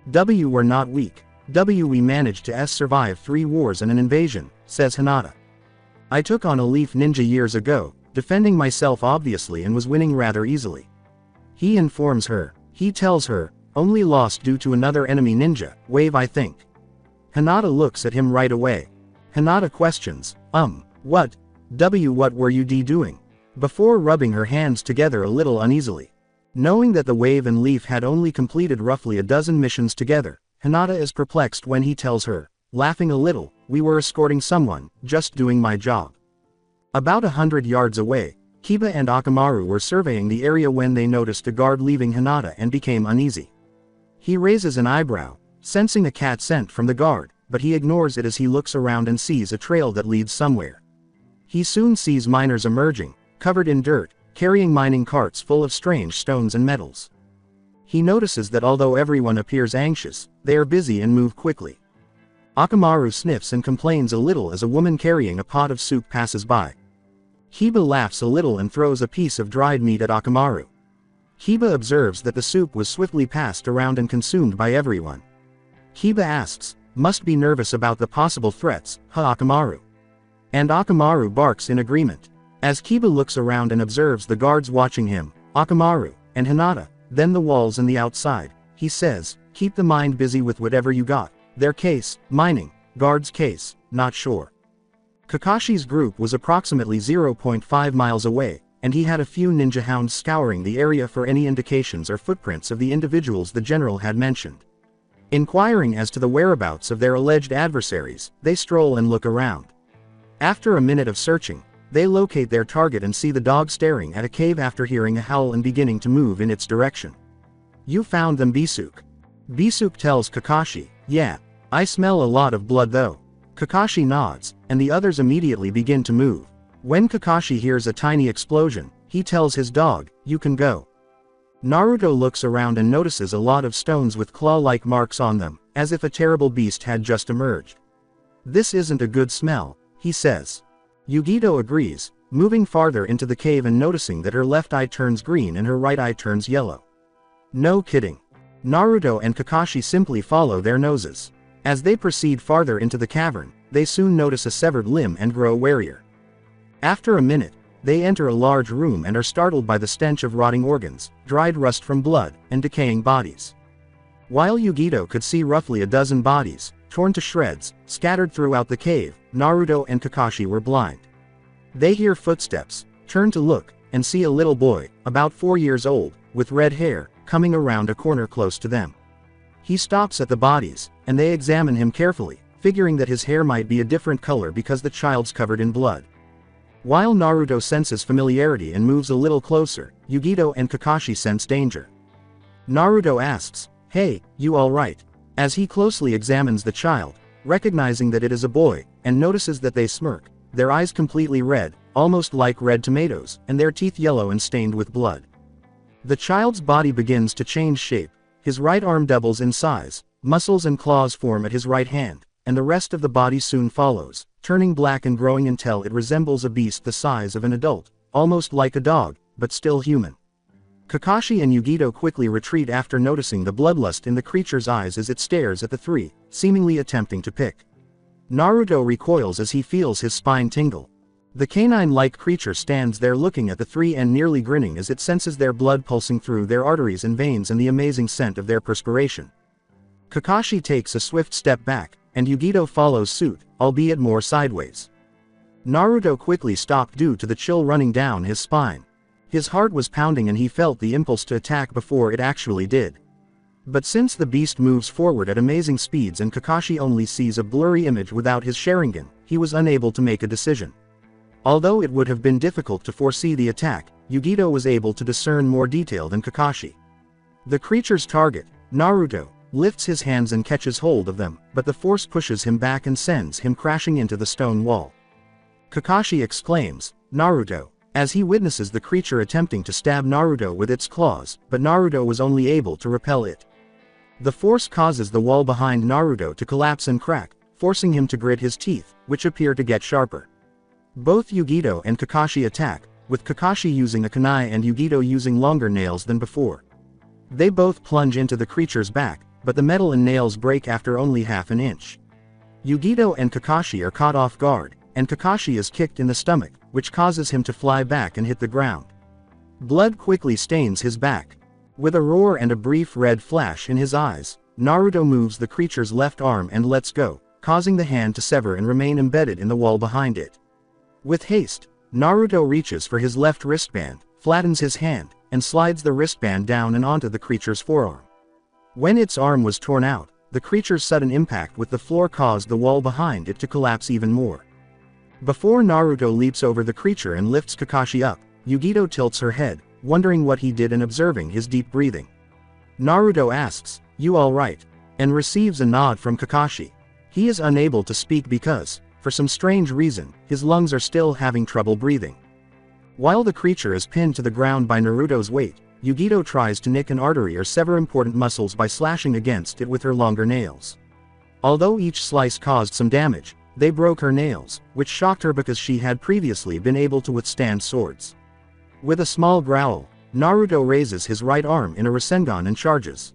We're not weak. We managed to survive 3 wars and an invasion, says Hinata. "I took on a leaf ninja years ago, defending myself obviously and was winning rather easily." He informs her. He tells her, "Only lost due to another enemy ninja, Wave I think." Hinata looks at him right away. Hinata questions, What were you doing?" before rubbing her hands together a little uneasily. Knowing that the Wave and Leaf had only completed roughly a dozen missions together, Hinata is perplexed when he tells her, laughing a little, "We were escorting someone, just doing my job." About 100 yards away, Kiba and Akamaru were surveying the area when they noticed a guard leaving Hinata and became uneasy. He raises an eyebrow, sensing a cat scent from the guard, but he ignores it as he looks around and sees a trail that leads somewhere. He soon sees miners emerging, covered in dirt, carrying mining carts full of strange stones and metals. He notices that although everyone appears anxious, they are busy and move quickly. Akamaru sniffs and complains a little as a woman carrying a pot of soup passes by. Kiba laughs a little and throws a piece of dried meat at Akamaru. Kiba observes that the soup was swiftly passed around and consumed by everyone. Kiba asks, "Must be nervous about the possible threats, huh Akamaru?" And Akamaru barks in agreement. As Kiba looks around and observes the guards watching him, Akamaru, and Hinata, then the walls and the outside, he says, "Keep the mind busy with whatever you got, Their case, mining, guard's case, not sure. Kakashi's group was approximately 0.5 miles away, and he had a few ninja hounds scouring the area for any indications or footprints of the individuals the general had mentioned. Inquiring as to the whereabouts of their alleged adversaries, they stroll and look around. After a minute of searching, they locate their target and see the dog staring at a cave after hearing a howl and beginning to move in its direction. "You found them, Bisuk." Bisuk tells Kakashi, "Yeah. I smell a lot of blood though." Kakashi nods, and the others immediately begin to move. When Kakashi hears a tiny explosion, he tells his dog, "You can go." Naruto looks around and notices a lot of stones with claw-like marks on them, as if a terrible beast had just emerged. "This isn't a good smell," he says. Yugito agrees, moving farther into the cave and noticing that her left eye turns green and her right eye turns yellow. No kidding. Naruto and Kakashi simply follow their noses. As they proceed farther into the cavern, they soon notice a severed limb and grow warier. After a minute, they enter a large room and are startled by the stench of rotting organs, dried rust from blood, and decaying bodies. While Yugito could see roughly a dozen bodies, torn to shreds, scattered throughout the cave, Naruto and Kakashi were blind. They hear footsteps, turn to look, and see a little boy, about 4 years old, with red hair, coming around a corner close to them. He stops at the bodies, and they examine him carefully, figuring that his hair might be a different color because the child's covered in blood. While Naruto senses familiarity and moves a little closer, Yugito and Kakashi sense danger. Naruto asks, "Hey, you alright?" as he closely examines the child, recognizing that it is a boy, and notices that they smirk, their eyes completely red, almost like red tomatoes, and their teeth yellow and stained with blood. The child's body begins to change shape, his right arm doubles in size, muscles and claws form at his right hand, and the rest of the body soon follows, turning black and growing until it resembles a beast the size of an adult, almost like a dog, but still human. Kakashi and Yugito quickly retreat after noticing the bloodlust in the creature's eyes as it stares at the three, seemingly attempting to pick. Naruto recoils as he feels his spine tingle. The canine-like creature stands there looking at the three and nearly grinning as it senses their blood pulsing through their arteries and veins and the amazing scent of their perspiration. Kakashi takes a swift step back, and Yugito follows suit, albeit more sideways. Naruto quickly stopped due to the chill running down his spine. His heart was pounding and he felt the impulse to attack before it actually did. But since the beast moves forward at amazing speeds and Kakashi only sees a blurry image without his Sharingan, he was unable to make a decision. Although it would have been difficult to foresee the attack, Yugito was able to discern more detail than Kakashi. The creature's target, Naruto, lifts his hands and catches hold of them, but the force pushes him back and sends him crashing into the stone wall. Kakashi exclaims, "Naruto," as he witnesses the creature attempting to stab Naruto with its claws, but Naruto was only able to repel it. The force causes the wall behind Naruto to collapse and crack, forcing him to grit his teeth, which appear to get sharper. Both Yugito and Kakashi attack, with Kakashi using a kunai and Yugito using longer nails than before. They both plunge into the creature's back, but the metal and nails break after only half an inch. Yugito and Kakashi are caught off guard, and Kakashi is kicked in the stomach, which causes him to fly back and hit the ground. Blood quickly stains his back. With a roar and a brief red flash in his eyes, Naruto moves the creature's left arm and lets go, causing the hand to sever and remain embedded in the wall behind it. With haste, Naruto reaches for his left wristband, flattens his hand, and slides the wristband down and onto the creature's forearm. When its arm was torn out, the creature's sudden impact with the floor caused the wall behind it to collapse even more. Before Naruto leaps over the creature and lifts Kakashi up, Yugito tilts her head, wondering what he did and observing his deep breathing. Naruto asks, "You alright?" and receives a nod from Kakashi. He is unable to speak because, for some strange reason, his lungs are still having trouble breathing. While the creature is pinned to the ground by Naruto's weight, Yugito tries to nick an artery or sever important muscles by slashing against it with her longer nails. Although each slice caused some damage, they broke her nails, which shocked her because she had previously been able to withstand swords. With a small growl, Naruto raises his right arm in a Rasengan and charges.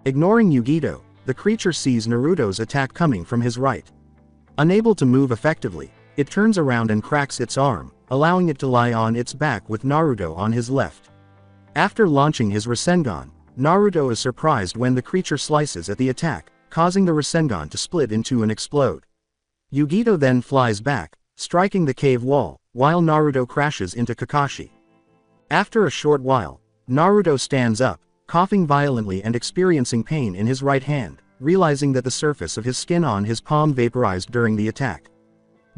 Ignoring Yugito, the creature sees Naruto's attack coming from his right. Unable to move effectively, it turns around and cracks its arm, allowing it to lie on its back with Naruto on his left. After launching his Rasengan, Naruto is surprised when the creature slices at the attack, causing the Rasengan to split in two and explode. Yugito then flies back, striking the cave wall, while Naruto crashes into Kakashi. After a short while, Naruto stands up, coughing violently and experiencing pain in his right hand, realizing that the surface of his skin on his palm vaporized during the attack.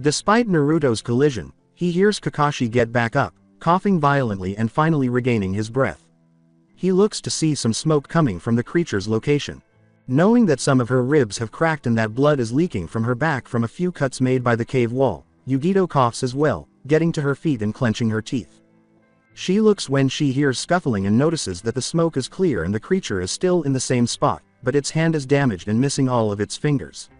Despite Naruto's collision, he hears Kakashi get back up, coughing violently and finally regaining his breath. He looks to see some smoke coming from the creature's location. Knowing that some of her ribs have cracked and that blood is leaking from her back from a few cuts made by the cave wall, Yugito coughs as well, getting to her feet and clenching her teeth. She looks when she hears scuffling and notices that the smoke is clear and the creature is still in the same spot, but its hand is damaged and missing all of its fingers.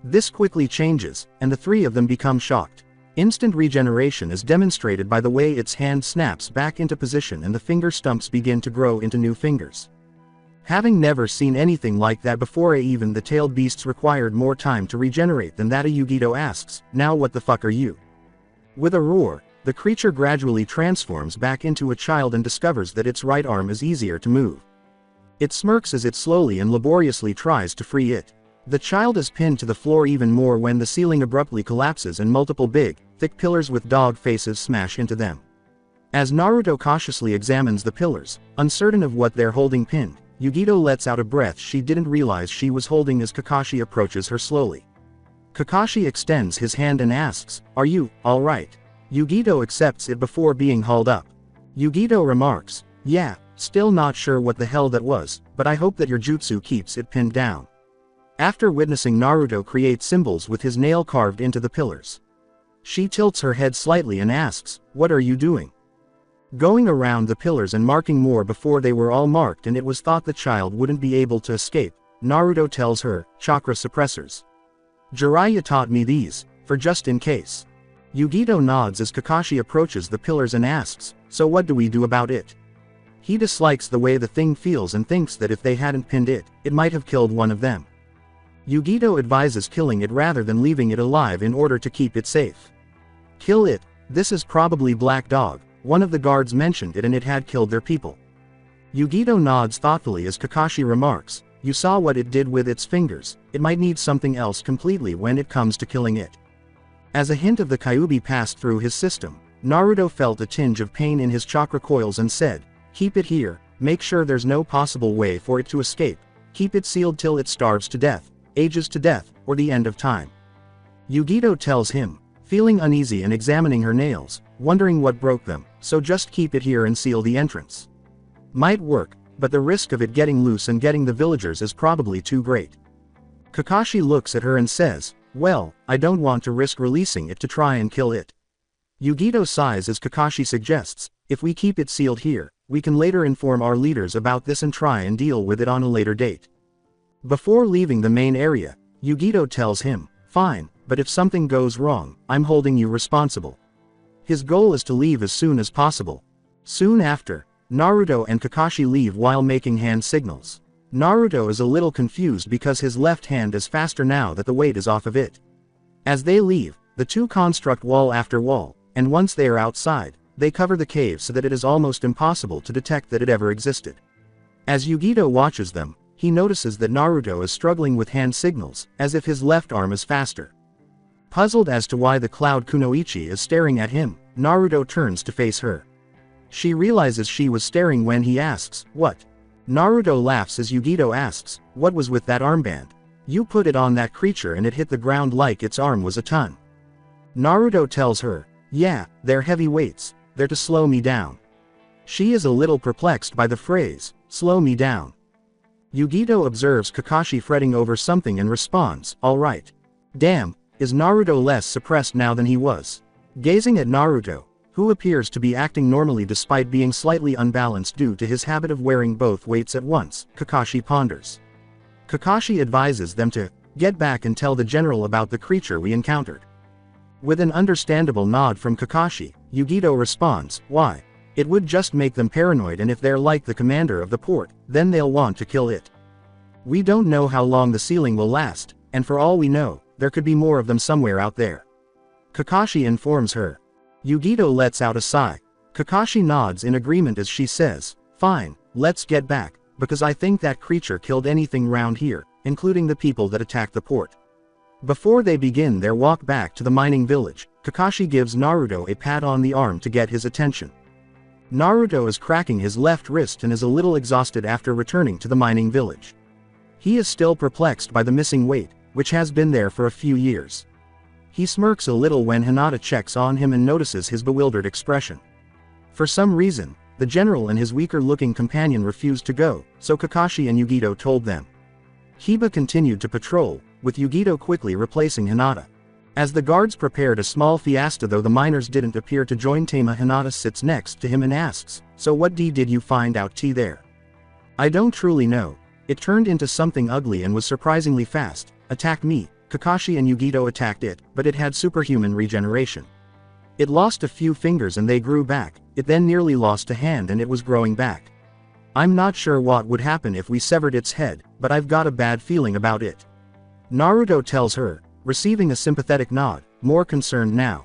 This quickly changes, and the three of them become shocked. Instant regeneration is demonstrated by the way its hand snaps back into position and the finger stumps begin to grow into new fingers. Having never seen anything like that before, even the tailed beasts required more time to regenerate than that. Yugito asks, "Now what the fuck are you?" With a roar, the creature gradually transforms back into a child and discovers that its right arm is easier to move. It smirks as it slowly and laboriously tries to free it. The child is pinned to the floor even more when the ceiling abruptly collapses and multiple big, thick pillars with dog faces smash into them. As Naruto cautiously examines the pillars, uncertain of what they're holding pinned, Yugito lets out a breath she didn't realize she was holding as Kakashi approaches her slowly. Kakashi extends his hand and asks, "Are you all right?" Yugito accepts it before being hauled up. Yugito remarks, "Yeah, still not sure what the hell that was, but I hope that your jutsu keeps it pinned down." After witnessing Naruto create symbols with his nail carved into the pillars, she tilts her head slightly and asks, "What are you doing?" Going around the pillars and marking more before they were all marked and it was thought the child wouldn't be able to escape, Naruto tells her, "Chakra suppressors. Jiraiya taught me these, for just in case." Yugito nods as Kakashi approaches the pillars and asks, "So what do we do about it?" He dislikes the way the thing feels and thinks that if they hadn't pinned it, it might have killed one of them. Yugito advises killing it rather than leaving it alive in order to keep it safe. "Kill it, this is probably Black Dog, one of the guards mentioned it and it had killed their people." Yugito nods thoughtfully as Kakashi remarks, "You saw what it did with its fingers, it might need something else completely when it comes to killing it." As a hint of the Kyuubi passed through his system, Naruto felt a tinge of pain in his chakra coils and said, "Keep it here, make sure there's no possible way for it to escape, keep it sealed till it starves to death, ages to death, or the end of time." Yugito tells him, feeling uneasy and examining her nails, wondering what broke them, "So just keep it here and seal the entrance. Might work, but the risk of it getting loose and getting the villagers is probably too great." Kakashi looks at her and says, "Well, I don't want to risk releasing it to try and kill it." Yugito sighs as Kakashi suggests, "If we keep it sealed here, we can later inform our leaders about this and try and deal with it on a later date." Before leaving the main area, Yugito tells him, "Fine, but if something goes wrong, I'm holding you responsible." His goal is to leave as soon as possible. Soon after, Naruto and Kakashi leave while making hand signals. Naruto is a little confused because his left hand is faster now that the weight is off of it. As they leave, the two construct wall after wall, and once they are outside, they cover the cave so that it is almost impossible to detect that it ever existed. As Yugito watches them, he notices that Naruto is struggling with hand signals, as if his left arm is faster. Puzzled as to why the cloud Kunoichi is staring at him, Naruto turns to face her. She realizes she was staring when he asks, "What?" Naruto laughs as Yugito asks, "What was with that armband? You put it on that creature and it hit the ground like its arm was a ton." Naruto tells her, "Yeah, they're heavy weights, they're to slow me down." She is a little perplexed by the phrase, "slow me down." Yugito observes Kakashi fretting over something and responds, "All right." Damn, is Naruto less suppressed now than he was? Gazing at Naruto, who appears to be acting normally despite being slightly unbalanced due to his habit of wearing both weights at once, Kakashi ponders. Kakashi advises them to get back and tell the general about the creature we encountered. With an understandable nod from Kakashi, Yugito responds, "Why? It would just make them paranoid, and if they're like the commander of the port, then they'll want to kill it. We don't know how long the sealing will last, and for all we know, there could be more of them somewhere out there." Kakashi informs her. Yugito lets out a sigh. Kakashi nods in agreement as she says, "Fine, let's get back, because I think that creature killed anything round here, including the people that attacked the port. Before they begin their walk back to the mining village, Kakashi gives Naruto a pat on the arm to get his attention. Naruto is cracking his left wrist and is a little exhausted after returning to the mining village. He is still perplexed by the missing weight, which has been there for a few years. He smirks a little when Hinata checks on him and notices his bewildered expression. For some reason, the general and his weaker-looking companion refused to go, so Kakashi and Yugito told them. Hiba continued to patrol, with Yugito quickly replacing Hinata. As the guards prepared a small fiesta though the miners didn't appear to join Tama, Hinata sits next to him and asks, "So what did you find out there?" "I don't truly know. It turned into something ugly and was surprisingly fast, attacked me, Kakashi and Yugito attacked it, but it had superhuman regeneration. It lost a few fingers and they grew back, it then nearly lost a hand and it was growing back. I'm not sure what would happen if we severed its head, but I've got a bad feeling about it." Naruto tells her, receiving a sympathetic nod, more concerned now.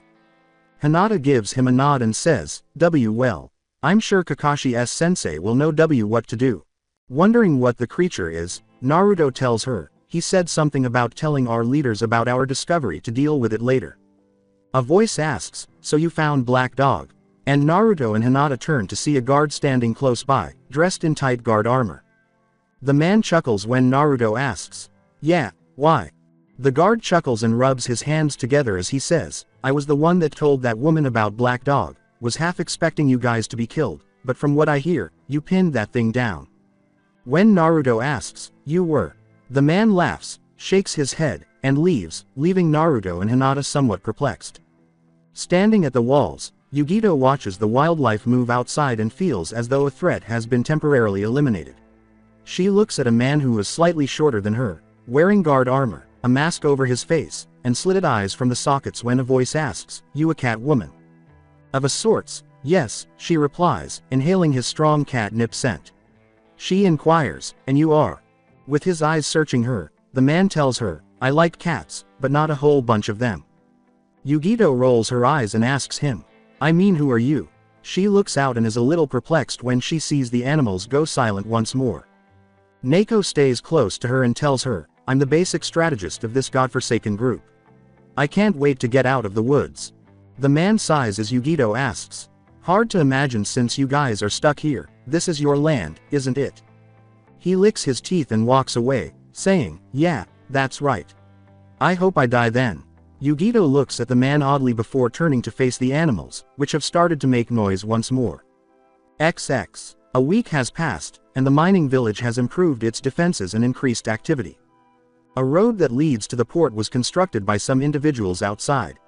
Hinata gives him a nod and says, well, I'm sure Kakashi's sensei will know what to do." Wondering what the creature is, Naruto tells her, he said something about telling our leaders about our discovery to deal with it later. A voice asks, "So you found Black Dog?" And Naruto and Hinata turn to see a guard standing close by, dressed in tight guard armor. The man chuckles when Naruto asks, "Yeah, why?" The guard chuckles and rubs his hands together as he says, "I was the one that told that woman about Black Dog, was half expecting you guys to be killed, but from what I hear, you pinned that thing down." When Naruto asks, "You were?" the man laughs, shakes his head, and leaves, leaving Naruto and Hinata somewhat perplexed. Standing at the walls, Yugito watches the wildlife move outside and feels as though a threat has been temporarily eliminated. She looks at a man who is slightly shorter than her, wearing guard armor, a mask over his face, and slitted eyes from the sockets when a voice asks, "You a cat woman?" "Of a sorts, yes," she replies, inhaling his strong catnip scent. She inquires, "And you are?" With his eyes searching her, the man tells her, "I like cats, but not a whole bunch of them." Yugito rolls her eyes and asks him, "I mean, who are you?" She looks out and is a little perplexed when she sees the animals go silent once more. Neko stays close to her and tells her, "I'm the basic strategist of this godforsaken group. I can't wait to get out of the woods." The man sighs as Yugito asks, "Hard to imagine since you guys are stuck here, this is your land, isn't it?" He licks his teeth and walks away, saying, "Yeah, that's right. I hope I die then." Yugito looks at the man oddly before turning to face the animals, which have started to make noise once more. XX. A week has passed, and the mining village has improved its defenses and increased activity. A road that leads to the port was constructed by some individuals outside.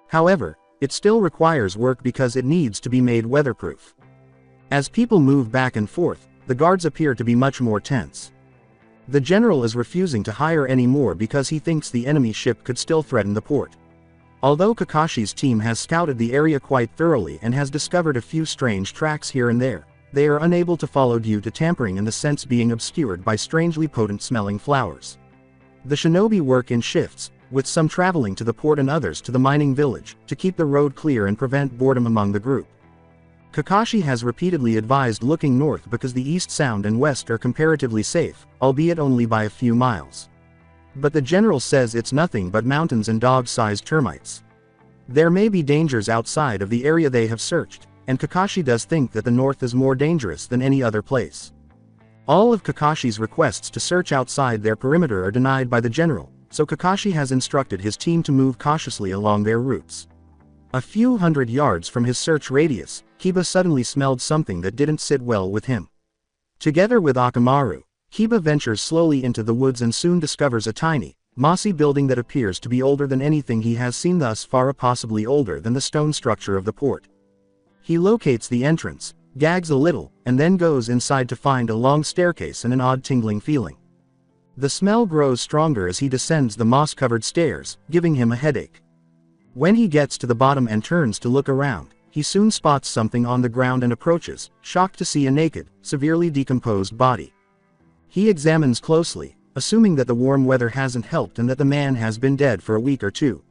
However, it still requires work because it needs to be made weatherproof. As people move back and forth, the guards appear to be much more tense. The general is refusing to hire any more because he thinks the enemy ship could still threaten the port. Although Kakashi's team has scouted the area quite thoroughly and has discovered a few strange tracks here and there, they are unable to follow due to tampering and the scents being obscured by strangely potent-smelling flowers. The shinobi work in shifts, with some traveling to the port and others to the mining village, to keep the road clear and prevent boredom among the group. Kakashi has repeatedly advised looking north because the east sound and west are comparatively safe, albeit only by a few miles. But the general says it's nothing but mountains and dog-sized termites. There may be dangers outside of the area they have searched, and Kakashi does think that the north is more dangerous than any other place. All of Kakashi's requests to search outside their perimeter are denied by the general, so Kakashi has instructed his team to move cautiously along their routes. A few hundred yards from his search radius, Kiba suddenly smelled something that didn't sit well with him. Together with Akamaru, Kiba ventures slowly into the woods and soon discovers a tiny, mossy building that appears to be older than anything he has seen thus far, possibly older than the stone structure of the port. He locates the entrance, gags a little, and then goes inside to find a long staircase and an odd tingling feeling. The smell grows stronger as he descends the moss-covered stairs, giving him a headache. When he gets to the bottom and turns to look around, he soon spots something on the ground and approaches, shocked to see a naked, severely decomposed body. He examines closely, assuming that the warm weather hasn't helped and that the man has been dead for a week or two.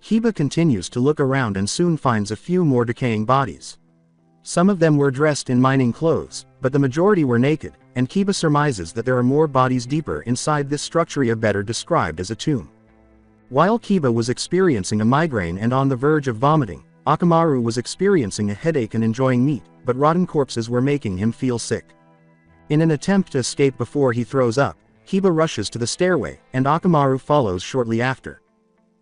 Kiba continues to look around and soon finds a few more decaying bodies. Some of them were dressed in mining clothes, but the majority were naked, and Kiba surmises that there are more bodies deeper inside this structure better described as a tomb. While Kiba was experiencing a migraine and on the verge of vomiting, Akamaru was experiencing a headache and enjoying meat, but rotten corpses were making him feel sick. In an attempt to escape before he throws up, Kiba rushes to the stairway, and Akamaru follows shortly after.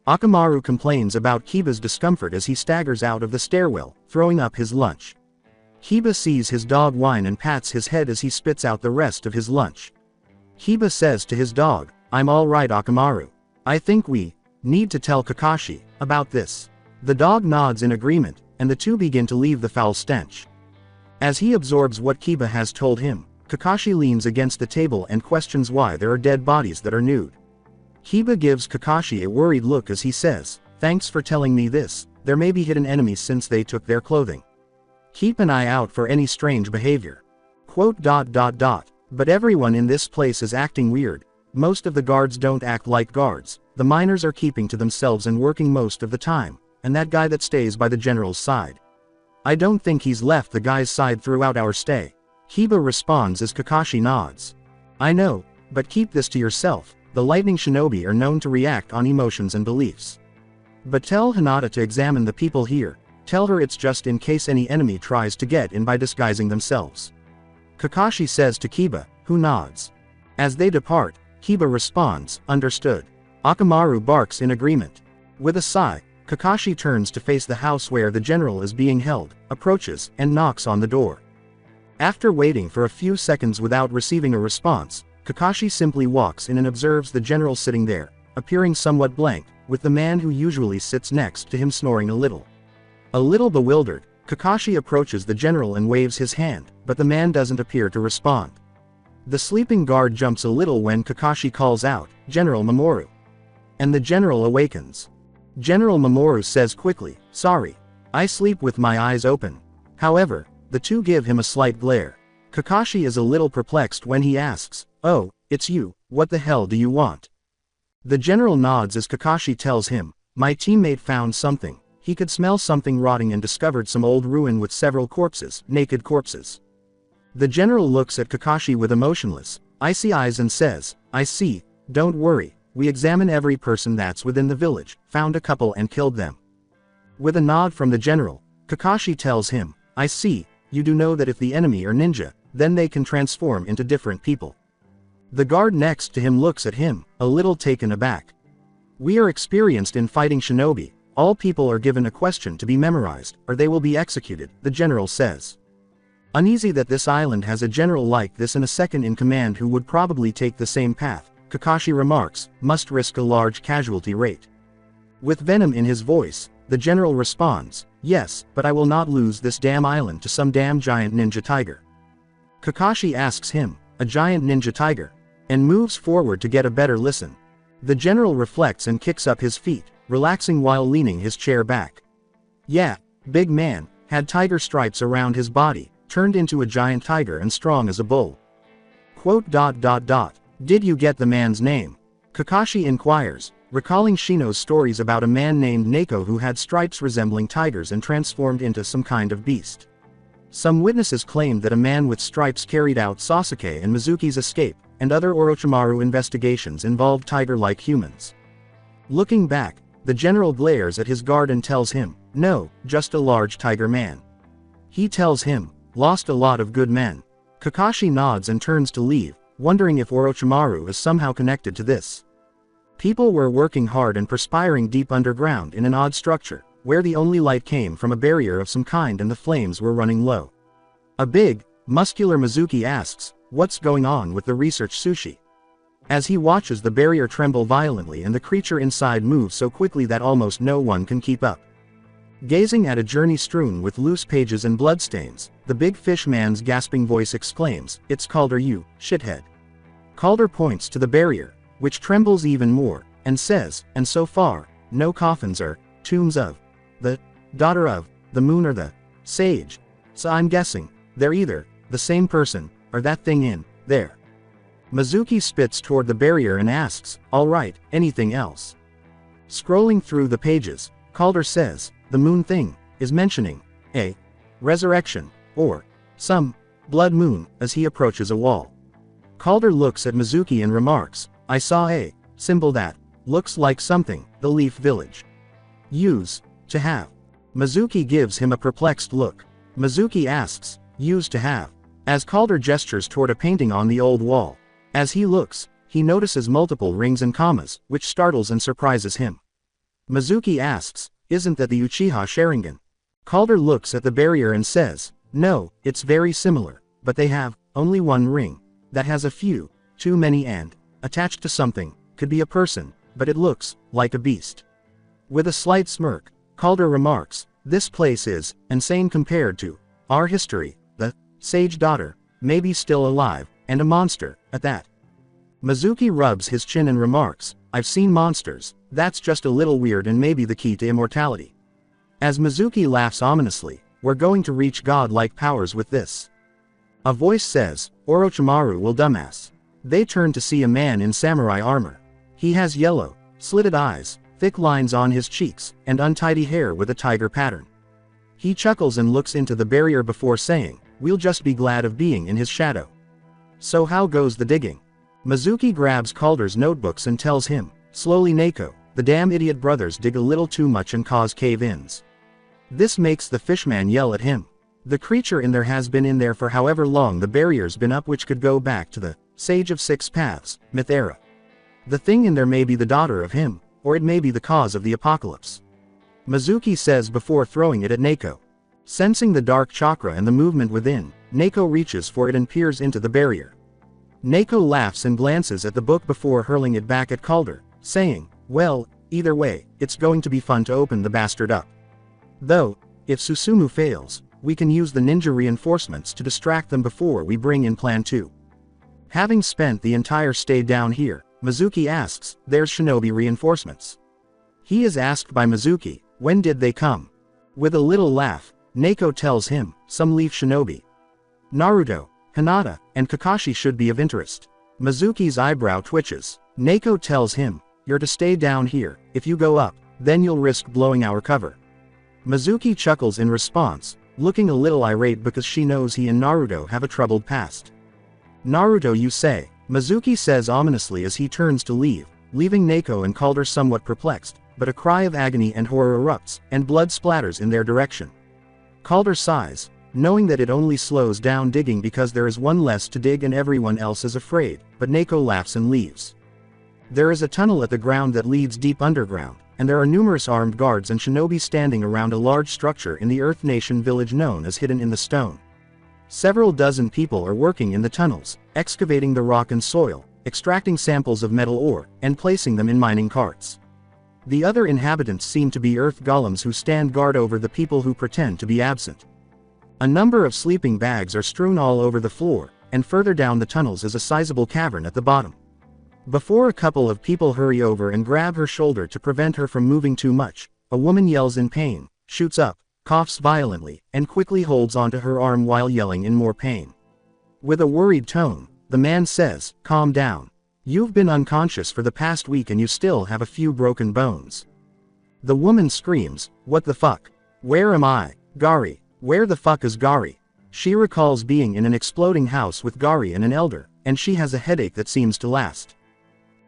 Akamaru complains about Kiba's discomfort as he staggers out of the stairwell, throwing up his lunch. Kiba sees his dog whine and pats his head as he spits out the rest of his lunch. Kiba says to his dog, "I'm all right, Akamaru. I think we need to tell Kakashi about this." The dog nods in agreement, and the two begin to leave the foul stench. As he absorbs what Kiba has told him, Kakashi leans against the table and questions why there are dead bodies that are nude. Kiba gives Kakashi a worried look as he says, "Thanks for telling me this, there may be hidden enemies since they took their clothing. Keep an eye out for any strange behavior." But everyone in this place is acting weird. Most of the guards don't act like guards, the miners are keeping to themselves and working most of the time, and that guy that stays by the general's side. "I don't think he's left the guy's side throughout our stay." Kiba responds as Kakashi nods. "I know, but keep this to yourself, the lightning shinobi are known to react on emotions and beliefs. But tell Hinata to examine the people here, tell her it's just in case any enemy tries to get in by disguising themselves." Kakashi says to Kiba, who nods. As they depart, Kiba responds, "Understood." Akamaru barks in agreement. With a sigh, Kakashi turns to face the house where the general is being held, approaches, and knocks on the door. After waiting for a few seconds without receiving a response, Kakashi simply walks in and observes the general sitting there, appearing somewhat blank, with the man who usually sits next to him snoring a little. A little bewildered, Kakashi approaches the general and waves his hand, but the man doesn't appear to respond. The sleeping guard jumps a little when Kakashi calls out, "General Mamoru." And the general awakens. General Mamoru says quickly, "Sorry. I sleep with my eyes open." However, the two give him a slight glare. Kakashi is a little perplexed when he asks, "Oh, it's you, what the hell do you want?" The general nods as Kakashi tells him, "My teammate found something. He could smell something rotting and discovered some old ruin with several corpses, naked corpses." The general looks at Kakashi with emotionless, icy eyes and says, "I see, don't worry, we examine every person that's within the village, found a couple and killed them." With a nod from the general, Kakashi tells him, "I see, you do know that if the enemy are ninja, then they can transform into different people." The guard next to him looks at him, a little taken aback. "We are experienced in fighting shinobi, all people are given a question to be memorized, or they will be executed," the general says. Uneasy that this island has a general like this and a second in command who would probably take the same path, Kakashi remarks, "Must risk a large casualty rate." With venom in his voice, the general responds, "Yes, but I will not lose this damn island to some damn giant ninja tiger." Kakashi asks him, "A giant ninja tiger?" and moves forward to get a better listen. The general reflects and kicks up his feet, relaxing while leaning his chair back. "Yeah, big man, had tiger stripes around his body, turned into a giant tiger and strong as a bull." "Did you get the man's name?" Kakashi inquires, recalling Shino's stories about a man named Neko who had stripes resembling tigers and transformed into some kind of beast. Some witnesses claimed that a man with stripes carried out Sasuke and Mizuki's escape, and other Orochimaru investigations involved tiger-like humans. Looking back, the general glares at his guard and tells him, "No, just a large tiger man." He tells him, "Lost a lot of good men." Kakashi nods and turns to leave, wondering if Orochimaru is somehow connected to this. People were working hard and perspiring deep underground in an odd structure, where the only light came from a barrier of some kind and the flames were running low. A big, muscular Mizuki asks, "What's going on with the research sushi?" As he watches the barrier tremble violently and the creature inside moves so quickly that almost no one can keep up. Gazing at a journey strewn with loose pages and bloodstains, the big fish man's gasping voice exclaims, "It's Calder, you shithead." Calder points to the barrier, which trembles even more, and says, "And so far, no coffins or tombs of the daughter of the moon or the sage. So I'm guessing they're either the same person or that thing in there." Mizuki spits toward the barrier and asks, "All right, anything else?" Scrolling through the pages, Calder says, "The moon thing is mentioning a resurrection or some blood moon, as he approaches a wall. Calder looks at Mizuki and remarks, I saw a symbol that looks like something the Leaf Village used to have. Mizuki gives him a perplexed look. Mizuki asks, used to have, as Calder gestures toward a painting on the old wall. As he looks, he notices multiple rings and commas, which startles and surprises him. Mizuki asks, isn't that the Uchiha Sharingan? Calder looks at the barrier and says, no, it's very similar, but they have only one ring that has a few, too many and attached to something, could be a person, but it looks like a beast. With a slight smirk, Calder remarks, this place is insane compared to our history. The sage daughter may be still alive, and a monster at that. Mizuki rubs his chin and remarks, I've seen monsters, that's just a little weird and maybe the key to immortality. As Mizuki laughs ominously, we're going to reach godlike powers with this. A voice says, Orochimaru will dumbass. They turn to see a man in samurai armor. He has yellow, slitted eyes, thick lines on his cheeks, and untidy hair with a tiger pattern. He chuckles and looks into the barrier before saying, we'll just be glad of being in his shadow. So how goes the digging? Mizuki grabs Calder's notebooks and tells him, slowly Neko, the damn idiot brothers dig a little too much and cause cave-ins. This makes the fishman yell at him. The creature in there has been in there for however long the barrier's been up, which could go back to the Sage of Six Paths, myth era. The thing in there may be the daughter of him, or it may be the cause of the apocalypse. Mizuki says before throwing it at Neko. Sensing the dark chakra and the movement within, Neko reaches for it and peers into the barrier. Neko laughs and glances at the book before hurling it back at Calder, saying, well, either way, it's going to be fun to open the bastard up. Though, if Susumu fails, we can use the ninja reinforcements to distract them before we bring in Plan 2. Having spent the entire stay down here, Mizuki asks, there's shinobi reinforcements. He is asked by Mizuki, when did they come? With a little laugh, Neko tells him, some Leaf shinobi. Naruto, Hinata, and Kakashi should be of interest. Mizuki's eyebrow twitches. Neko tells him, you're to stay down here, if you go up, then you'll risk blowing our cover. Mizuki chuckles in response, looking a little irate because she knows he and Naruto have a troubled past. Naruto, you say? Mizuki says ominously as he turns to leave, leaving Neko and Calder somewhat perplexed, but a cry of agony and horror erupts, and blood splatters in their direction. Calder sighs, knowing that it only slows down digging because there is one less to dig and everyone else is afraid, but Neko laughs and leaves. There is a tunnel at the ground that leads deep underground, and there are numerous armed guards and shinobi standing around a large structure in the Earth Nation village known as Hidden in the Stone. Several dozen people are working in the tunnels, excavating the rock and soil, extracting samples of metal ore, and placing them in mining carts. The other inhabitants seem to be earth golems who stand guard over the people who pretend to be absent. A number of sleeping bags are strewn all over the floor, and further down the tunnels is a sizable cavern at the bottom. Before a couple of people hurry over and grab her shoulder to prevent her from moving too much, a woman yells in pain, shoots up, coughs violently, and quickly holds onto her arm while yelling in more pain. With a worried tone, the man says, calm down. You've been unconscious for the past week and you still have a few broken bones. The woman screams, what the fuck? Where am I? Gari. Where the fuck is Gari? She recalls being in an exploding house with Gari and an elder, and she has a headache that seems to last.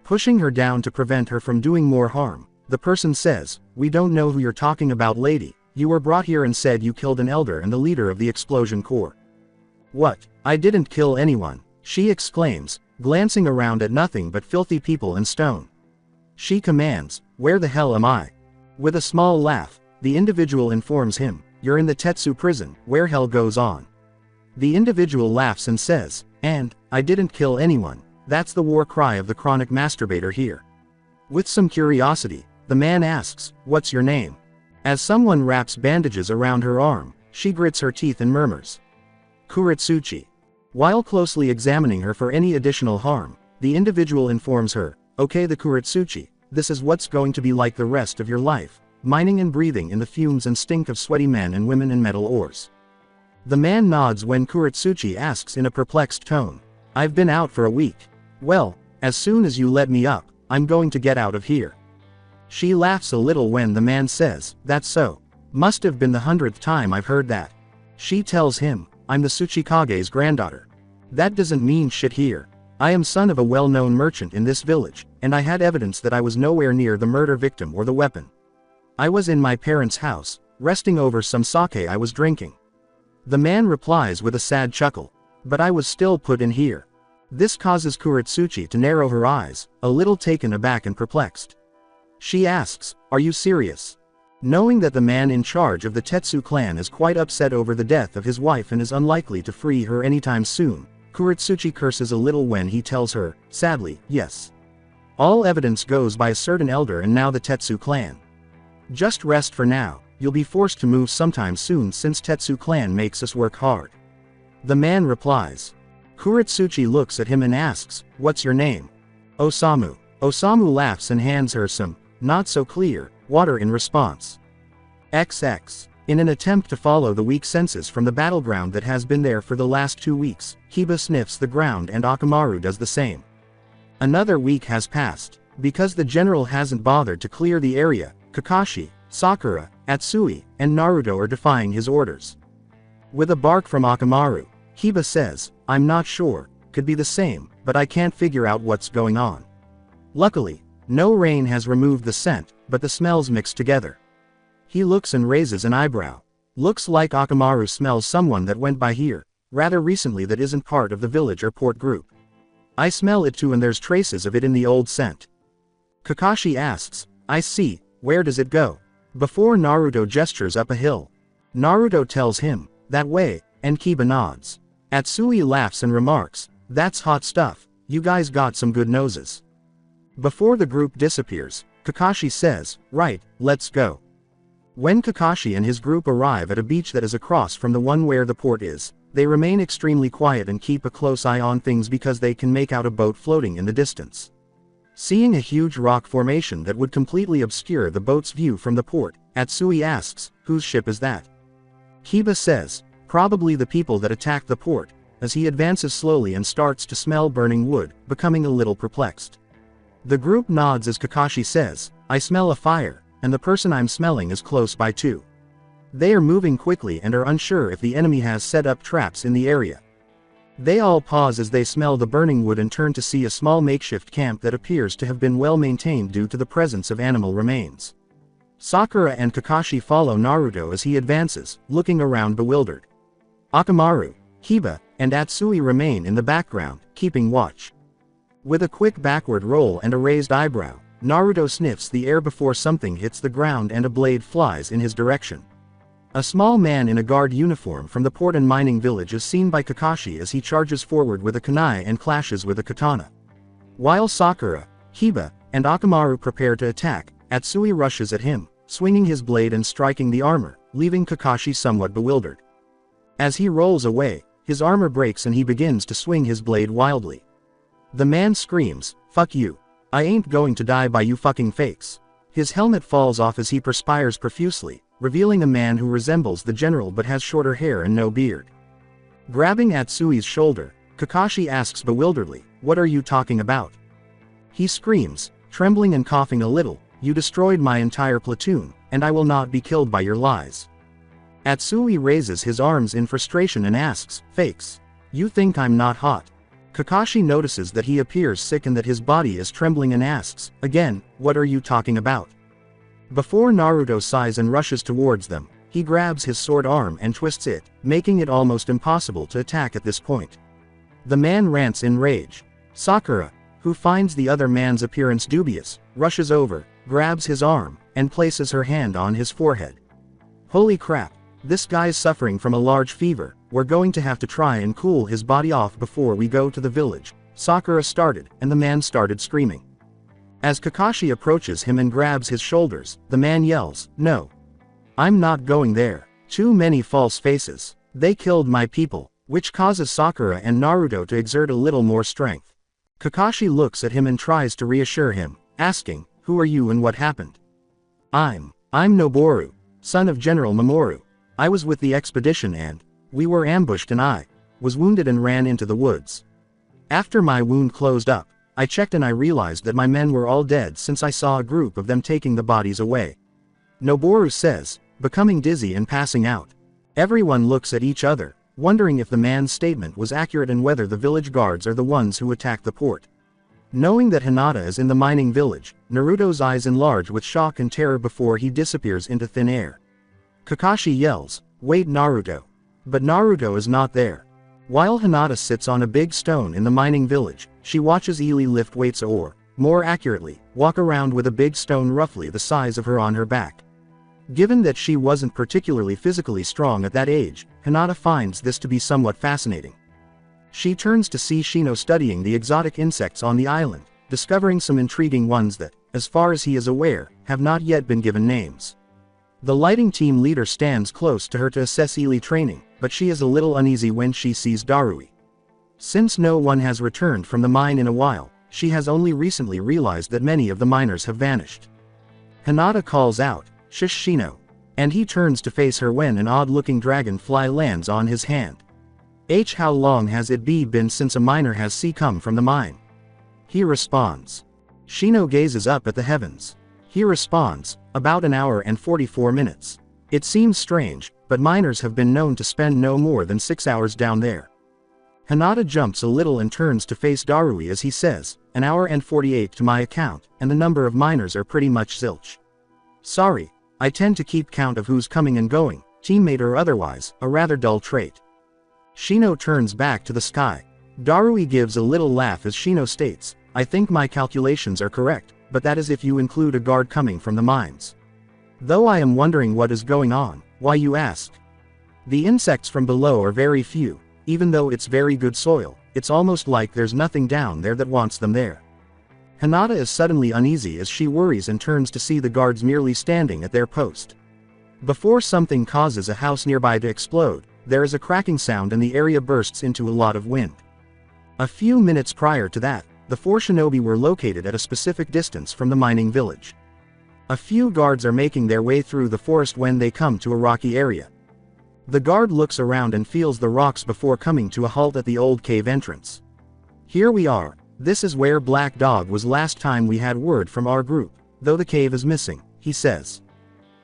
Pushing her down to prevent her from doing more harm, the person says, we don't know who you're talking about, lady. You were brought here and said you killed an elder and the leader of the explosion corps. What? I didn't kill anyone, she exclaims, glancing around at nothing but filthy people and stone. She commands, where the hell am I? With a small laugh, the individual informs him, you're in the Tetsu prison, where hell goes on. The individual laughs and says, and, I didn't kill anyone. That's the war cry of the chronic masturbator here. With some curiosity, the man asks, what's your name? As someone wraps bandages around her arm, she grits her teeth and murmurs, Kuretsuchi. While closely examining her for any additional harm, the individual informs her, okay, the Kuretsuchi, this is what's going to be like the rest of your life, mining and breathing in the fumes and stink of sweaty men and women and metal ores. The man nods when Kuretsuchi asks in a perplexed tone, I've been out for a week. Well, as soon as you let me up, I'm going to get out of here. She laughs a little when the man says, that's so. Must have been the 100th time I've heard that. She tells him, I'm the Tsuchikage's granddaughter. That doesn't mean shit here. I am son of a well-known merchant in this village, and I had evidence that I was nowhere near the murder victim or the weapon. I was in my parents' house, resting over some sake I was drinking. The man replies with a sad chuckle. But I was still put in here. This causes Kuretsuchi to narrow her eyes, a little taken aback and perplexed. She asks, "Are you serious?" Knowing that the man in charge of the Tetsu clan is quite upset over the death of his wife and is unlikely to free her anytime soon, Kuretsuchi curses a little when he tells her, sadly, yes. All evidence goes by a certain elder and now the Tetsu clan. Just rest for now, you'll be forced to move sometime soon since Tetsu clan makes us work hard. The man replies. Kuretsuchi looks at him and asks, "What's your name?" Osamu. Osamu laughs and hands her some, not so clear, water in response. XX. In an attempt to follow the weak senses from the battleground that has been there for the last 2 weeks, Hiba sniffs the ground and Akamaru does the same. Another week has passed. Because the general hasn't bothered to clear the area, Kakashi, Sakura, Atsui, and Naruto are defying his orders. With a bark from Akamaru, Hiba says, "I'm not sure, could be the same, but I can't figure out what's going on." Luckily, no rain has removed the scent, but the smells mix together. He looks and raises an eyebrow. Looks like Akamaru smells someone that went by here, rather recently that isn't part of the village or port group. I smell it too and there's traces of it in the old scent. Kakashi asks, "I see, where does it go?" Before Naruto gestures up a hill. Naruto tells him, "That way," and Kiba nods. Atsui laughs and remarks, "That's hot stuff, you guys got some good noses." Before the group disappears, Kakashi says, "Right, let's go." When Kakashi and his group arrive at a beach that is across from the one where the port is, they remain extremely quiet and keep a close eye on things because they can make out a boat floating in the distance. Seeing a huge rock formation that would completely obscure the boat's view from the port, Atsui asks, "Whose ship is that?" Kiba says, "Probably the people that attacked the port," as he advances slowly and starts to smell burning wood, becoming a little perplexed. The group nods as Kakashi says, "I smell a fire, and the person I'm smelling is close by too." They are moving quickly and are unsure if the enemy has set up traps in the area. They all pause as they smell the burning wood and turn to see a small makeshift camp that appears to have been well maintained due to the presence of animal remains. Sakura and Kakashi follow Naruto as he advances, looking around bewildered. Akamaru, Hiba, and Atsui remain in the background, keeping watch. With a quick backward roll and a raised eyebrow, Naruto sniffs the air before something hits the ground and a blade flies in his direction. A small man in a guard uniform from the port and mining village is seen by Kakashi as he charges forward with a kunai and clashes with a katana. While Sakura, Hiba, and Akamaru prepare to attack, Atsui rushes at him, swinging his blade and striking the armor, leaving Kakashi somewhat bewildered. As he rolls away, his armor breaks and he begins to swing his blade wildly. The man screams, "Fuck you. I ain't going to die by you fucking fakes." His helmet falls off as he perspires profusely, revealing a man who resembles the general but has shorter hair and no beard. Grabbing Atsui's shoulder, Kakashi asks bewilderedly, "What are you talking about?" He screams, trembling and coughing a little, "You destroyed my entire platoon, and I will not be killed by your lies." Atsui raises his arms in frustration and asks, "Fakes. You think I'm not hot?" Kakashi notices that he appears sick and that his body is trembling and asks, again, "What are you talking about?" Before Naruto sighs and rushes towards them, he grabs his sword arm and twists it, making it almost impossible to attack at this point. The man rants in rage. Sakura, who finds the other man's appearance dubious, rushes over, grabs his arm, and places her hand on his forehead. "Holy crap, this guy's suffering from a large fever, we're going to have to try and cool his body off before we go to the village," Sakura started, and the man started screaming. As Kakashi approaches him and grabs his shoulders, the man yells, "No. I'm not going there. Too many false faces. They killed my people," which causes Sakura and Naruto to exert a little more strength. Kakashi looks at him and tries to reassure him, asking, "Who are you and what happened?" I'm Noboru, son of General Mamoru. I was with the expedition and we were ambushed and I was wounded and ran into the woods. After my wound closed up, I checked and I realized that my men were all dead since I saw a group of them taking the bodies away," Noboru says, becoming dizzy and passing out. Everyone looks at each other, wondering if the man's statement was accurate and whether the village guards are the ones who attacked the port. Knowing that Hinata is in the mining village, Naruto's eyes enlarge with shock and terror before he disappears into thin air. Kakashi yells, "Wait, Naruto!" But Naruto is not there. While Hinata sits on a big stone in the mining village, she watches Ely lift weights or, more accurately, walk around with a big stone roughly the size of her on her back. Given that she wasn't particularly physically strong at that age, Hinata finds this to be somewhat fascinating. She turns to see Shino studying the exotic insects on the island, discovering some intriguing ones that, as far as he is aware, have not yet been given names. The lighting team leader stands close to her to assess Ely training, but she is a little uneasy when she sees Darui. Since no one has returned from the mine in a while, she has only recently realized that many of the miners have vanished. Hinata calls out, "Shush Shino," and he turns to face her when an odd-looking dragonfly lands on his hand. How long has it been since a miner has come from the mine? He responds. Shino gazes up at the heavens. He responds, about an hour and 44 minutes. It seems strange, but miners have been known to spend no more than 6 hours down there. Hinata jumps a little and turns to face Darui as he says, "An hour and 48 to my account, and the number of miners are pretty much zilch. Sorry, I tend to keep count of who's coming and going, teammate or otherwise, a rather dull trait." Shino turns back to the sky. Darui gives a little laugh as Shino states, "I think my calculations are correct, but that is if you include a guard coming from the mines. Though I am wondering what is going on, why you ask? The insects from below are very few, even though it's very good soil, it's almost like there's nothing down there that wants them there." Hinata is suddenly uneasy as she worries and turns to see the guards merely standing at their post. Before something causes a house nearby to explode, there is a cracking sound and the area bursts into a lot of wind. A few minutes prior to that, the 4 shinobi were located at a specific distance from the mining village. A few guards are making their way through the forest when they come to a rocky area. The guard looks around and feels the rocks before coming to a halt at the old cave entrance. "Here we are, this is where Black Dog was last time we had word from our group, though the cave is missing," he says.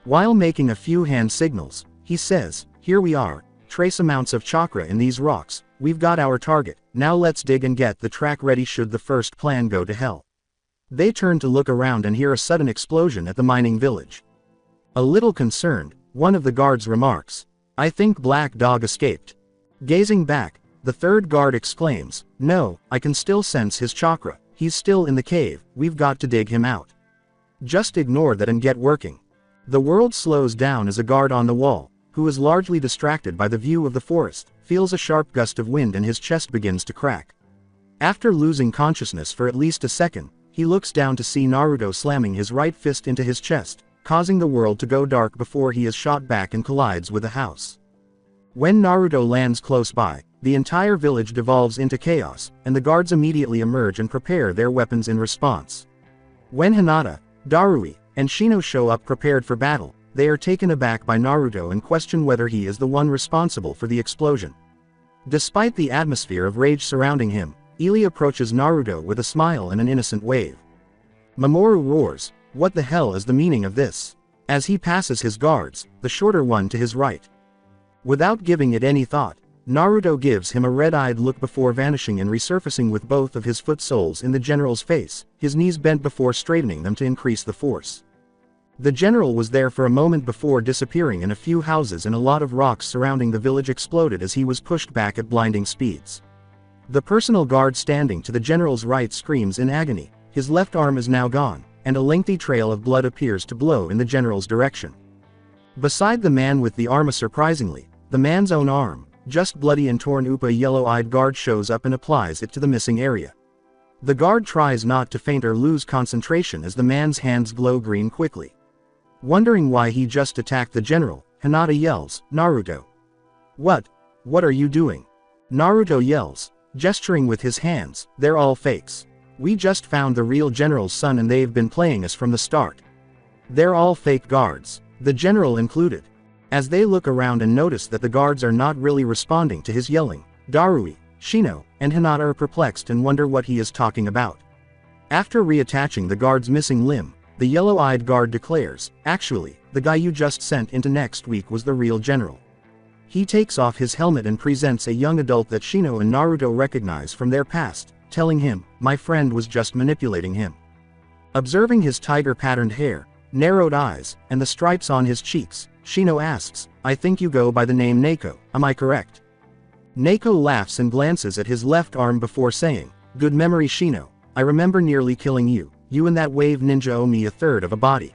While making a few hand signals, he says, "Here we are, trace amounts of chakra in these rocks, we've got our target, now let's dig and get the track ready should the first plan go to hell." They turn to look around and hear a sudden explosion at the mining village. A little concerned, one of the guards remarks, "I think Black Dog escaped." Gazing back, the third guard exclaims, "No, I can still sense his chakra, he's still in the cave, we've got to dig him out. Just ignore that and get working." The world slows down as a guard on the wall, who is largely distracted by the view of the forest, feels a sharp gust of wind and his chest begins to crack. After losing consciousness for at least a second, he looks down to see Naruto slamming his right fist into his chest, causing the world to go dark before he is shot back and collides with a house. When Naruto lands close by, the entire village devolves into chaos, and the guards immediately emerge and prepare their weapons in response. When Hinata, Darui, and Shino show up prepared for battle, they are taken aback by Naruto and question whether he is the one responsible for the explosion. Despite the atmosphere of rage surrounding him, Ely approaches Naruto with a smile and an innocent wave. Mamoru roars, "What the hell is the meaning of this?" as he passes his guards, the shorter one to his right. Without giving it any thought, Naruto gives him a red-eyed look before vanishing and resurfacing with both of his foot soles in the general's face, his knees bent before straightening them to increase the force. The general was there for a moment before disappearing, and a few houses and a lot of rocks surrounding the village exploded as he was pushed back at blinding speeds. The personal guard standing to the general's right screams in agony, his left arm is now gone, and a lengthy trail of blood appears to blow in the general's direction. Beside the man with the arm, surprisingly, the man's own arm, just bloody and torn up, a yellow-eyed guard shows up and applies it to the missing area. The guard tries not to faint or lose concentration as the man's hands glow green quickly. Wondering why he just attacked the general, Hinata yells, "Naruto! What are you doing?" Naruto yells, gesturing with his hands, "They're all fakes. We just found the real general's son and they've been playing us from the start. They're all fake guards, the general included." As they look around and notice that the guards are not really responding to his yelling, Darui, Shino, and Hinata are perplexed and wonder what he is talking about. After reattaching the guard's missing limb, the yellow-eyed guard declares, "Actually, the guy you just sent into next week was the real general. He takes off his helmet and presents a young adult that Shino and Naruto recognize from their past, telling him, "My friend was just manipulating him." Observing his tiger-patterned hair, narrowed eyes, and the stripes on his cheeks, Shino asks, "I think you go by the name Neko, am I correct?" Neko laughs and glances at his left arm before saying, "Good memory Shino, I remember nearly killing you, you and that wave ninja owe me a third of a body."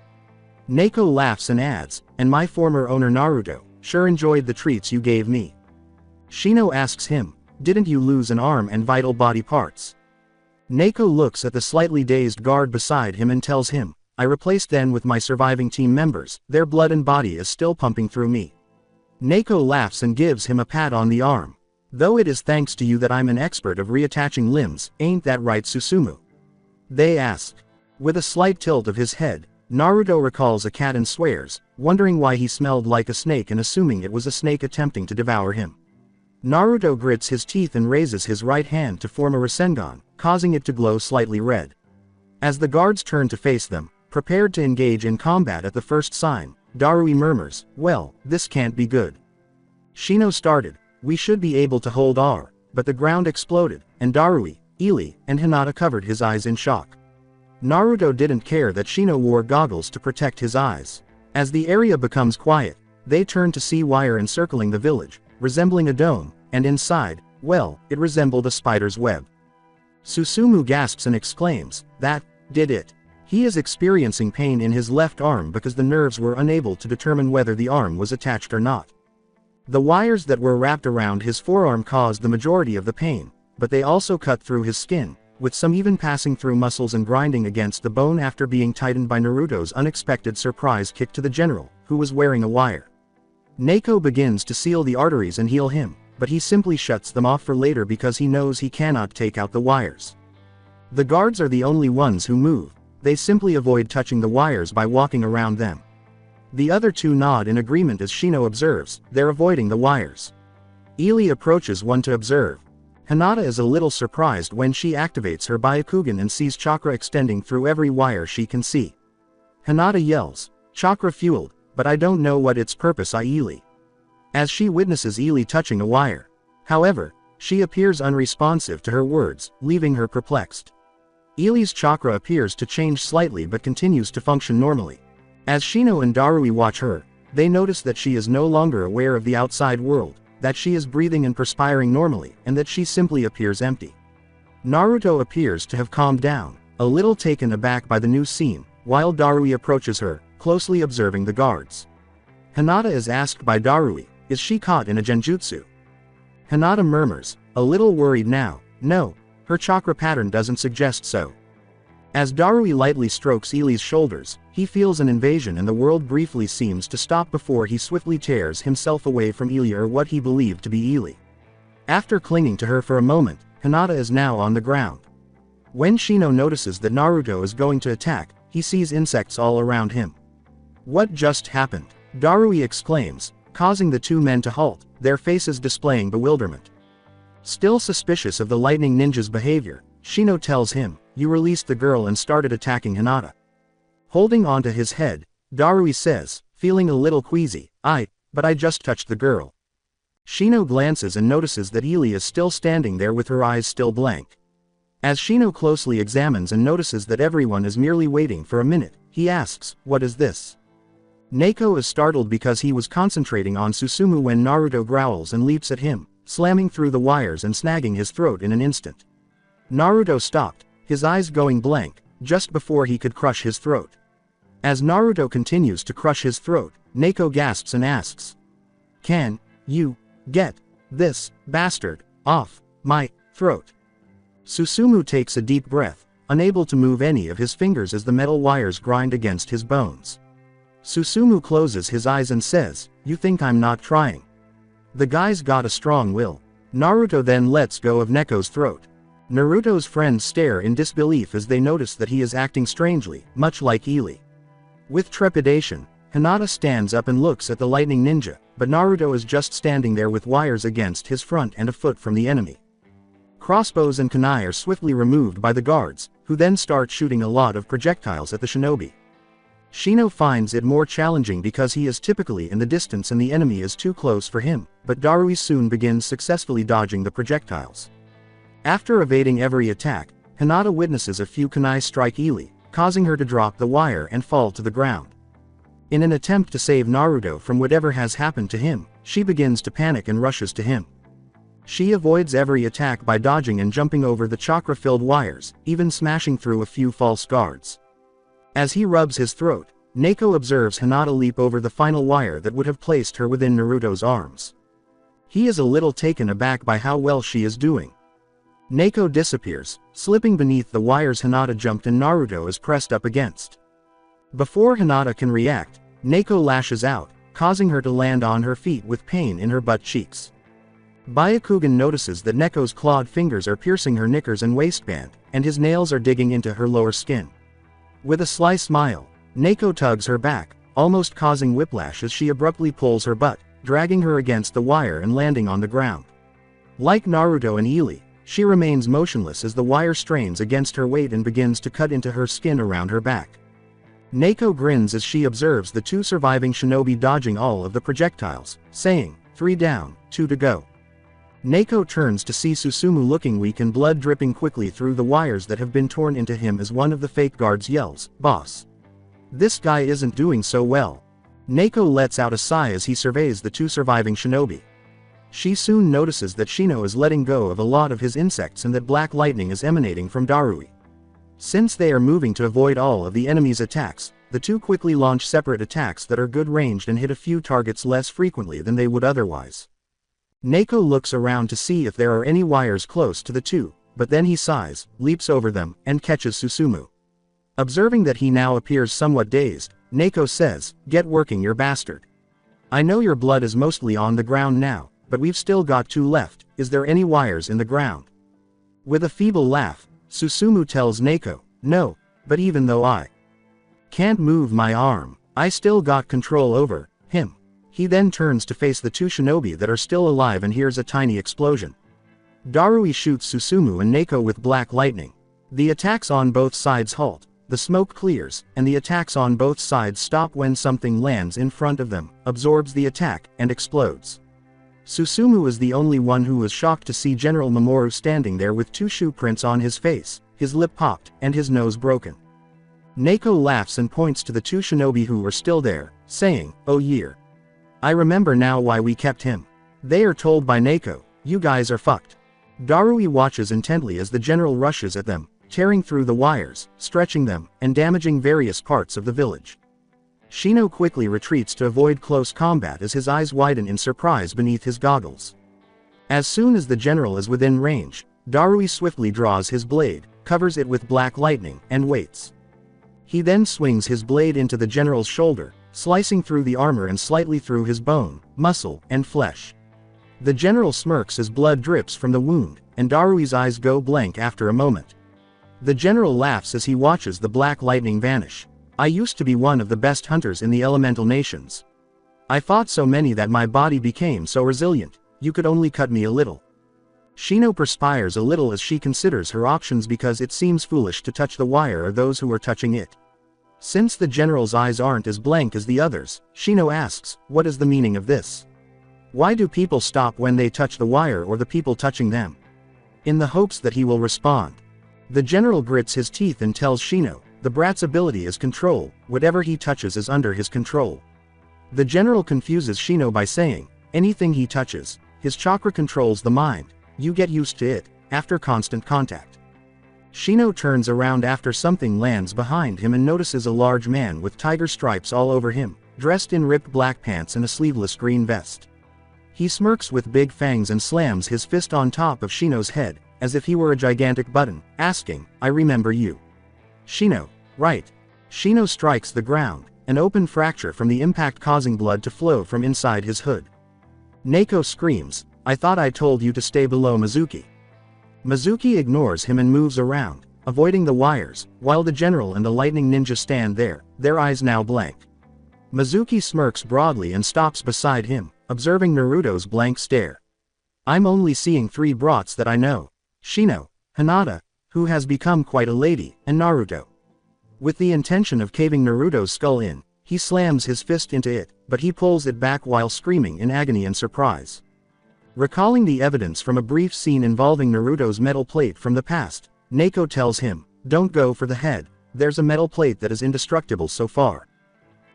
Neko laughs and adds, "And my former owner Naruto, sure enjoyed the treats you gave me." Shino asks him, "Didn't you lose an arm and vital body parts?" Neko looks at the slightly dazed guard beside him and tells him, "I replaced them with my surviving team members, their blood and body is still pumping through me." Neko laughs and gives him a pat on the arm. "Though it is thanks to you that I'm an expert of reattaching limbs, ain't that right Susumu?" They ask. With a slight tilt of his head, Naruto recalls a cat and swears, wondering why he smelled like a snake and assuming it was a snake attempting to devour him. Naruto grits his teeth and raises his right hand to form a Rasengan, causing it to glow slightly red. As the guards turn to face them, prepared to engage in combat at the first sign, Darui murmurs, "Well, this can't be good. Shino started, we should be able to hold R," but the ground exploded, and Darui, Ili, and Hinata covered his eyes in shock. Naruto didn't care that Shino wore goggles to protect his eyes. As the area becomes quiet, they turn to see wire encircling the village, resembling a dome, and inside, well, it resembled a spider's web. Susumu gasps and exclaims, "That did it." He is experiencing pain in his left arm because the nerves were unable to determine whether the arm was attached or not. The wires that were wrapped around his forearm caused the majority of the pain, but they also cut through his skin, with some even passing through muscles and grinding against the bone after being tightened by Naruto's unexpected surprise kick to the general, who was wearing a wire. Neko begins to seal the arteries and heal him, but he simply shuts them off for later because he knows he cannot take out the wires. The guards are the only ones who move, they simply avoid touching the wires by walking around them. The other two nod in agreement as Shino observes, they're avoiding the wires. Ili approaches one to observe. Hinata is a little surprised when she activates her Byakugan and sees chakra extending through every wire she can see. Hinata yells, "Chakra fueled, but I don't know what its purpose Ili," as she witnesses Ili touching a wire. However, she appears unresponsive to her words, leaving her perplexed. Ili's chakra appears to change slightly but continues to function normally. As Shino and Darui watch her, they notice that she is no longer aware of the outside world, that she is breathing and perspiring normally, and that she simply appears empty. Naruto appears to have calmed down, a little taken aback by the new scene, while Darui approaches her, closely observing the guards. Hinata is asked by Darui, is she caught in a genjutsu? Hinata murmurs, a little worried now, no, her chakra pattern doesn't suggest so. As Darui lightly strokes Ili's shoulders, he feels an invasion and the world briefly seems to stop before he swiftly tears himself away from Ili or what he believed to be Ili. After clinging to her for a moment, Hinata is now on the ground. When Shino notices that Naruto is going to attack, he sees insects all around him. What just happened? Darui exclaims, causing the two men to halt, their faces displaying bewilderment. Still suspicious of the lightning ninja's behavior, Shino tells him, "You released the girl and started attacking Hinata." Holding onto his head, Darui says, feeling a little queasy, but I just touched the girl." Shino glances and notices that Ili is still standing there with her eyes still blank. As Shino closely examines and notices that everyone is merely waiting for a minute, he asks, "What is this?" Neko is startled because he was concentrating on Susumu when Naruto growls and leaps at him, slamming through the wires and snagging his throat in an instant. Naruto stopped, his eyes going blank, just before he could crush his throat. As Naruto continues to crush his throat, Neko gasps and asks, "Can you get this bastard off my throat?" Susumu takes a deep breath, unable to move any of his fingers as the metal wires grind against his bones. Susumu closes his eyes and says, "You think I'm not trying? The guy's got a strong will." Naruto then lets go of Neko's throat. Naruto's friends stare in disbelief as they notice that he is acting strangely, much like Ili. With trepidation, Hinata stands up and looks at the lightning ninja, but Naruto is just standing there with wires against his front and a foot from the enemy. Crossbows and kunai are swiftly removed by the guards, who then start shooting a lot of projectiles at the shinobi. Shino finds it more challenging because he is typically in the distance and the enemy is too close for him, but Darui soon begins successfully dodging the projectiles. After evading every attack, Hinata witnesses a few kunai strike Ili, causing her to drop the wire and fall to the ground. In an attempt to save Naruto from whatever has happened to him, she begins to panic and rushes to him. She avoids every attack by dodging and jumping over the chakra-filled wires, even smashing through a few false guards. As he rubs his throat, Neko observes Hinata leap over the final wire that would have placed her within Naruto's arms. He is a little taken aback by how well she is doing. Neko disappears, slipping beneath the wires Hinata jumped and Naruto is pressed up against. Before Hinata can react, Neko lashes out, causing her to land on her feet with pain in her butt cheeks. Byakugan notices that Neko's clawed fingers are piercing her knickers and waistband, and his nails are digging into her lower skin. With a sly smile, Neko tugs her back, almost causing whiplash as she abruptly pulls her butt, dragging her against the wire and landing on the ground. Like Naruto and Ili, she remains motionless as the wire strains against her weight and begins to cut into her skin around her back. Neko grins as she observes the two surviving shinobi dodging all of the projectiles, saying, 3 down, 2 to go. Neko turns to see Susumu looking weak and blood dripping quickly through the wires that have been torn into him as one of the fake guards yells, "Boss. This guy isn't doing so well." Neko lets out a sigh as he surveys the two surviving shinobi. She soon notices that Shino is letting go of a lot of his insects and that black lightning is emanating from Darui. Since they are moving to avoid all of the enemy's attacks, the two quickly launch separate attacks that are good ranged and hit a few targets less frequently than they would otherwise. Neko looks around to see if there are any wires close to the two, but then he sighs, leaps over them, and catches Susumu. Observing that he now appears somewhat dazed, Neko says, "Get working, you bastard. I know your blood is mostly on the ground now, but we've still got 2 left. Is there any wires in the ground?" With a feeble laugh, Susumu tells Neko, "No, but even though I can't move my arm, I still got control over him." He then turns to face the two shinobi that are still alive and hears a tiny explosion. Darui shoots Susumu and Neko with black lightning. The attacks on both sides halt, the smoke clears, and the attacks on both sides stop when something lands in front of them, absorbs the attack, and explodes. Susumu is the only one who was shocked to see General Mamoru standing there with 2 shoe prints on his face, his lip popped, and his nose broken. Neko laughs and points to the 2 shinobi who were still there, saying, "Oh year. I remember now why we kept him." They are told by Neko, "You guys are fucked." Darui watches intently as the general rushes at them, tearing through the wires, stretching them, and damaging various parts of the village. Shino quickly retreats to avoid close combat as his eyes widen in surprise beneath his goggles. As soon as the general is within range, Darui swiftly draws his blade, covers it with black lightning, and waits. He then swings his blade into the general's shoulder, slicing through the armor and slightly through his bone, muscle, and flesh. The general smirks as blood drips from the wound, and Darui's eyes go blank after a moment. The general laughs as he watches the black lightning vanish. "I used to be one of the best hunters in the elemental nations. I fought so many that my body became so resilient, you could only cut me a little." Shino perspires a little as she considers her options because it seems foolish to touch the wire or those who are touching it. Since the general's eyes aren't as blank as the others, Shino asks, "What is the meaning of this? Why do people stop when they touch the wire or the people touching them?" In the hopes that he will respond, the general grits his teeth and tells Shino, "The brat's ability is control, whatever he touches is under his control." The general confuses Shino by saying, "Anything he touches, his chakra controls the mind, you get used to it, after constant contact." Shino turns around after something lands behind him and notices a large man with tiger stripes all over him, dressed in ripped black pants and a sleeveless green vest. He smirks with big fangs and slams his fist on top of Shino's head, as if he were a gigantic button, asking, "I remember you." Shino, right. Shino strikes the ground, an open fracture from the impact causing blood to flow from inside his hood. Neko screams, "I thought I told you to stay below Mizuki." Mizuki ignores him and moves around, avoiding the wires, while the general and the lightning ninja stand there, their eyes now blank. Mizuki smirks broadly and stops beside him, observing Naruto's blank stare. "I'm only seeing 3 brats that I know. Shino, Hinata, who has become quite a lady, and Naruto." With the intention of caving Naruto's skull in, he slams his fist into it, but he pulls it back while screaming in agony and surprise. Recalling the evidence from a brief scene involving Naruto's metal plate from the past, Neko tells him, "Don't go for the head, there's a metal plate that is indestructible so far."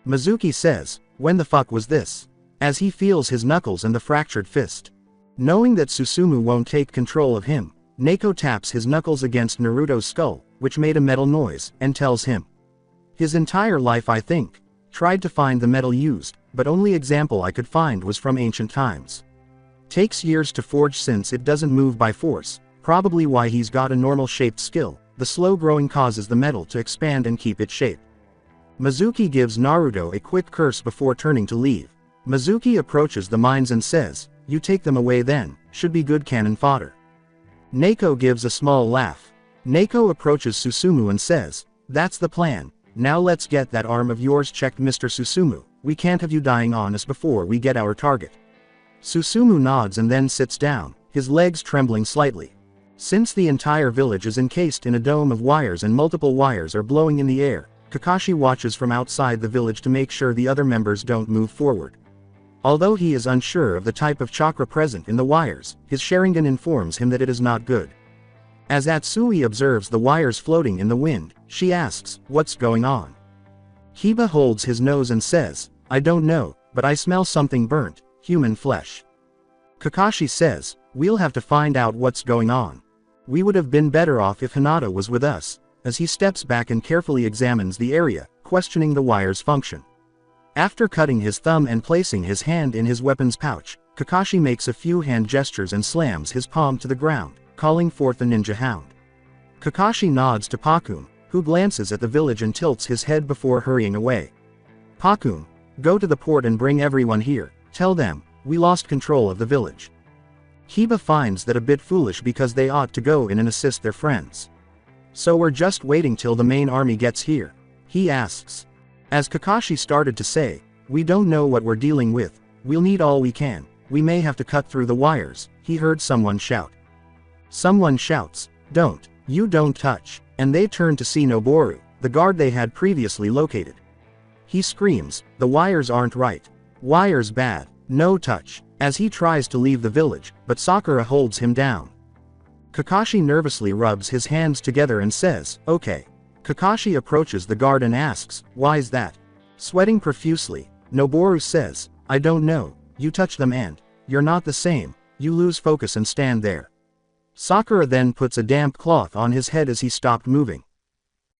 Mizuki says, "When the fuck was this?" as he feels his knuckles and the fractured fist. Knowing that Susumu won't take control of him, Neko taps his knuckles against Naruto's skull, which made a metal noise, and tells him, "His entire life I think, tried to find the metal used, but only example I could find was from ancient times. Takes years to forge since it doesn't move by force, probably why he's got a normal shaped skill, the slow growing causes the metal to expand and keep its shape." Mizuki gives Naruto a quick curse before turning to leave. Mizuki approaches the mines and says, "You take them away then, should be good cannon fodder." Neko gives a small laugh. Neko approaches Susumu and says, "That's the plan, now let's get that arm of yours checked, Mr. Susumu, we can't have you dying on us before we get our target." Susumu nods and then sits down, his legs trembling slightly. Since the entire village is encased in a dome of wires and multiple wires are blowing in the air, Kakashi watches from outside the village to make sure the other members don't move forward. Although he is unsure of the type of chakra present in the wires, his Sharingan informs him that it is not good. As Atsui observes the wires floating in the wind, she asks, "What's going on?" Kiba holds his nose and says, "I don't know, but I smell something burnt, human flesh." Kakashi says, "We'll have to find out what's going on. We would have been better off if Hinata was with us," as he steps back and carefully examines the area, questioning the wire's function. After cutting his thumb and placing his hand in his weapon's pouch, Kakashi makes a few hand gestures and slams his palm to the ground, calling forth the ninja hound. Kakashi nods to Pakun, who glances at the village and tilts his head before hurrying away. "Pakun, go to the port and bring everyone here, tell them, we lost control of the village." Kiba finds that a bit foolish because they ought to go in and assist their friends. "So we're just waiting till the main army gets here?" he asks. As Kakashi started to say, "We don't know what we're dealing with, we'll need all we can, we may have to cut through the wires," he heard someone shout. Someone shouts, you don't touch," and they turn to see Noboru, the guard they had previously located. He screams, "The wires aren't right. Wires bad, no touch," as he tries to leave the village, but Sakura holds him down. Kakashi nervously rubs his hands together and says, "Okay." Kakashi approaches the guard and asks, "Why's that?" Sweating profusely, Noboru says, "I don't know, you touch them and, you're not the same, you lose focus and stand there." Sakura then puts a damp cloth on his head as he stopped moving.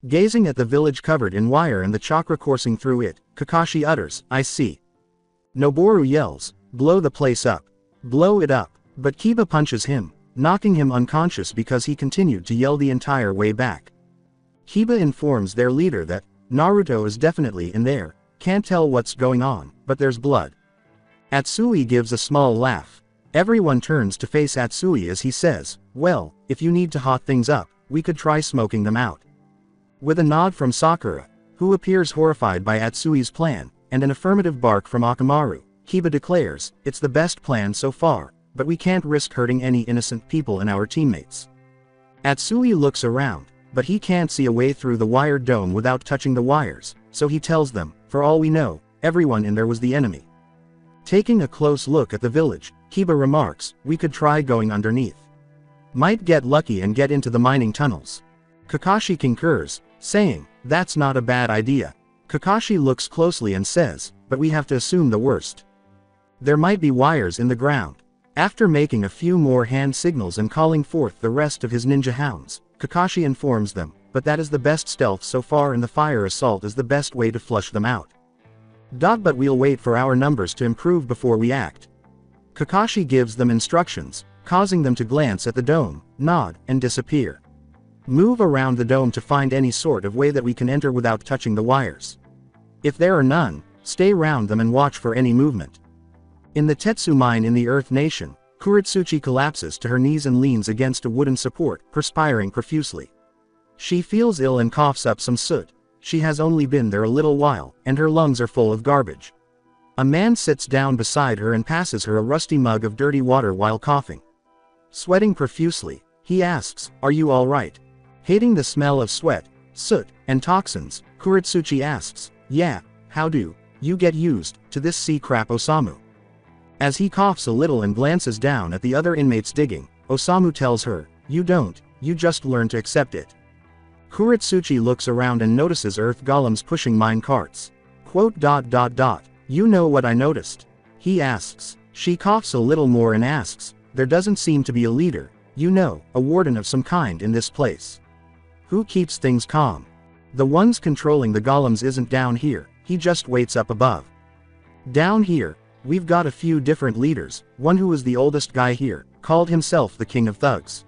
Gazing at the village covered in wire and the chakra coursing through it, Kakashi utters, "I see." Noboru yells, "Blow the place up. Blow it up," but Kiba punches him, knocking him unconscious because he continued to yell the entire way back. Kiba informs their leader that, "Naruto is definitely in there, can't tell what's going on, but there's blood." Atsui gives a small laugh. Everyone turns to face Atsui as he says, "Well, if you need to hot things up, we could try smoking them out." With a nod from Sakura, who appears horrified by Atsui's plan, and an affirmative bark from Akamaru, Kiba declares, "It's the best plan so far, but we can't risk hurting any innocent people in our teammates." Atsui looks around, but he can't see a way through the wired dome without touching the wires, so he tells them, "For all we know, everyone in there was the enemy." Taking a close look at the village, Kiba remarks, "We could try going underneath. Might get lucky and get into the mining tunnels." Kakashi concurs, saying, "That's not a bad idea." Kakashi looks closely and says, "But we have to assume the worst. There might be wires in the ground." After making a few more hand signals and calling forth the rest of his ninja hounds, Kakashi informs them, "But that is the best stealth so far and the fire assault is the best way to flush them out. But we'll wait for our numbers to improve before we act." Kakashi gives them instructions, causing them to glance at the dome, nod, and disappear. "Move around the dome to find any sort of way that we can enter without touching the wires. If there are none, stay round them and watch for any movement." In the Tetsu mine in the Earth Nation, Kuritsuchi collapses to her knees and leans against a wooden support, perspiring profusely. She feels ill and coughs up some soot. She has only been there a little while, and her lungs are full of garbage. A man sits down beside her and passes her a rusty mug of dirty water while coughing. Sweating profusely, he asks, "Are you all right?" Hating the smell of sweat, soot, and toxins, Kuretsuchi asks, "Yeah, how do you get used to this sea crap, Osamu?" As he coughs a little and glances down at the other inmates digging, Osamu tells her, "You don't, you just learn to accept it." Kuretsuchi looks around and notices earth golems pushing mine carts. Quote, "You know what I noticed?" he asks. She coughs a little more and asks, "There doesn't seem to be a leader, you know, a warden of some kind in this place. Who keeps things calm? The ones controlling the golems isn't down here, he just waits up above. Down here, we've got a few different leaders, one who is the oldest guy here, called himself the King of Thugs.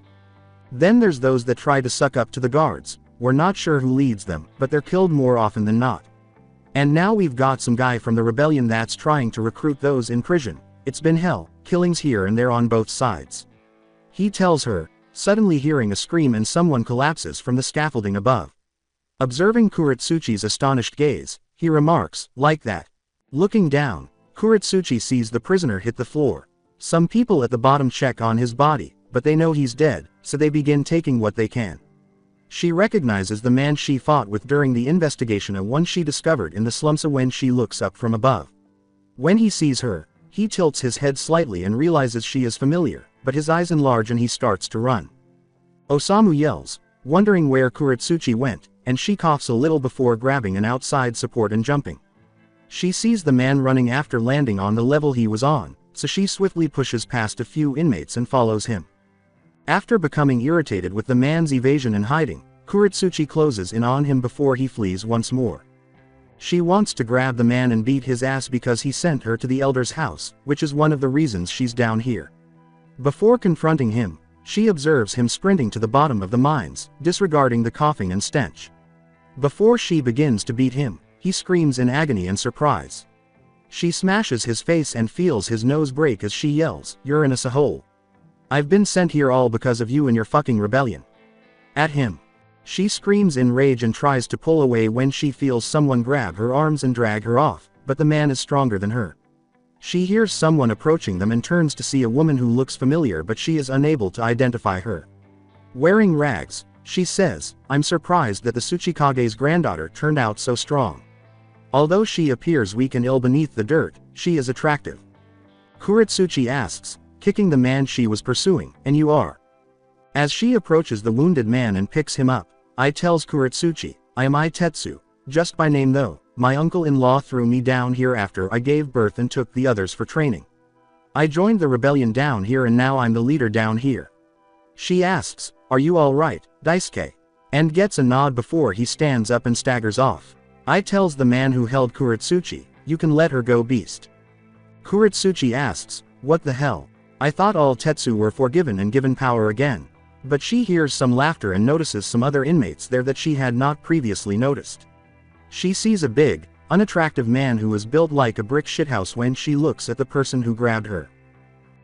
Then there's those that try to suck up to the guards, we're not sure who leads them, but they're killed more often than not. And now we've got some guy from the rebellion that's trying to recruit those in prison. It's been hell, killings here and there on both sides." He tells her, suddenly hearing a scream and someone collapses from the scaffolding above. Observing Kuretsuchi's astonished gaze, he remarks, "Like that." Looking down, Kuretsuchi sees the prisoner hit the floor. Some people at the bottom check on his body, but they know he's dead, so they begin taking what they can. She recognizes the man she fought with during the investigation, a one she discovered in the slums when she looks up from above. When he sees her, he tilts his head slightly and realizes she is familiar, but his eyes enlarge and he starts to run. Osamu yells, wondering where Kuretsuchi went, and she coughs a little before grabbing an outside support and jumping. She sees the man running after landing on the level he was on, so she swiftly pushes past a few inmates and follows him. After becoming irritated with the man's evasion and hiding, Kuretsuchi closes in on him before he flees once more. She wants to grab the man and beat his ass because he sent her to the elder's house, which is one of the reasons she's down here. Before confronting him, she observes him sprinting to the bottom of the mines, disregarding the coughing and stench. Before she begins to beat him, he screams in agony and surprise. She smashes his face and feels his nose break as she yells, "You're in a hole. I've been sent here all because of you and your fucking rebellion." At him. She screams in rage and tries to pull away when she feels someone grab her arms and drag her off, but the man is stronger than her. She hears someone approaching them and turns to see a woman who looks familiar, but she is unable to identify her. Wearing rags, she says, "I'm surprised that the Tsuchikage's granddaughter turned out so strong. Although she appears weak and ill beneath the dirt, she is attractive." Kuretsuchi asks, kicking the man she was pursuing, "And you are?" As she approaches the wounded man and picks him up, I tells Kuretsuchi, "I am Tetsu, just by name though. My uncle-in-law threw me down here after I gave birth and took the others for training. I joined the rebellion down here and now I'm the leader down here." She asks, "Are you alright, Daisuke?" and gets a nod before he stands up and staggers off. I tells the man who held Kuretsuchi, "You can let her go, beast." Kuretsuchi asks, "What the hell? I thought all Tetsu were forgiven and given power again." But she hears some laughter and notices some other inmates there that she had not previously noticed. She sees a big, unattractive man who is built like a brick shithouse when she looks at the person who grabbed her.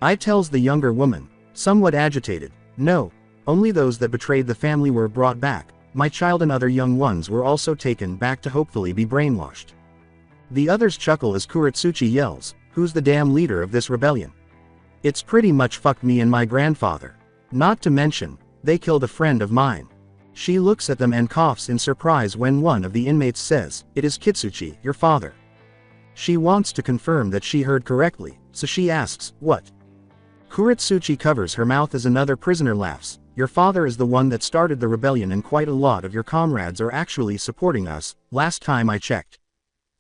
I tells the younger woman, somewhat agitated, "No, only those that betrayed the family were brought back. My child and other young ones were also taken back to hopefully be brainwashed." The others chuckle as Kuretsuchi yells, "Who's the damn leader of this rebellion? It's pretty much fuck me and my grandfather. Not to mention, they killed a friend of mine." She looks at them and coughs in surprise when one of the inmates says, "It is Kitsuchi, your father." She wants to confirm that she heard correctly, so she asks, "What?" Kuretsuchi covers her mouth as another prisoner laughs, "Your father is the one that started the rebellion and quite a lot of your comrades are actually supporting us, last time I checked."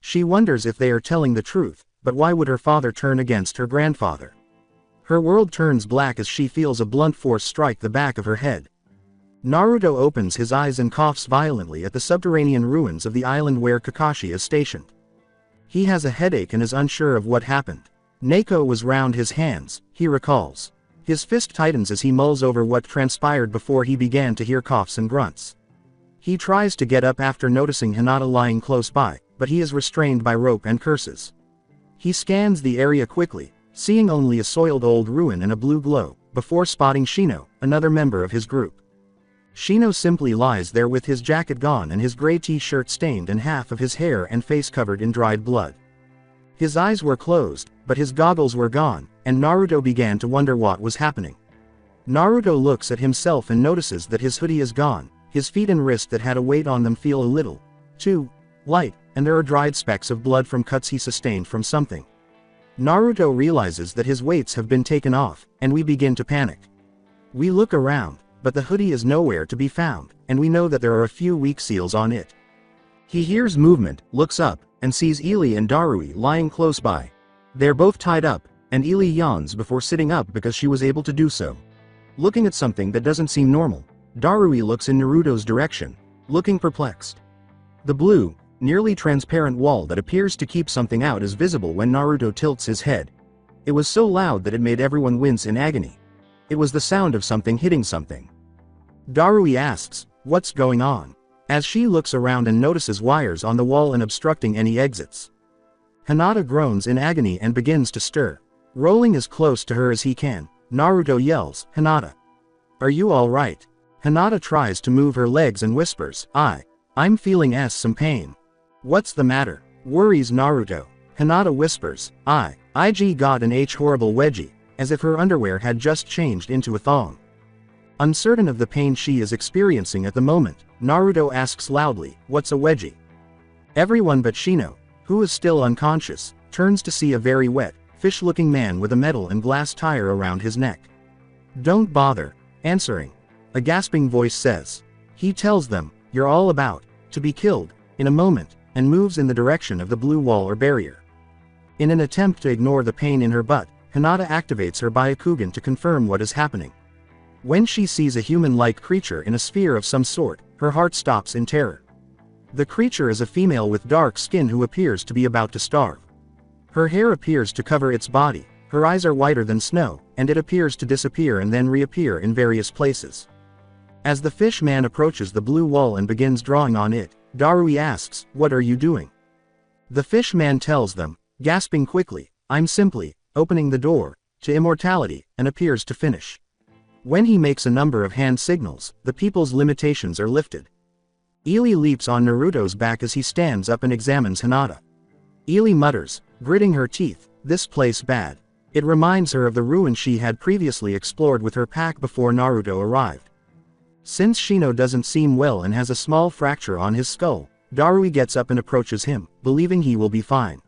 She wonders if they are telling the truth, but why would her father turn against her grandfather? Her world turns black as she feels a blunt force strike the back of her head. Naruto opens his eyes and coughs violently at the subterranean ruins of the island where Kakashi is stationed. He has a headache and is unsure of what happened. Neko was round his hands, he recalls. His fist tightens as he mulls over what transpired before he began to hear coughs and grunts. He tries to get up after noticing Hinata lying close by, but he is restrained by rope and curses. He scans the area quickly, seeing only a soiled old ruin and a blue glow, before spotting Shino, another member of his group. Shino simply lies there with his jacket gone and his gray t-shirt stained and half of his hair and face covered in dried blood. His eyes were closed, but his goggles were gone, and Naruto began to wonder what was happening. Naruto looks at himself and notices that his hoodie is gone, his feet and wrist that had a weight on them feel a little too light, and there are dried specks of blood from cuts he sustained from something. Naruto realizes that his weights have been taken off, and we begin to panic. We look around, but the hoodie is nowhere to be found, and we know that there are a few weak seals on it. He hears movement, looks up, and sees Ily and Darui lying close by. They're both tied up, and Ily yawns before sitting up because she was able to do so. Looking at something that doesn't seem normal, Darui looks in Naruto's direction, looking perplexed. The blue, nearly transparent wall that appears to keep something out is visible when Naruto tilts his head. It was so loud that it made everyone wince in agony. It was the sound of something hitting something. Darui asks, "What's going on?" as she looks around and notices wires on the wall and obstructing any exits. Hinata groans in agony and begins to stir. Rolling as close to her as he can, Naruto yells, "Hinata! Are you alright?" Hinata tries to move her legs and whispers, I'm feeling some pain." "What's the matter?" worries Naruto. Hinata whispers, I got an horrible wedgie," as if her underwear had just changed into a thong. Uncertain of the pain she is experiencing at the moment, Naruto asks loudly, "What's a wedgie?" Everyone but Shino, who is still unconscious, turns to see a very wet, fish-looking man with a metal and glass tire around his neck. "Don't bother answering," a gasping voice says. He tells them, "You're all about to be killed in a moment," and moves in the direction of the blue wall or barrier. In an attempt to ignore the pain in her butt, Hinata activates her Byakugan to confirm what is happening. When she sees a human-like creature in a sphere of some sort, her heart stops in terror. The creature is a female with dark skin who appears to be about to starve. Her hair appears to cover its body, her eyes are whiter than snow, and it appears to disappear and then reappear in various places. As the fish man approaches the blue wall and begins drawing on it, Darui asks, "What are you doing?" The fish man tells them, gasping quickly, "I'm simply opening the door to immortality," and appears to finish. When he makes a number of hand signals, the people's limitations are lifted. Ily leaps on Naruto's back as he stands up and examines Hinata. Ily mutters, gritting her teeth, "This place bad." It reminds her of the ruin she had previously explored with her pack before Naruto arrived. Since Shino doesn't seem well and has a small fracture on his skull, Darui gets up and approaches him, believing he will be fine.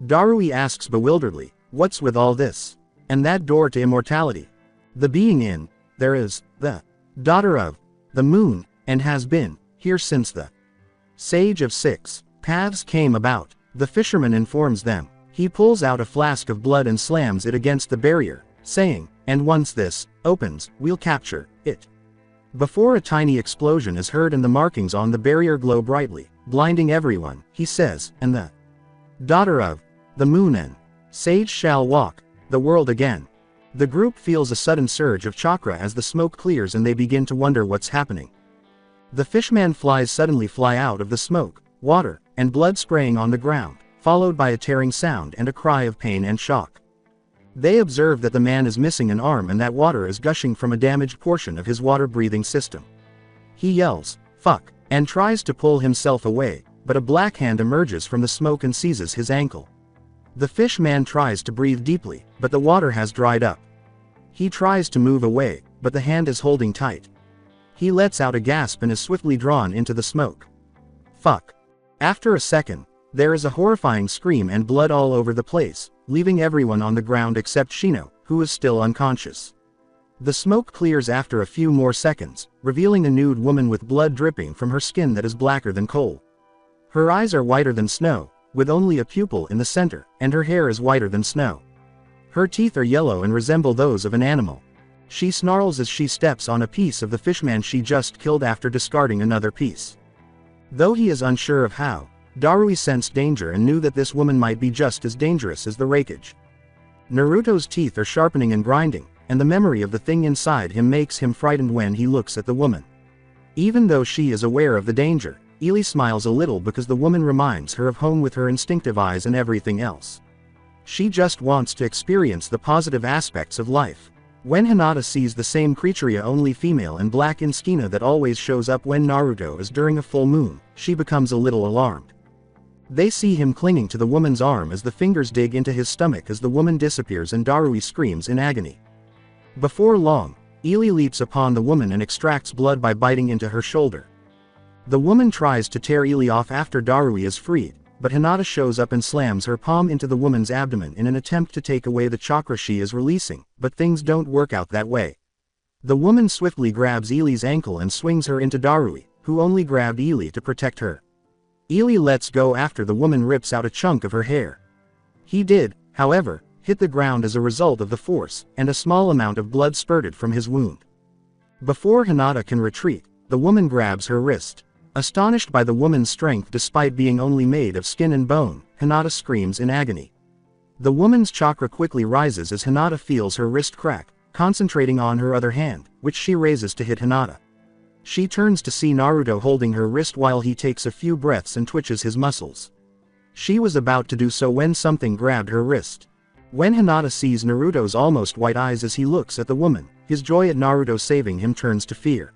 Darui asks bewilderedly, "What's with all this? And that door to immortality?" The being in there is the daughter of the moon, and has been here since the Sage of Six Paths came about. The fisherman informs them. He pulls out a flask of blood and slams it against the barrier, saying, "And once this opens, we'll capture it." Before a tiny explosion is heard and the markings on the barrier glow brightly, blinding everyone, he says, "And the daughter of the moon and sage shall walk the world again." The group feels a sudden surge of chakra as the smoke clears and they begin to wonder what's happening. The fishman flies suddenly fly out of the smoke, water, and blood spraying on the ground, followed by a tearing sound and a cry of pain and shock. They observe that the man is missing an arm and that water is gushing from a damaged portion of his water-breathing system. He yells, "Fuck," and tries to pull himself away, but a black hand emerges from the smoke and seizes his ankle. The fish man tries to breathe deeply, but the water has dried up. He tries to move away, but the hand is holding tight. He lets out a gasp and is swiftly drawn into the smoke. Fuck. After a second, there is a horrifying scream and blood all over the place, leaving everyone on the ground except Shino, who is still unconscious. The smoke clears after a few more seconds, revealing a nude woman with blood dripping from her skin that is blacker than coal. Her eyes are whiter than snow, with only a pupil in the center, and her hair is whiter than snow. Her teeth are yellow and resemble those of an animal. She snarls as she steps on a piece of the fishman she just killed after discarding another piece. Though he is unsure of how, Darui sensed danger and knew that this woman might be just as dangerous as the wreckage. Naruto's teeth are sharpening and grinding, and the memory of the thing inside him makes him frightened when he looks at the woman. Even though she is aware of the danger, Ily smiles a little because the woman reminds her of home with her instinctive eyes and everything else. She just wants to experience the positive aspects of life. When Hinata sees the same creature, only female and black in skin that always shows up when Naruto is during a full moon, she becomes a little alarmed. They see him clinging to the woman's arm as the fingers dig into his stomach as the woman disappears and Darui screams in agony. Before long, Ili leaps upon the woman and extracts blood by biting into her shoulder. The woman tries to tear Ili off after Darui is freed, but Hinata shows up and slams her palm into the woman's abdomen in an attempt to take away the chakra she is releasing, but things don't work out that way. The woman swiftly grabs Ili's ankle and swings her into Darui, who only grabbed Ili to protect her. Ili lets go after the woman rips out a chunk of her hair. He did, however, hit the ground as a result of the force, and a small amount of blood spurted from his wound. Before Hinata can retreat, the woman grabs her wrist. Astonished by the woman's strength despite being only made of skin and bone, Hinata screams in agony. The woman's chakra quickly rises as Hinata feels her wrist crack, concentrating on her other hand, which she raises to hit Hinata. She turns to see Naruto holding her wrist while he takes a few breaths and twitches his muscles. She was about to do so when something grabbed her wrist. When Hinata sees Naruto's almost white eyes as he looks at the woman, his joy at Naruto saving him turns to fear.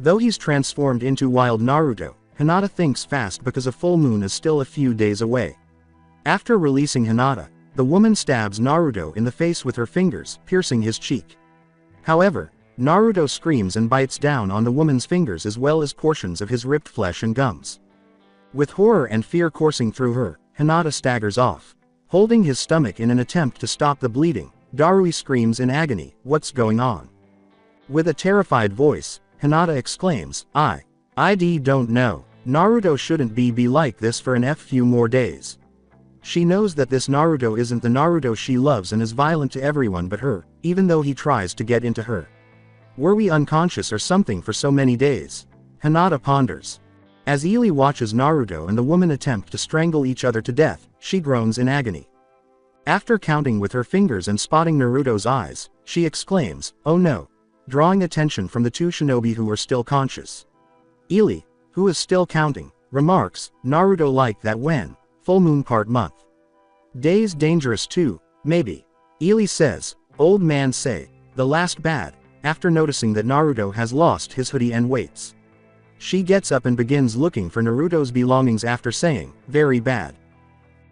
Though he's transformed into wild Naruto, Hinata thinks fast because a full moon is still a few days away. After releasing Hinata, the woman stabs Naruto in the face with her fingers, piercing his cheek. However, Naruto screams and bites down on the woman's fingers as well as portions of his ripped flesh and gums. With horror and fear coursing through her, Hinata staggers off. Holding his stomach in an attempt to stop the bleeding, Darui screams in agony, "What's going on?" With a terrified voice, Hinata exclaims, I don't know. Naruto shouldn't be like this for a few more days. She knows that this Naruto isn't the Naruto she loves and is violent to everyone but her, even though he tries to get into her. Were we unconscious or something for so many days? Hinata ponders. As Ili watches Naruto and the woman attempt to strangle each other to death, she groans in agony. After counting with her fingers and spotting Naruto's eyes, she exclaims, "Oh no," drawing attention from the two shinobi who are still conscious. Ili, who is still counting, remarks, "Naruto like that when, full moon part month. Days dangerous too, maybe." Ili says, "Old man say, the last bad," after noticing that Naruto has lost his hoodie and waits. She gets up and begins looking for Naruto's belongings after saying, "Very bad."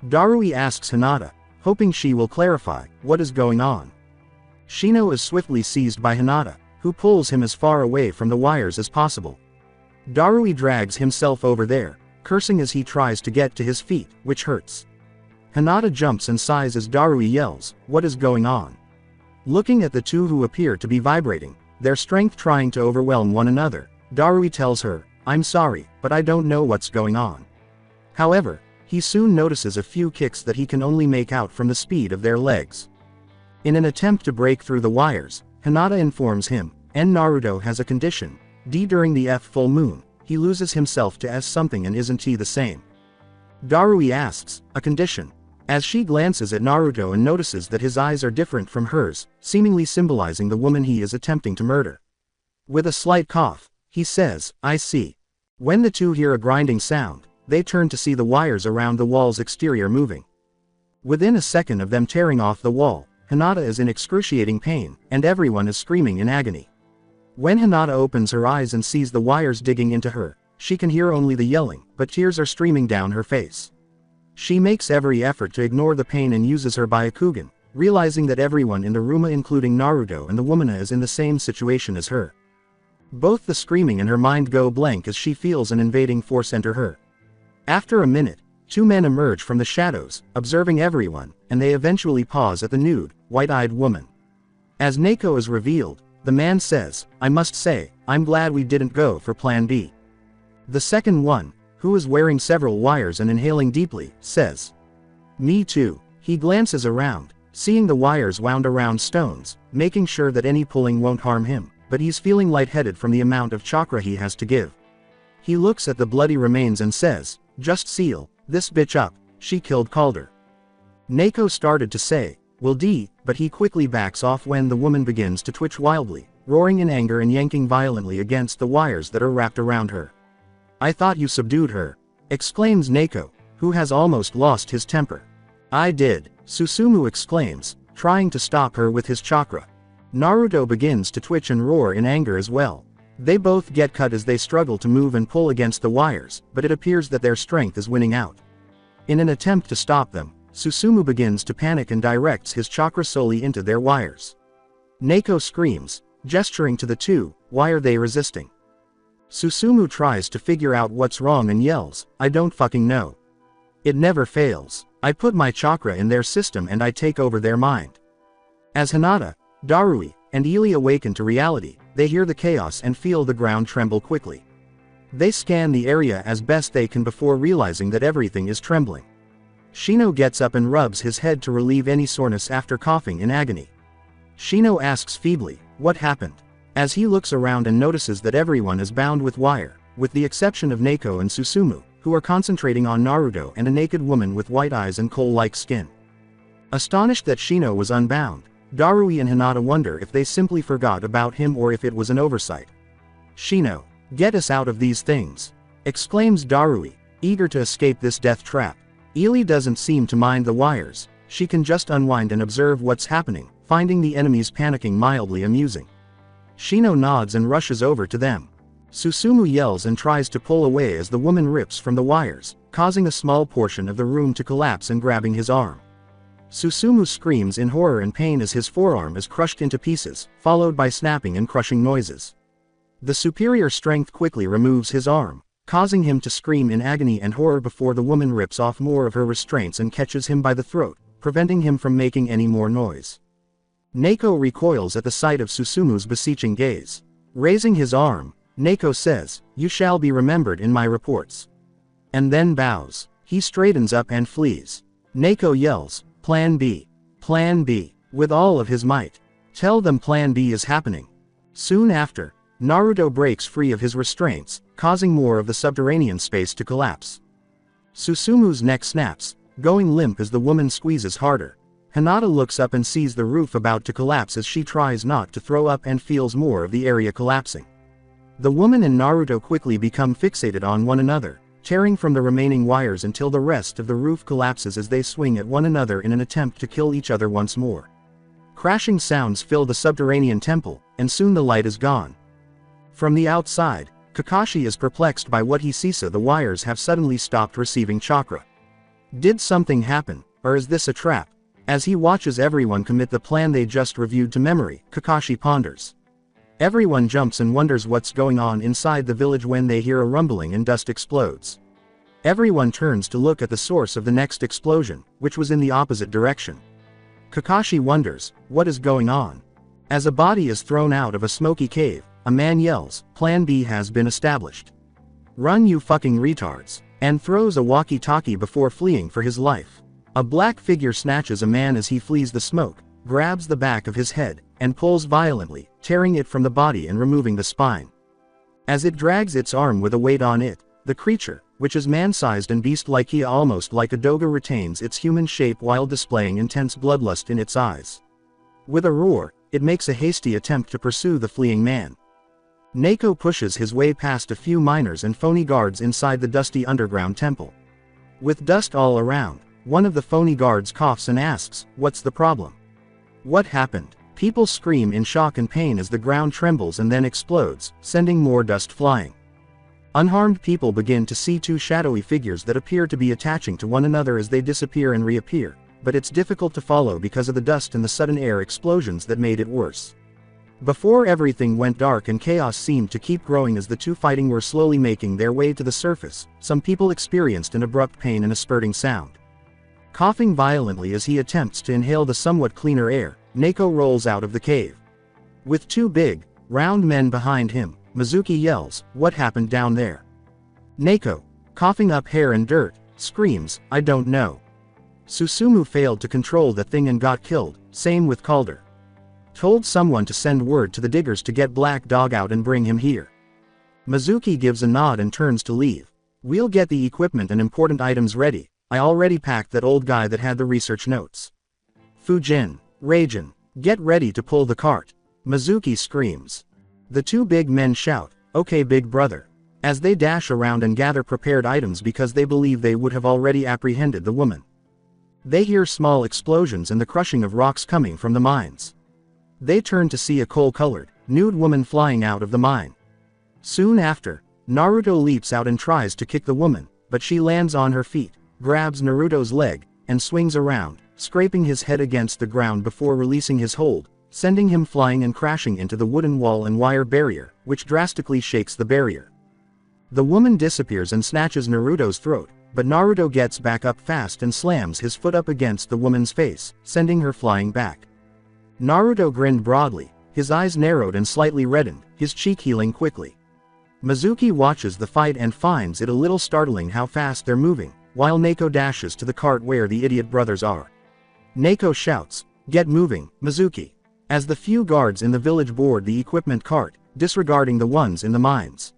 Darui asks Hinata, hoping she will clarify what is going on. Shino is swiftly seized by Hinata, who pulls him as far away from the wires as possible. Darui drags himself over there, cursing as he tries to get to his feet, which hurts. Hinata jumps and sighs as Darui yells, "What is going on?" Looking at the two who appear to be vibrating, their strength trying to overwhelm one another, Darui tells her, "I'm sorry, but I don't know what's going on." However, he soon notices a few kicks that he can only make out from the speed of their legs. In an attempt to break through the wires, Hinata informs him, and Naruto has a condition. During the full moon, he loses himself to S something and isn't he the same? Darui asks, "A condition?" As she glances at Naruto and notices that his eyes are different from hers, seemingly symbolizing the woman he is attempting to murder. With a slight cough, he says, "I see." When the two hear a grinding sound, they turn to see the wires around the wall's exterior moving. Within a second of them tearing off the wall, Hinata is in excruciating pain, and everyone is screaming in agony. When Hinata opens her eyes and sees the wires digging into her, she can hear only the yelling, but tears are streaming down her face. She makes every effort to ignore the pain and uses her Byakugan, realizing that everyone in the room including Naruto and the woman is in the same situation as her. Both the screaming and her mind go blank as she feels an invading force enter her. After a minute, two men emerge from the shadows, observing everyone, and they eventually pause at the nude, white-eyed woman. As Neko is revealed, the man says, "I must say, I'm glad we didn't go for plan B." The second one, who is wearing several wires and inhaling deeply, says, "Me too." He glances around, seeing the wires wound around stones, making sure that any pulling won't harm him, but he's feeling lightheaded from the amount of chakra he has to give. He looks at the bloody remains and says, "Just seal this bitch up, she killed Calder." Neko started to say, "Will D," but he quickly backs off when the woman begins to twitch wildly, roaring in anger and yanking violently against the wires that are wrapped around her. "I thought you subdued her," exclaims Neko, who has almost lost his temper. "I did," Susumu exclaims, trying to stop her with his chakra. Naruto begins to twitch and roar in anger as well. They both get cut as they struggle to move and pull against the wires, but it appears that their strength is winning out. In an attempt to stop them, Susumu begins to panic and directs his chakra solely into their wires. Neko screams, Gesturing to the two, "Why are they resisting?" Susumu tries to figure out what's wrong and yells, "I don't fucking know. It never fails. I put my chakra in their system and I take over their mind." As Hinata, Darui, and Ili awaken to reality, they hear the chaos and feel the ground tremble quickly. They scan the area as best they can before realizing that everything is trembling. Shino gets up and rubs his head to relieve any soreness after coughing in agony. Shino asks feebly, "What happened?" as he looks around and notices that everyone is bound with wire, with the exception of Neko and Susumu, who are concentrating on Naruto and a naked woman with white eyes and coal-like skin. Astonished that Shino was unbound, Darui and Hinata wonder if they simply forgot about him or if it was an oversight. "Shino, get us out of these things!" exclaims Darui, eager to escape this death trap. Ili doesn't seem to mind the wires, she can just unwind and observe what's happening, finding the enemies panicking mildly amusing. Shino nods and rushes over to them. Susumu yells and tries to pull away as the woman rips from the wires, causing a small portion of the room to collapse and grabbing his arm. Susumu screams in horror and pain as his forearm is crushed into pieces, followed by snapping and crushing noises. The superior strength quickly removes his arm, causing him to scream in agony and horror before the woman rips off more of her restraints and catches him by the throat, preventing him from making any more noise. Neko recoils at the sight of Susumu's beseeching gaze. Raising his arm, Neko says, "You shall be remembered in my reports." And then bows. He straightens up and flees. Neko yells, "Plan B! Plan B!" with all of his might. Tell them Plan B is happening. Soon after, Naruto breaks free of his restraints, causing more of the subterranean space to collapse. Susumu's neck snaps, going limp as the woman squeezes harder. Hinata looks up and sees the roof about to collapse as she tries not to throw up and feels more of the area collapsing. The woman and Naruto quickly become fixated on one another, tearing from the remaining wires until the rest of the roof collapses as they swing at one another in an attempt to kill each other once more. Crashing sounds fill the subterranean temple, and soon the light is gone. From the outside, Kakashi is perplexed by what he sees. The wires have suddenly stopped receiving chakra. Did something happen, or is this a trap? As he watches everyone commit the plan they just reviewed to memory, Kakashi ponders. Everyone jumps and wonders what's going on inside the village when they hear a rumbling and dust explodes. Everyone turns to look at the source of the next explosion, which was in the opposite direction. Kakashi wonders, what is going on? As a body is thrown out of a smoky cave, a man yells, "Plan B has been established. Run you fucking retards," and throws a walkie-talkie before fleeing for his life. A black figure snatches a man as he flees the smoke, grabs the back of his head, and pulls violently, tearing it from the body and removing the spine. As it drags its arm with a weight on it, the creature, which is man-sized and beast-like almost like a doga, retains its human shape while displaying intense bloodlust in its eyes. With a roar, it makes a hasty attempt to pursue the fleeing man. Neko pushes his way past a few miners and phony guards inside the dusty underground temple. With dust all around, one of the phony guards coughs and asks, "What's the problem? What happened?" People scream in shock and pain as the ground trembles and then explodes, sending more dust flying. Unharmed people begin to see two shadowy figures that appear to be attaching to one another as they disappear and reappear, but it's difficult to follow because of the dust and the sudden air explosions that made it worse. Before everything went dark and chaos seemed to keep growing as the two fighting were slowly making their way to the surface, some people experienced an abrupt pain and a spurting sound. Coughing violently as he attempts to inhale the somewhat cleaner air, Neko rolls out of the cave. With two big, round men behind him, Mizuki yells, "What happened down there?" Neko, coughing up hair and dirt, screams, "I don't know. Susumu failed to control the thing and got killed, same with Calder. Told someone to send word to the diggers to get Black Dog out and bring him here." Mizuki gives a nod and turns to leave. "We'll get the equipment and important items ready. I already packed that old guy that had the research notes." "Fujin, Raijin, get ready to pull the cart," Mizuki screams. The two big men shout, "Okay big brother," as they dash around and gather prepared items because they believe they would have already apprehended the woman. They hear small explosions and the crushing of rocks coming from the mines. They turn to see a coal-colored, nude woman flying out of the mine. Soon after, Naruto leaps out and tries to kick the woman, but she lands on her feet, grabs Naruto's leg, and swings around, scraping his head against the ground before releasing his hold, sending him flying and crashing into the wooden wall and wire barrier, which drastically shakes the barrier. The woman disappears and snatches Naruto's throat, but Naruto gets back up fast and slams his foot up against the woman's face, sending her flying back. Naruto grinned broadly, his eyes narrowed and slightly reddened, his cheek healing quickly. Mizuki watches the fight and finds it a little startling how fast they're moving, while Neko dashes to the cart where the idiot brothers are. Neko shouts, "Get moving, Mizuki," as the few guards in the village board the equipment cart, disregarding the ones in the mines.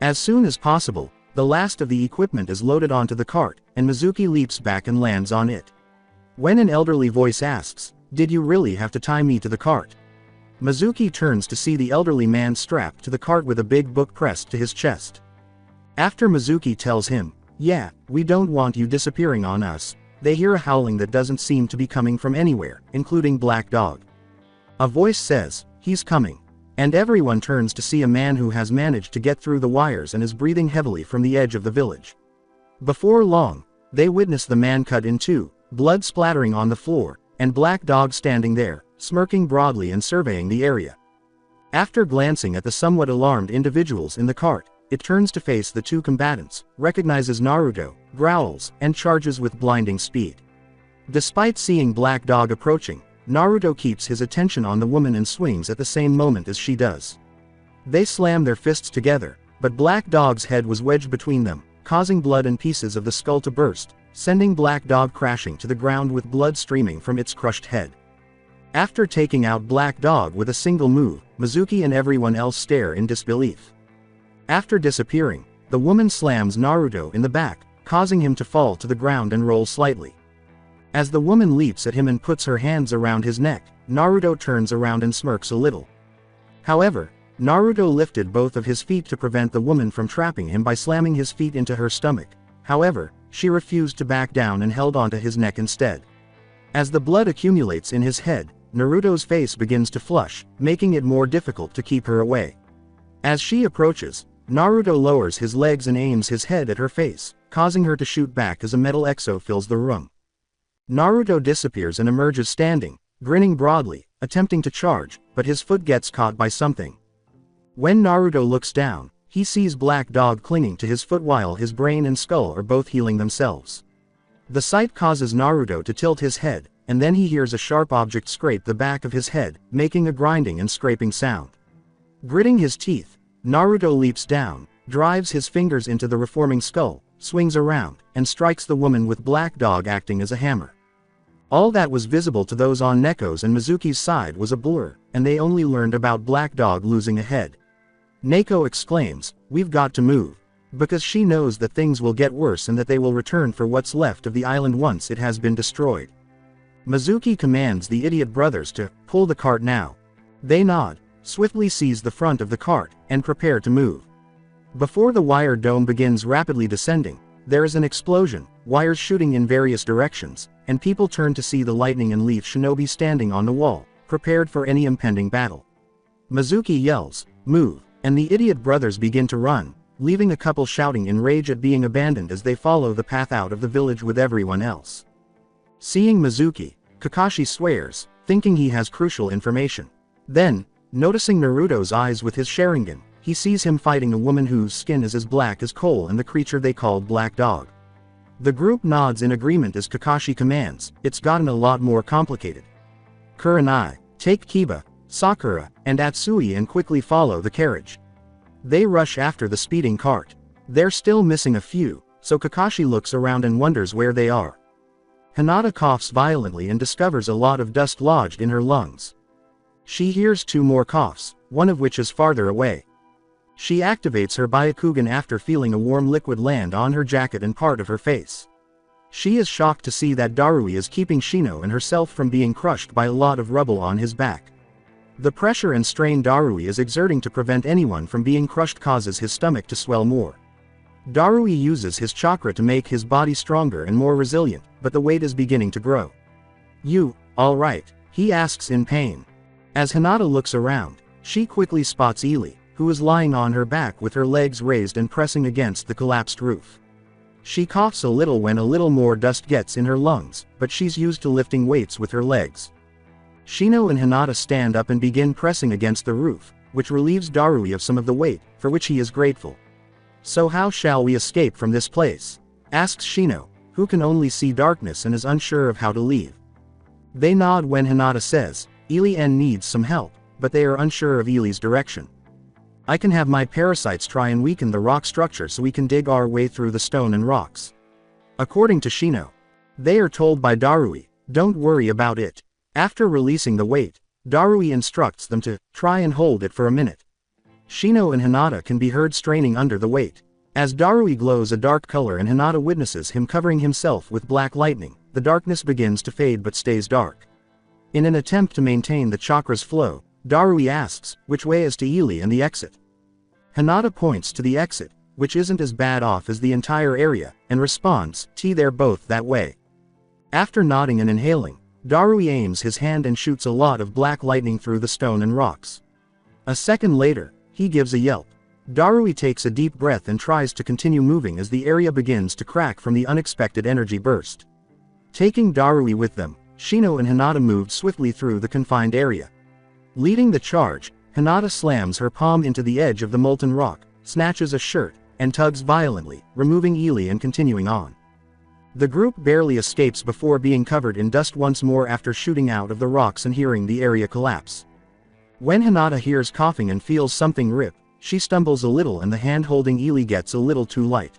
As soon as possible, the last of the equipment is loaded onto the cart, and Mizuki leaps back and lands on it. When an elderly voice asks, "Did you really have to tie me to the cart?" Mizuki turns to see the elderly man strapped to the cart with a big book pressed to his chest. After Mizuki tells him, "Yeah, we don't want you disappearing on us," they hear a howling that doesn't seem to be coming from anywhere, including Black Dog. A voice says, "He's coming," and everyone turns to see a man who has managed to get through the wires and is breathing heavily from the edge of the village. Before long, they witness the man cut in two, blood splattering on the floor, and Black Dog standing there, smirking broadly and surveying the area. After glancing at the somewhat alarmed individuals in the cart, it turns to face the two combatants, recognizes Naruto, growls, and charges with blinding speed. Despite seeing Black Dog approaching, Naruto keeps his attention on the woman and swings at the same moment as she does. They slam their fists together, but Black Dog's head was wedged between them, causing blood and pieces of the skull to burst, sending Black Dog crashing to the ground with blood streaming from its crushed head. After taking out Black Dog with a single move, Mizuki and everyone else stare in disbelief. After disappearing, the woman slams Naruto in the back, causing him to fall to the ground and roll slightly. As the woman leaps at him and puts her hands around his neck, Naruto turns around and smirks a little. However, Naruto lifted both of his feet to prevent the woman from trapping him by slamming his feet into her stomach. However, she refused to back down and held onto his neck instead. As the blood accumulates in his head, Naruto's face begins to flush, making it more difficult to keep her away. As she approaches, Naruto lowers his legs and aims his head at her face, causing her to shoot back as a metal exo fills the room. Naruto disappears and emerges standing, grinning broadly, attempting to charge, but his foot gets caught by something. When Naruto looks down, he sees Black Dog clinging to his foot while his brain and skull are both healing themselves. The sight causes Naruto to tilt his head, and then he hears a sharp object scrape the back of his head, making a grinding and scraping sound. Gritting his teeth, Naruto leaps down, drives his fingers into the reforming skull, swings around, and strikes the woman with Black Dog acting as a hammer. All that was visible to those on Neko's and Mizuki's side was a blur, and they only learned about Black Dog losing a head. Neko exclaims, "We've got to move," because she knows that things will get worse and that they will return for what's left of the island once it has been destroyed. Mizuki commands the idiot brothers to pull the cart now. They nod, swiftly seize the front of the cart, and prepare to move. Before the wire dome begins rapidly descending, there is an explosion, wires shooting in various directions, and people turn to see the lightning and leaf shinobi standing on the wall, prepared for any impending battle. Mizuki yells, "Move," and the idiot brothers begin to run, leaving a couple shouting in rage at being abandoned as they follow the path out of the village with everyone else. Seeing Mizuki, Kakashi swears, thinking he has crucial information. Then, noticing Naruto's eyes with his Sharingan, he sees him fighting a woman whose skin is as black as coal and the creature they called Black Dog. The group nods in agreement as Kakashi commands, "It's gotten a lot more complicated. Kurenai, take Kiba, Sakura, and Atsui and quickly follow the carriage." They rush after the speeding cart. They're still missing a few, so Kakashi looks around and wonders where they are. Hinata coughs violently and discovers a lot of dust lodged in her lungs. She hears two more coughs, one of which is farther away. She activates her Byakugan after feeling a warm liquid land on her jacket and part of her face. She is shocked to see that Darui is keeping Shino and herself from being crushed by a lot of rubble on his back. The pressure and strain Darui is exerting to prevent anyone from being crushed causes his stomach to swell more. Darui uses his chakra to make his body stronger and more resilient, but the weight is beginning to grow. "You, all right?" he asks in pain. As Hinata looks around, she quickly spots Ili, who is lying on her back with her legs raised and pressing against the collapsed roof. She coughs a little when a little more dust gets in her lungs, but she's used to lifting weights with her legs. Shino and Hinata stand up and begin pressing against the roof, which relieves Darui of some of the weight, for which he is grateful. "So how shall we escape from this place?" asks Shino, who can only see darkness and is unsure of how to leave. They nod when Hinata says, "Ili-en needs some help, but they are unsure of Ili's direction. I can have my parasites try and weaken the rock structure so we can dig our way through the stone and rocks." According to Shino, they are told by Darui, "Don't worry about it." After releasing the weight, Darui instructs them to try and hold it for a minute. Shino and Hinata can be heard straining under the weight. As Darui glows a dark color and Hinata witnesses him covering himself with black lightning, the darkness begins to fade but stays dark. In an attempt to maintain the chakra's flow, Darui asks, which way is to Ili and the exit? Hinata points to the exit, which isn't as bad off as the entire area, and responds, they're both that way." After nodding and inhaling, Darui aims his hand and shoots a lot of black lightning through the stone and rocks. A second later, he gives a yelp. Darui takes a deep breath and tries to continue moving as the area begins to crack from the unexpected energy burst. Taking Darui with them, Shino and Hinata moved swiftly through the confined area. Leading the charge, Hinata slams her palm into the edge of the molten rock, snatches a shirt, and tugs violently, removing Ili and continuing on. The group barely escapes before being covered in dust once more after shooting out of the rocks and hearing the area collapse. When Hinata hears coughing and feels something rip, she stumbles a little and the hand holding Ili gets a little too light.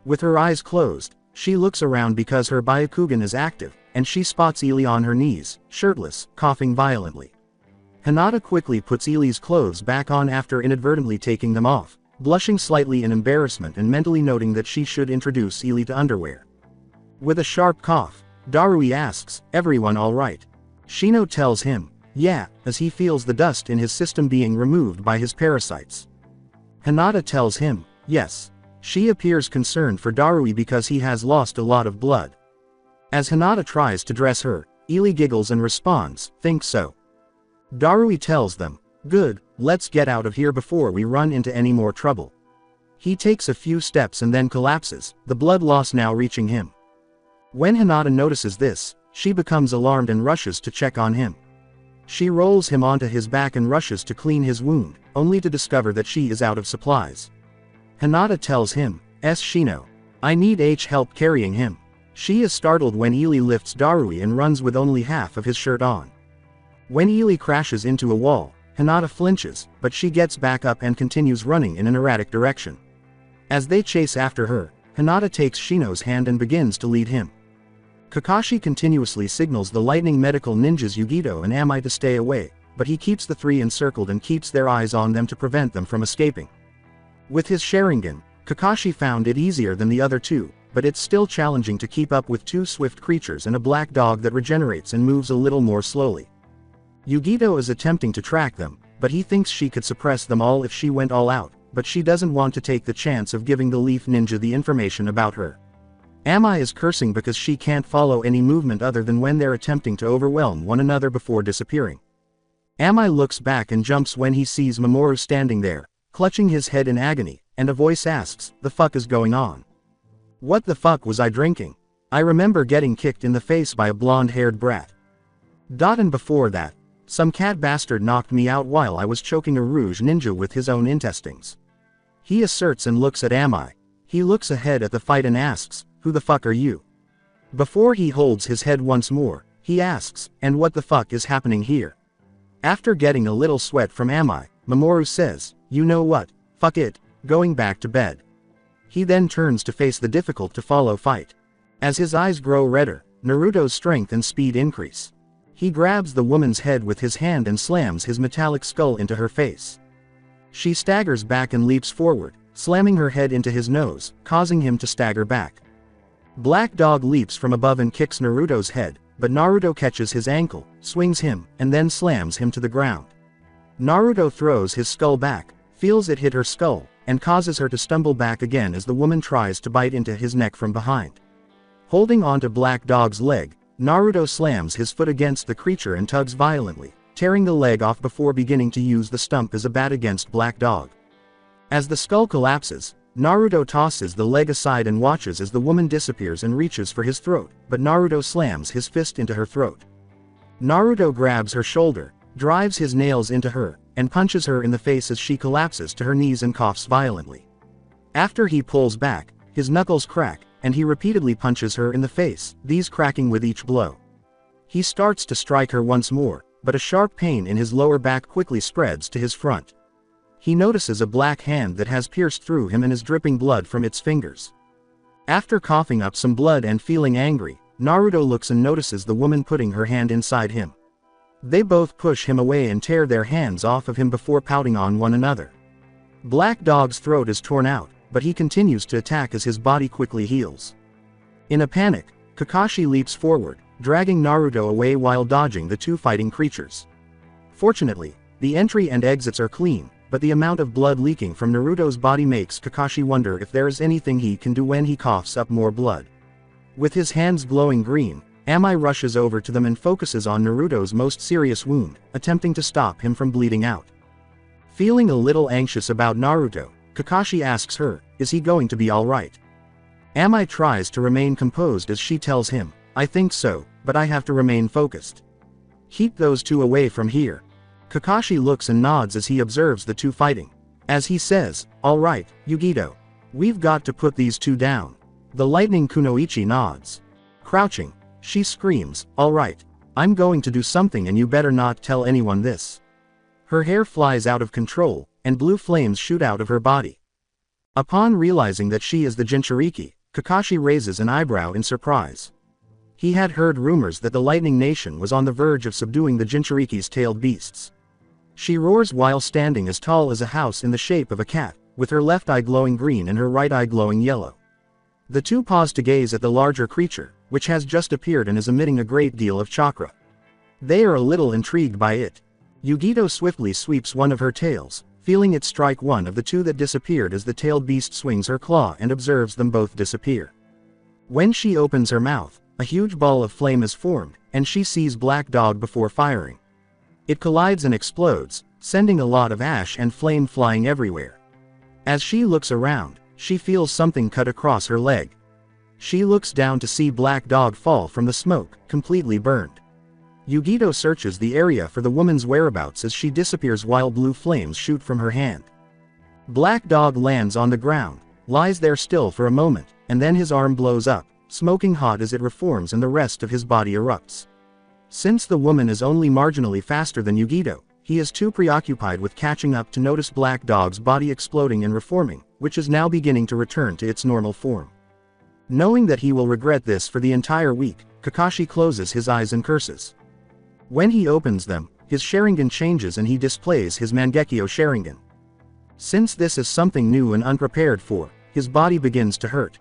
With her eyes closed, she looks around because her Byakugan is active, and she spots Ili on her knees, shirtless, coughing violently. Hinata quickly puts Ili's clothes back on after inadvertently taking them off, blushing slightly in embarrassment and mentally noting that she should introduce Ili to underwear. With a sharp cough, Darui asks, "Everyone all right?" Shino tells him, "Yeah," as he feels the dust in his system being removed by his parasites. Hinata tells him, "Yes." She appears concerned for Darui because he has lost a lot of blood. As Hinata tries to dress her, Ili giggles and responds, "Think so." Darui tells them, "Good, let's get out of here before we run into any more trouble." He takes a few steps and then collapses, the blood loss now reaching him. When Hinata notices this, she becomes alarmed and rushes to check on him. She rolls him onto his back and rushes to clean his wound, only to discover that she is out of supplies. Hinata tells him, Shino, I need help carrying him." She is startled when Ili lifts Darui and runs with only half of his shirt on. When Ili crashes into a wall, Hinata flinches, but she gets back up and continues running in an erratic direction. As they chase after her, Hinata takes Shino's hand and begins to lead him. Kakashi continuously signals the lightning medical ninjas Yugito and Amai to stay away, but he keeps the three encircled and keeps their eyes on them to prevent them from escaping. With his Sharingan, Kakashi found it easier than the other two, but it's still challenging to keep up with two swift creatures and a black dog that regenerates and moves a little more slowly. Yugito is attempting to track them, but he thinks she could suppress them all if she went all out, but she doesn't want to take the chance of giving the Leaf Ninja the information about her. Amai is cursing because she can't follow any movement other than when they're attempting to overwhelm one another before disappearing. Amai looks back and jumps when he sees Mamoru standing there, clutching his head in agony, and a voice asks, "The fuck is going on? What the fuck was I drinking? I remember getting kicked in the face by a blonde-haired brat. And before that, some cat bastard knocked me out while I was choking a Rouge Ninja with his own intestines." He asserts and looks at Amai. He looks ahead at the fight and asks, "Who the fuck are you?" Before he holds his head once more, he asks, "And what the fuck is happening here?" After getting a little sweat from Amai, Mamoru says, "You know what, fuck it, going back to bed." He then turns to face the difficult-to-follow fight. As his eyes grow redder, Naruto's strength and speed increase. He grabs the woman's head with his hand and slams his metallic skull into her face. She staggers back and leaps forward, slamming her head into his nose, causing him to stagger back. Black Dog leaps from above and kicks Naruto's head, but Naruto catches his ankle, swings him, and then slams him to the ground. Naruto throws his skull back, feels it hit her skull, and causes her to stumble back again as the woman tries to bite into his neck from behind. Holding onto Black Dog's leg, Naruto slams his foot against the creature and tugs violently, tearing the leg off before beginning to use the stump as a bat against Black Dog. As the skull collapses, Naruto tosses the leg aside and watches as the woman disappears and reaches for his throat, but Naruto slams his fist into her throat. Naruto grabs her shoulder, drives his nails into her, and punches her in the face as she collapses to her knees and coughs violently. After he pulls back, his knuckles crack, and he repeatedly punches her in the face, these cracking with each blow. He starts to strike her once more, but a sharp pain in his lower back quickly spreads to his front. He notices a black hand that has pierced through him and is dripping blood from its fingers. After coughing up some blood and feeling angry, Naruto looks and notices the woman putting her hand inside him. They both push him away and tear their hands off of him before pouting on one another. Black Dog's throat is torn out, but he continues to attack as his body quickly heals. In a panic, Kakashi leaps forward, dragging Naruto away while dodging the two fighting creatures. Fortunately, the entry and exits are clean, but the amount of blood leaking from Naruto's body makes Kakashi wonder if there is anything he can do when he coughs up more blood. With his hands glowing green, Amai rushes over to them and focuses on Naruto's most serious wound, attempting to stop him from bleeding out. Feeling a little anxious about Naruto, Kakashi asks her, is he going to be alright? Amai tries to remain composed as she tells him, I think so, but I have to remain focused. Keep those two away from here. Kakashi looks and nods as he observes the two fighting. As he says, alright, Yugito. We've got to put these two down. The lightning Kunoichi nods. Crouching, she screams, alright. I'm going to do something and you better not tell anyone this. Her hair flies out of control, and blue flames shoot out of her body. Upon realizing that she is the Jinchuriki, Kakashi raises an eyebrow in surprise. He had heard rumors that the Lightning Nation was on the verge of subduing the Jinchuriki's tailed beasts. She roars while standing as tall as a house in the shape of a cat, with her left eye glowing green and her right eye glowing yellow. The two pause to gaze at the larger creature, which has just appeared and is emitting a great deal of chakra. They are a little intrigued by it. Yugito swiftly sweeps one of her tails, feeling it strike one of the two that disappeared as the tailed beast swings her claw and observes them both disappear. When she opens her mouth, a huge ball of flame is formed, and she sees Black Dog before firing. It collides and explodes, sending a lot of ash and flame flying everywhere. As she looks around, she feels something cut across her leg. She looks down to see Black Dog fall from the smoke, completely burned. Yugito searches the area for the woman's whereabouts as she disappears while blue flames shoot from her hand. Black Dog lands on the ground, lies there still for a moment, and then his arm blows up, smoking hot as it reforms and the rest of his body erupts. Since the woman is only marginally faster than Yugito, he is too preoccupied with catching up to notice Black Dog's body exploding and reforming, which is now beginning to return to its normal form. Knowing that he will regret this for the entire week, Kakashi closes his eyes and curses. When he opens them, his Sharingan changes and he displays his Mangekyo Sharingan. Since this is something new and unprepared for, his body begins to hurt.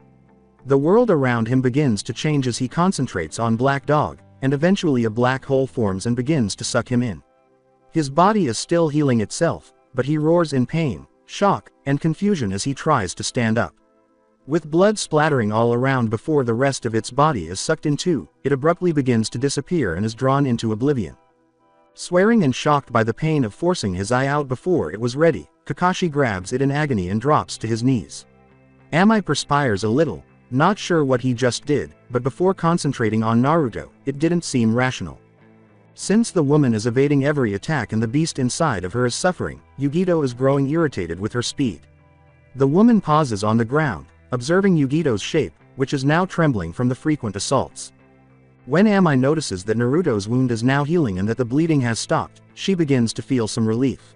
The world around him begins to change as he concentrates on Black Dog, and eventually a black hole forms and begins to suck him in. His body is still healing itself, but he roars in pain, shock, and confusion as he tries to stand up. With blood splattering all around before the rest of its body is sucked in too, it abruptly begins to disappear and is drawn into oblivion. Swearing and shocked by the pain of forcing his eye out before it was ready, Kakashi grabs it in agony and drops to his knees. Amai perspires a little, not sure what he just did, but before concentrating on Naruto, it didn't seem rational. Since the woman is evading every attack and the beast inside of her is suffering, Yugito is growing irritated with her speed. The woman pauses on the ground, observing Yugito's shape, which is now trembling from the frequent assaults. When Amai notices that Naruto's wound is now healing and that the bleeding has stopped, she begins to feel some relief.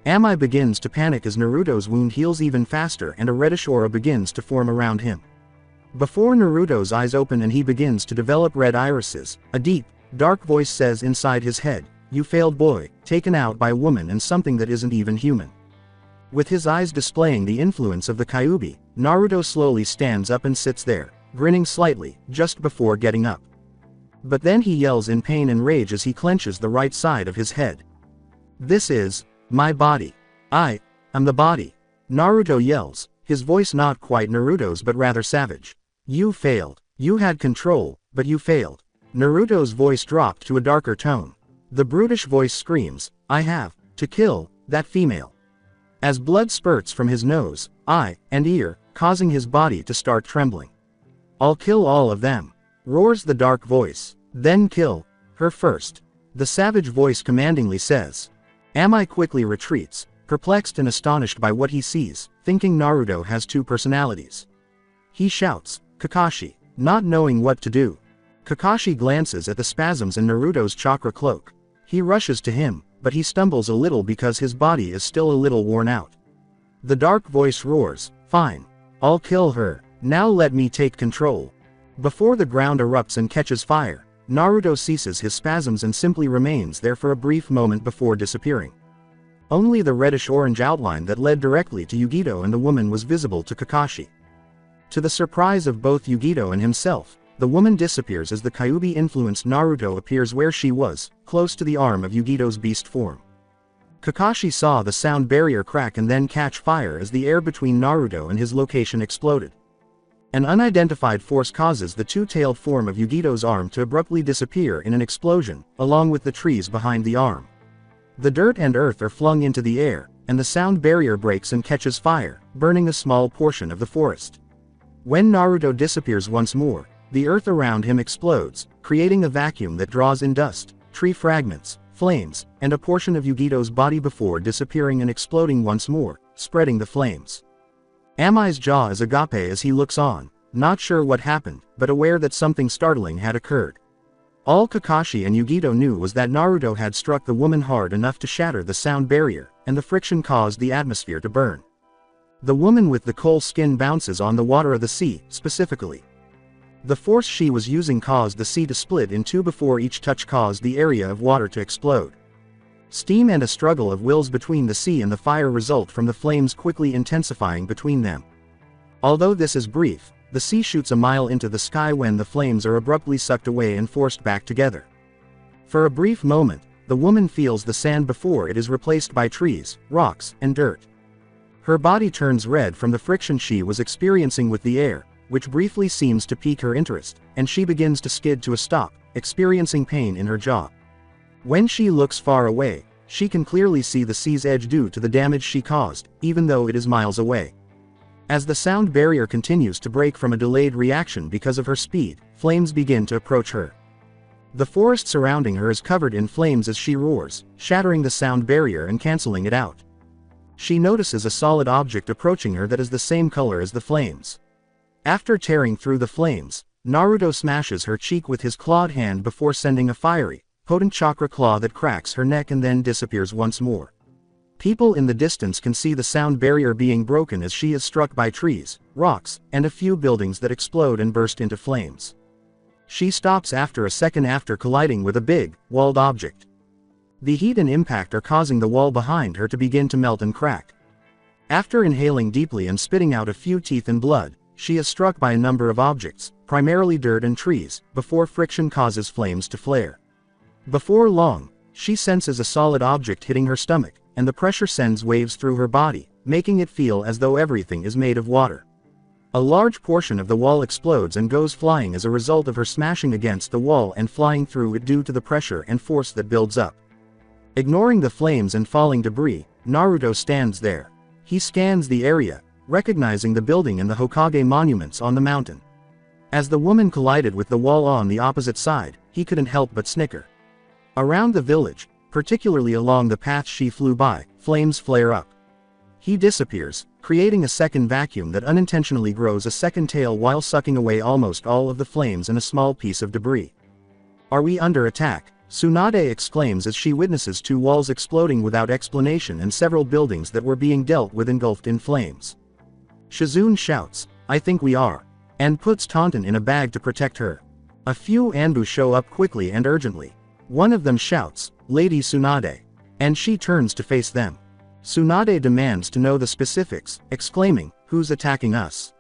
Amai begins to panic as Naruto's wound heals even faster and a reddish aura begins to form around him. Before Naruto's eyes open and he begins to develop red irises, a deep, dark voice says inside his head, "You failed boy, taken out by a woman and something that isn't even human." With his eyes displaying the influence of the Kyuubi, Naruto slowly stands up and sits there, grinning slightly, just before getting up. But then he yells in pain and rage as he clenches the right side of his head. "This is my body. I am the body." Naruto yells, his voice not quite Naruto's but rather savage. "You failed. You had control, but you failed." Naruto's voice dropped to a darker tone. The brutish voice screams, "I have to kill that female." As blood spurts from his nose, eye, and ear, causing his body to start trembling. "I'll kill all of them," roars the dark voice. "Then kill her first." The savage voice commandingly says. Amai quickly retreats, perplexed and astonished by what he sees, thinking Naruto has two personalities. He shouts, Kakashi, not knowing what to do. Kakashi glances at the spasms in Naruto's chakra cloak. He rushes to him, but he stumbles a little because his body is still a little worn out. The dark voice roars, fine. I'll kill her, now let me take control. Before the ground erupts and catches fire, Naruto ceases his spasms and simply remains there for a brief moment before disappearing. Only the reddish-orange outline that led directly to Yugito and the woman was visible to Kakashi. To the surprise of both Yugito and himself, the woman disappears as the Kyuubi-influenced Naruto appears where she was, close to the arm of Yugito's beast form. Kakashi saw the sound barrier crack and then catch fire as the air between Naruto and his location exploded. An unidentified force causes the two-tailed form of Yugito's arm to abruptly disappear in an explosion, along with the trees behind the arm. The dirt and earth are flung into the air, and the sound barrier breaks and catches fire, burning a small portion of the forest. When Naruto disappears once more, the earth around him explodes, creating a vacuum that draws in dust, tree fragments, flames, and a portion of Yugito's body before disappearing and exploding once more, spreading the flames. Amai's jaw is agape as he looks on, not sure what happened, but aware that something startling had occurred. All Kakashi and Yugito knew was that Naruto had struck the woman hard enough to shatter the sound barrier, and the friction caused the atmosphere to burn. The woman with the coal skin bounces on the water of the sea, specifically. The force she was using caused the sea to split in two before each touch caused the area of water to explode. Steam and a struggle of wills between the sea and the fire result from the flames quickly intensifying between them. Although this is brief, the sea shoots a mile into the sky when the flames are abruptly sucked away and forced back together. For a brief moment, the woman feels the sand before it is replaced by trees, rocks, and dirt. Her body turns red from the friction she was experiencing with the air, which briefly seems to pique her interest, and she begins to skid to a stop, experiencing pain in her jaw. When she looks far away, she can clearly see the sea's edge due to the damage she caused, even though it is miles away. As the sound barrier continues to break from a delayed reaction because of her speed, flames begin to approach her. The forest surrounding her is covered in flames as she roars, shattering the sound barrier and canceling it out. She notices a solid object approaching her that is the same color as the flames. After tearing through the flames, Naruto smashes her cheek with his clawed hand before sending a fiery, potent chakra claw that cracks her neck and then disappears once more. People in the distance can see the sound barrier being broken as she is struck by trees, rocks, and a few buildings that explode and burst into flames. She stops after a second after colliding with a big, walled object. The heat and impact are causing the wall behind her to begin to melt and crack. After inhaling deeply and spitting out a few teeth and blood, she is struck by a number of objects, primarily dirt and trees, before friction causes flames to flare. Before long, she senses a solid object hitting her stomach, and the pressure sends waves through her body, making it feel as though everything is made of water. A large portion of the wall explodes and goes flying as a result of her smashing against the wall and flying through it due to the pressure and force that builds up. Ignoring the flames and falling debris, Naruto stands there. He scans the area, recognizing the building and the Hokage monuments on the mountain. As the woman collided with the wall on the opposite side, he couldn't help but snicker. Around the village, particularly along the path she flew by, flames flare up. He disappears, creating a second vacuum that unintentionally grows a second tail while sucking away almost all of the flames and a small piece of debris. "Are we under attack?" Tsunade exclaims as she witnesses two walls exploding without explanation and several buildings that were being dealt with engulfed in flames. Shizune shouts, "I think we are," and puts Taunton in a bag to protect her. A few Anbu show up quickly and urgently. One of them shouts, "Lady Tsunade," and she turns to face them. Tsunade demands to know the specifics, exclaiming, "Who's attacking us?"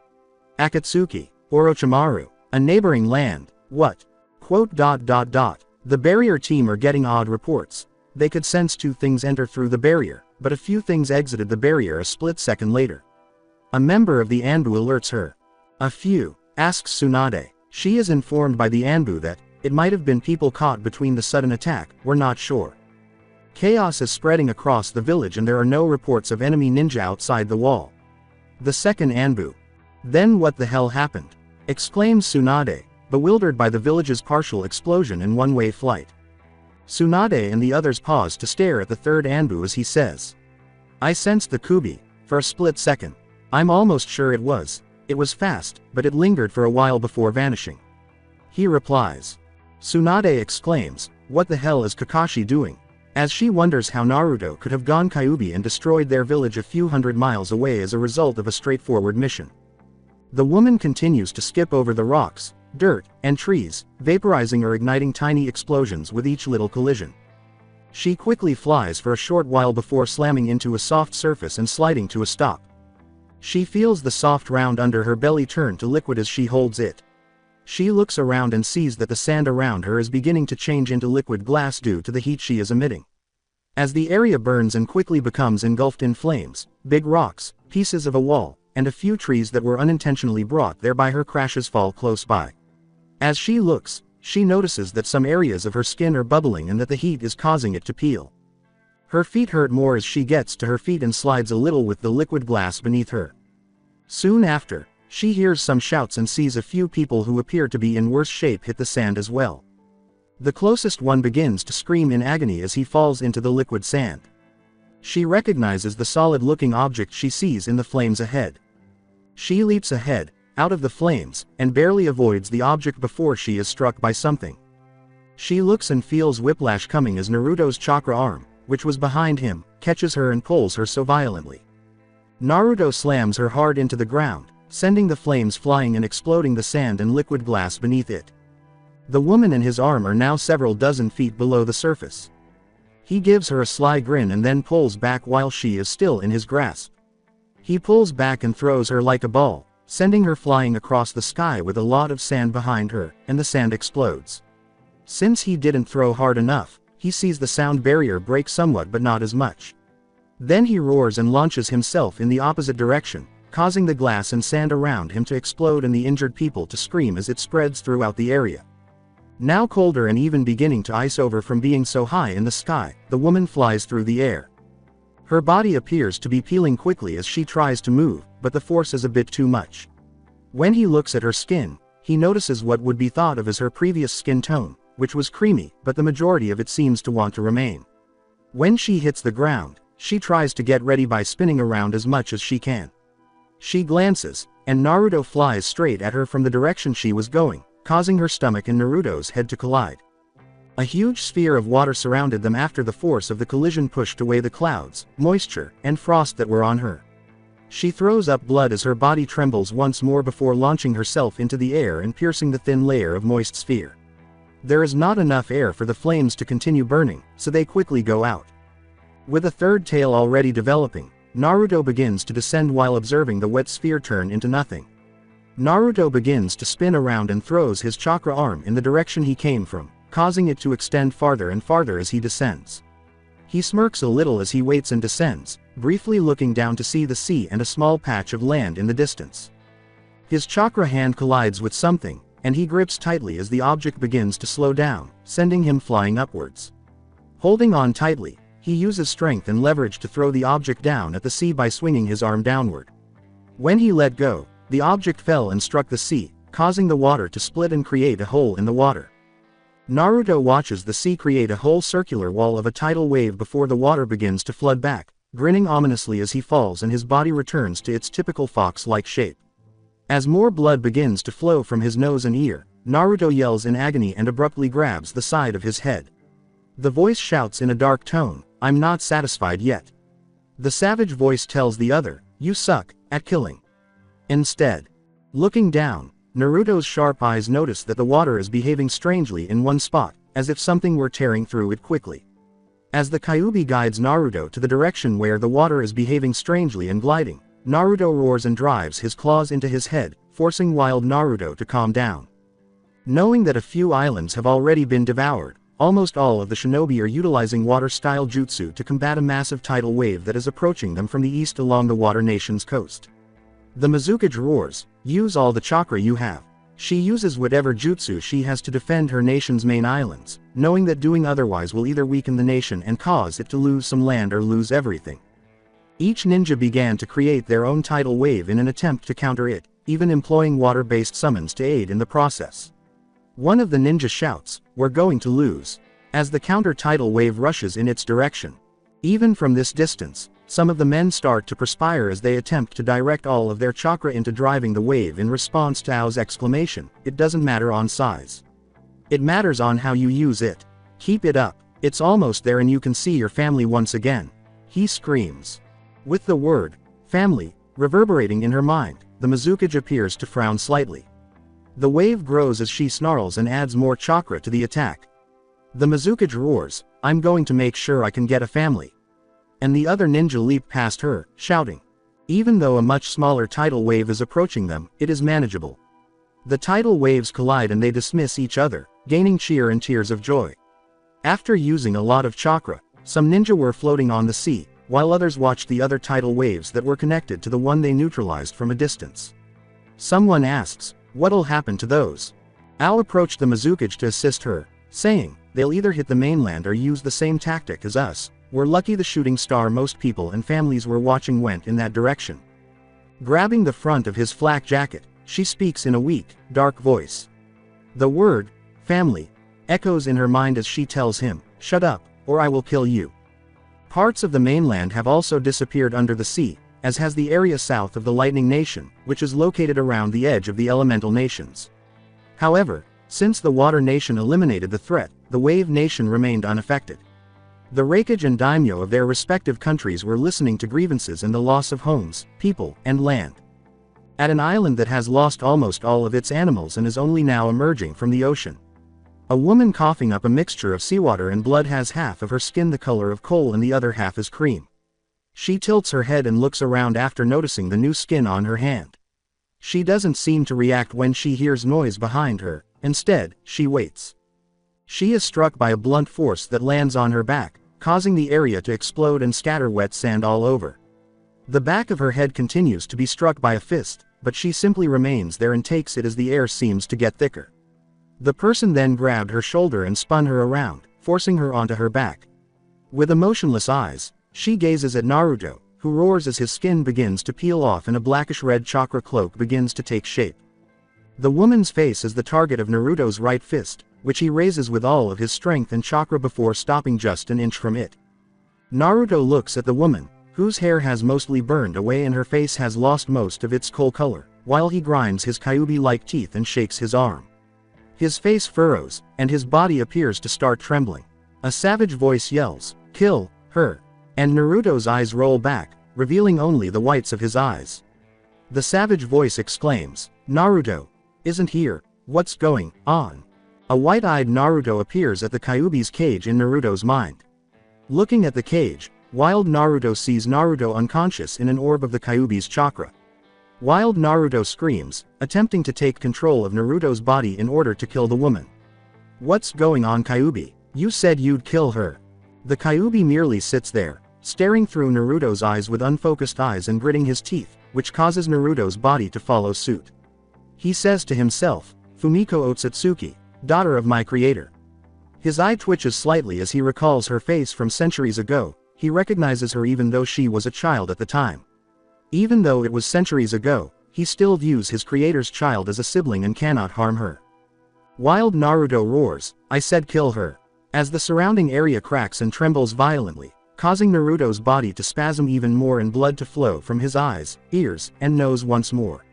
"Akatsuki, Orochimaru, a neighboring land, what?" The barrier team are getting odd reports. They could sense two things enter through the barrier, but a few things exited the barrier a split second later. A member of the Anbu alerts her. "A few?" asks Tsunade. She is informed by the Anbu that it might have been people caught between the sudden attack, we're not sure. Chaos is spreading across the village and there are no reports of enemy ninja outside the wall. The second Anbu. "Then what the hell happened?" exclaims Tsunade, bewildered by the village's partial explosion and one-way flight. Tsunade and the others pause to stare at the third Anbu as he says, "I sensed the Kubi, for a split second. I'm almost sure it was. It was fast, but it lingered for a while before vanishing." He replies. Tsunade exclaims, "What the hell is Kakashi doing?" As she wonders how Naruto could have gone Kyuubi and destroyed their village a few hundred miles away as a result of a straightforward mission. The woman continues to skip over the rocks, dirt, and trees, vaporizing or igniting tiny explosions with each little collision. She quickly flies for a short while before slamming into a soft surface and sliding to a stop. She feels the soft round under her belly turn to liquid as she holds it. She looks around and sees that the sand around her is beginning to change into liquid glass due to the heat she is emitting. As the area burns and quickly becomes engulfed in flames, big rocks, pieces of a wall, and a few trees that were unintentionally brought there by her crashes fall close by. As she looks, she notices that some areas of her skin are bubbling and that the heat is causing it to peel. Her feet hurt more as she gets to her feet and slides a little with the liquid glass beneath her. Soon after, she hears some shouts and sees a few people who appear to be in worse shape hit the sand as well. The closest one begins to scream in agony as he falls into the liquid sand. She recognizes the solid-looking object she sees in the flames ahead. She leaps ahead, out of the flames, and barely avoids the object before she is struck by something. She looks and feels whiplash coming as Naruto's chakra arm, which was behind him, catches her and pulls her so violently. Naruto slams her hard into the ground, sending the flames flying and exploding the sand and liquid glass beneath it. The woman and his arm are now several dozen feet below the surface. He gives her a sly grin and then pulls back while she is still in his grasp. He pulls back and throws her like a ball, sending her flying across the sky with a lot of sand behind her, and the sand explodes. Since he didn't throw hard enough, he sees the sound barrier break somewhat but not as much. Then he roars and launches himself in the opposite direction, causing the glass and sand around him to explode and the injured people to scream as it spreads throughout the area. Now colder and even beginning to ice over from being so high in the sky, the woman flies through the air. Her body appears to be peeling quickly as she tries to move, but the force is a bit too much. When he looks at her skin, he notices what would be thought of as her previous skin tone, which was creamy, but the majority of it seems to want to remain. When she hits the ground, she tries to get ready by spinning around as much as she can. She glances, and Naruto flies straight at her from the direction she was going, causing her stomach and Naruto's head to collide. A huge sphere of water surrounded them after the force of the collision pushed away the clouds, moisture, and frost that were on her. She throws up blood as her body trembles once more before launching herself into the air and piercing the thin layer of moist sphere. There is not enough air for the flames to continue burning, so they quickly go out. With a third tail already developing, Naruto begins to descend while observing the wet sphere turn into nothing. Naruto begins to spin around and throws his chakra arm in the direction he came from, causing it to extend farther and farther as he descends. He smirks a little as he waits and descends, briefly looking down to see the sea and a small patch of land in the distance. His chakra hand collides with something, and he grips tightly as the object begins to slow down, sending him flying upwards. Holding on tightly, he uses strength and leverage to throw the object down at the sea by swinging his arm downward. When he let go, the object fell and struck the sea, causing the water to split and create a hole in the water. Naruto watches the sea create a whole circular wall of a tidal wave before the water begins to flood back, grinning ominously as he falls and his body returns to its typical fox-like shape. As more blood begins to flow from his nose and ear, Naruto yells in agony and abruptly grabs the side of his head. The voice shouts in a dark tone, "I'm not satisfied yet." The savage voice tells the other, "You suck at killing." Instead, looking down, Naruto's sharp eyes notice that the water is behaving strangely in one spot, as if something were tearing through it quickly. As the Kyuubi guides Naruto to the direction where the water is behaving strangely and gliding, Naruto roars and drives his claws into his head, forcing wild Naruto to calm down. Knowing that a few islands have already been devoured, almost all of the shinobi are utilizing water-style jutsu to combat a massive tidal wave that is approaching them from the east along the water nation's coast. The Mizukage roars, "Use all the chakra you have." She uses whatever jutsu she has to defend her nation's main islands, knowing that doing otherwise will either weaken the nation and cause it to lose some land or lose everything. Each ninja began to create their own tidal wave in an attempt to counter it, even employing water-based summons to aid in the process. One of the ninja shouts, "We're going to lose." as the counter-tidal wave rushes in its direction. Even from this distance, some of the men start to perspire as they attempt to direct all of their chakra into driving the wave in response to Ao's exclamation, "It doesn't matter on size. It matters on how you use it. Keep it up. It's almost there and you can see your family once again," he screams. With the word, family, reverberating in her mind, the Mizukage appears to frown slightly. The wave grows as she snarls and adds more chakra to the attack. The Mizukage roars, "I'm going to make sure I can get a family." And the other ninja leap past her, shouting. Even though a much smaller tidal wave is approaching them, it is manageable. The tidal waves collide and they dismiss each other, gaining cheer and tears of joy. After using a lot of chakra, some ninja were floating on the sea, while others watched the other tidal waves that were connected to the one they neutralized from a distance. Someone asks, "What'll happen to those?" Ao approached the Mizukage to assist her, saying, "They'll either hit the mainland or use the same tactic as us. We're lucky the shooting star most people and families were watching went in that direction." Grabbing the front of his flak jacket, she speaks in a weak, dark voice. The word, family, echoes in her mind as she tells him, "Shut up, or I will kill you." Parts of the mainland have also disappeared under the sea, as has the area south of the Lightning Nation, which is located around the edge of the Elemental Nations. However, since the Water Nation eliminated the threat, the Wave Nation remained unaffected. The Raikage and daimyo of their respective countries were listening to grievances and the loss of homes, people, and land. At an island that has lost almost all of its animals and is only now emerging from the ocean. A woman coughing up a mixture of seawater and blood has half of her skin the color of coal and the other half is cream. She tilts her head and looks around after noticing the new skin on her hand. She doesn't seem to react when she hears noise behind her, instead, she waits. She is struck by a blunt force that lands on her back, causing the area to explode and scatter wet sand all over. The back of her head continues to be struck by a fist, but she simply remains there and takes it as the air seems to get thicker. The person then grabbed her shoulder and spun her around, forcing her onto her back. With emotionless eyes, she gazes at Naruto, who roars as his skin begins to peel off and a blackish-red chakra cloak begins to take shape. The woman's face is the target of Naruto's right fist, which he raises with all of his strength and chakra before stopping just an inch from it. Naruto looks at the woman, whose hair has mostly burned away and her face has lost most of its coal color, while he grinds his Kyuubi-like teeth and shakes his arm. His face furrows, and his body appears to start trembling. A savage voice yells, "Kill her!" And Naruto's eyes roll back, revealing only the whites of his eyes. The savage voice exclaims, "Naruto isn't here, what's going on?" A white-eyed Naruto appears at the Kyuubi's cage in Naruto's mind. Looking at the cage, Wild Naruto sees Naruto unconscious in an orb of the Kyuubi's chakra. Wild Naruto screams, attempting to take control of Naruto's body in order to kill the woman. "What's going on, Kyuubi? You said you'd kill her." The Kyuubi merely sits there, staring through Naruto's eyes with unfocused eyes and gritting his teeth, which causes Naruto's body to follow suit. He says to himself, "Fumiko Otsutsuki, daughter of my creator." His eye twitches slightly as he recalls her face from centuries ago. He recognizes her even though she was a child at the time. Even though it was centuries ago, he still views his creator's child as a sibling and cannot harm her. Wild Naruto roars, "I said kill her," as the surrounding area cracks and trembles violently, causing Naruto's body to spasm even more and blood to flow from his eyes, ears, and nose once more.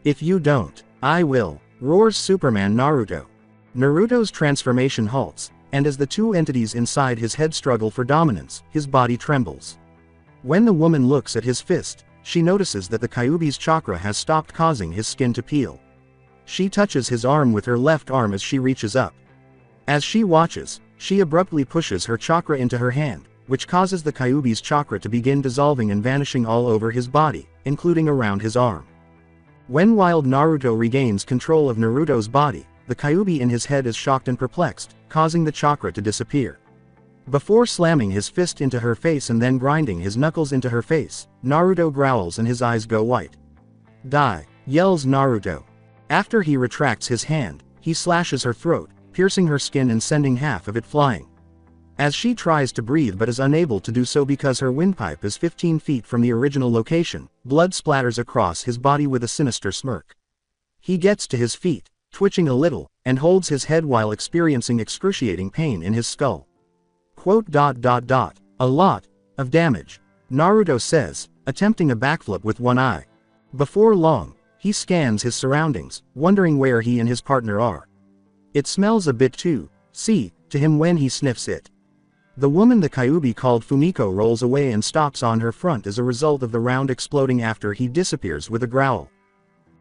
"If you don't, I will," roars Superman Naruto. Naruto's transformation halts, and as the two entities inside his head struggle for dominance, his body trembles. When the woman looks at his fist, she notices that the Kyuubi's chakra has stopped causing his skin to peel. She touches his arm with her left arm as she reaches up. As she watches, she abruptly pushes her chakra into her hand, which causes the Kyuubi's chakra to begin dissolving and vanishing all over his body, including around his arm. When Wild Naruto regains control of Naruto's body, the Kyuubi in his head is shocked and perplexed, causing the chakra to disappear. Before slamming his fist into her face and then grinding his knuckles into her face, Naruto growls and his eyes go white. "Die!" yells Naruto. After he retracts his hand, he slashes her throat, piercing her skin and sending half of it flying. As she tries to breathe but is unable to do so because her windpipe is 15 feet from the original location, blood splatters across his body with a sinister smirk. He gets to his feet, twitching a little, and holds his head while experiencing excruciating pain in his skull. Quote, "A lot of damage," Naruto says, attempting a backflip with one eye. Before long, he scans his surroundings, wondering where he and his partner are. It smells a bit too, to him when he sniffs it. The woman the Kyuubi called Fumiko rolls away and stops on her front as a result of the round exploding after he disappears with a growl.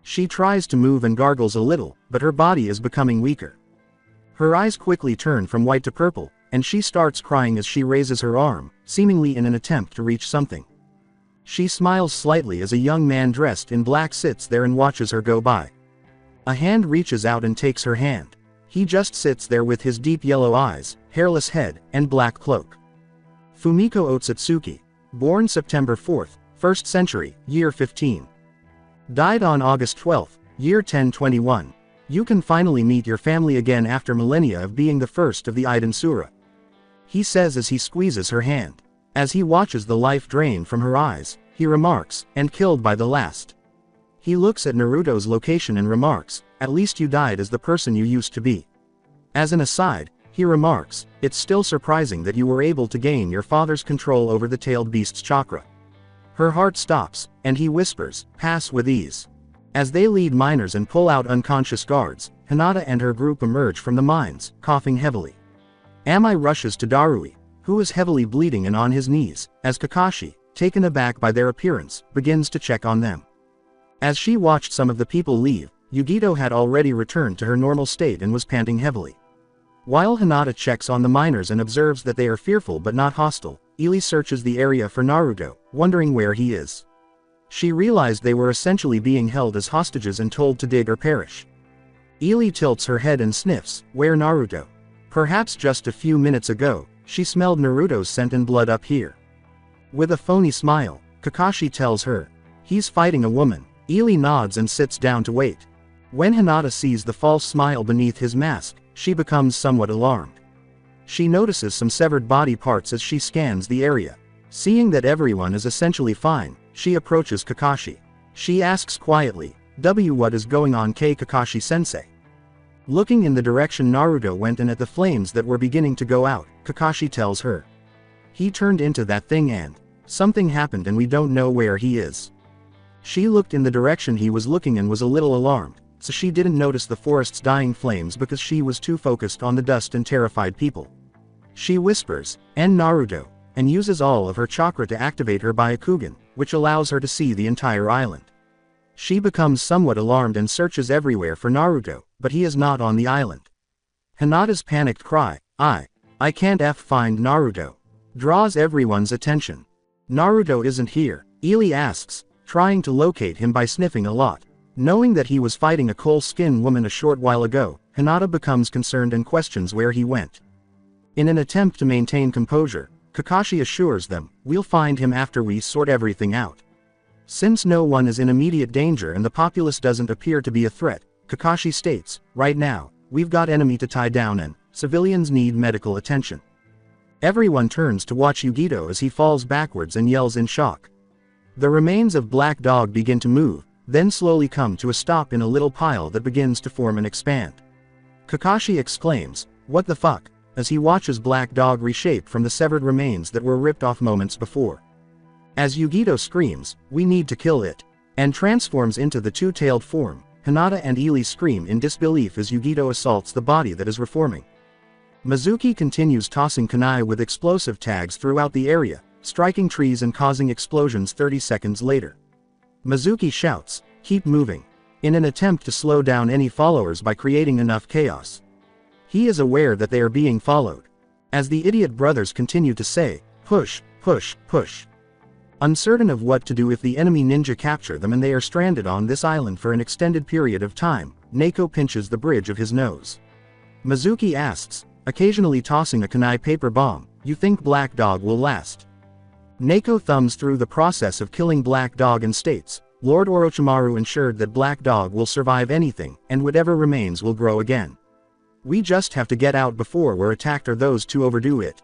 She tries to move and gargles a little, but her body is becoming weaker. Her eyes quickly turn from white to purple, and she starts crying as she raises her arm, seemingly in an attempt to reach something. She smiles slightly as a young man dressed in black sits there and watches her go by. A hand reaches out and takes her hand. He just sits there with his deep yellow eyes, hairless head, and black cloak. Fumiko Otsutsuki, born September 4th, 1st century, year 15. Died on August 12th, year 1021. You can finally meet your family again after millennia of being the first of the Iden Sura. He says as he squeezes her hand. As he watches the life drain from her eyes, he remarks, "And killed by the last." He looks at Naruto's location and remarks, "At least you died as the person you used to be." As an aside, he remarks, "It's still surprising that you were able to gain your father's control over the tailed beast's chakra." Her heart stops, and he whispers, "Pass with ease." As they lead miners and pull out unconscious guards, Hinata and her group emerge from the mines, coughing heavily. Amai rushes to Darui, who is heavily bleeding and on his knees, as Kakashi, taken aback by their appearance, begins to check on them. As she watched some of the people leave, Yugito had already returned to her normal state and was panting heavily. While Hinata checks on the miners and observes that they are fearful but not hostile, Ili searches the area for Naruto, wondering where he is. She realized they were essentially being held as hostages and told to dig or perish. Ili tilts her head and sniffs, "Where Naruto?" Perhaps just a few minutes ago, she smelled Naruto's scent and blood up here. With a phony smile, Kakashi tells her, "He's fighting a woman." Ili nods and sits down to wait. When Hinata sees the false smile beneath his mask, she becomes somewhat alarmed. She notices some severed body parts as she scans the area. Seeing that everyone is essentially fine, she approaches Kakashi. She asks quietly, "What is going on, Kakashi-sensei?" Looking in the direction Naruto went and at the flames that were beginning to go out, Kakashi tells her. "He turned into that thing and something happened and we don't know where he is." She looked in the direction he was looking and was a little alarmed, so she didn't notice the forest's dying flames because she was too focused on the dust and terrified people. She whispers, "And Naruto," and uses all of her chakra to activate her Byakugan, which allows her to see the entire island. She becomes somewhat alarmed and searches everywhere for Naruto, but he is not on the island. Hinata's panicked cry, I can't find Naruto," draws everyone's attention. "Naruto isn't here," Ili asks, trying to locate him by sniffing a lot. Knowing that he was fighting a coal-skinned woman a short while ago, Hinata becomes concerned and questions where he went. In an attempt to maintain composure, Kakashi assures them, "We'll find him after we sort everything out." Since no one is in immediate danger and the populace doesn't appear to be a threat, Kakashi states, "Right now, we've got enemy to tie down and civilians need medical attention." Everyone turns to watch Yugito as he falls backwards and yells in shock. The remains of Black Dog begin to move, then slowly come to a stop in a little pile that begins to form and expand. Kakashi exclaims, "What the fuck?" as he watches Black Dog reshape from the severed remains that were ripped off moments before. As Yugito screams, "We need to kill it," and transforms into the two-tailed form, Hinata and Ili scream in disbelief as Yugito assaults the body that is reforming. Mizuki continues tossing kunai with explosive tags throughout the area, striking trees and causing explosions 30 seconds later. Mizuki shouts, "Keep moving," in an attempt to slow down any followers by creating enough chaos. He is aware that they are being followed. As the idiot brothers continue to say, "Push, push, push." Uncertain of what to do if the enemy ninja capture them and they are stranded on this island for an extended period of time, Neko pinches the bridge of his nose. Mizuki asks, occasionally tossing a kunai paper bomb, "You think Black Dog will last?" Neko thumbs through the process of killing Black Dog and states, "Lord Orochimaru ensured that Black Dog will survive anything, and whatever remains will grow again. We just have to get out before we're attacked or those to overdo it."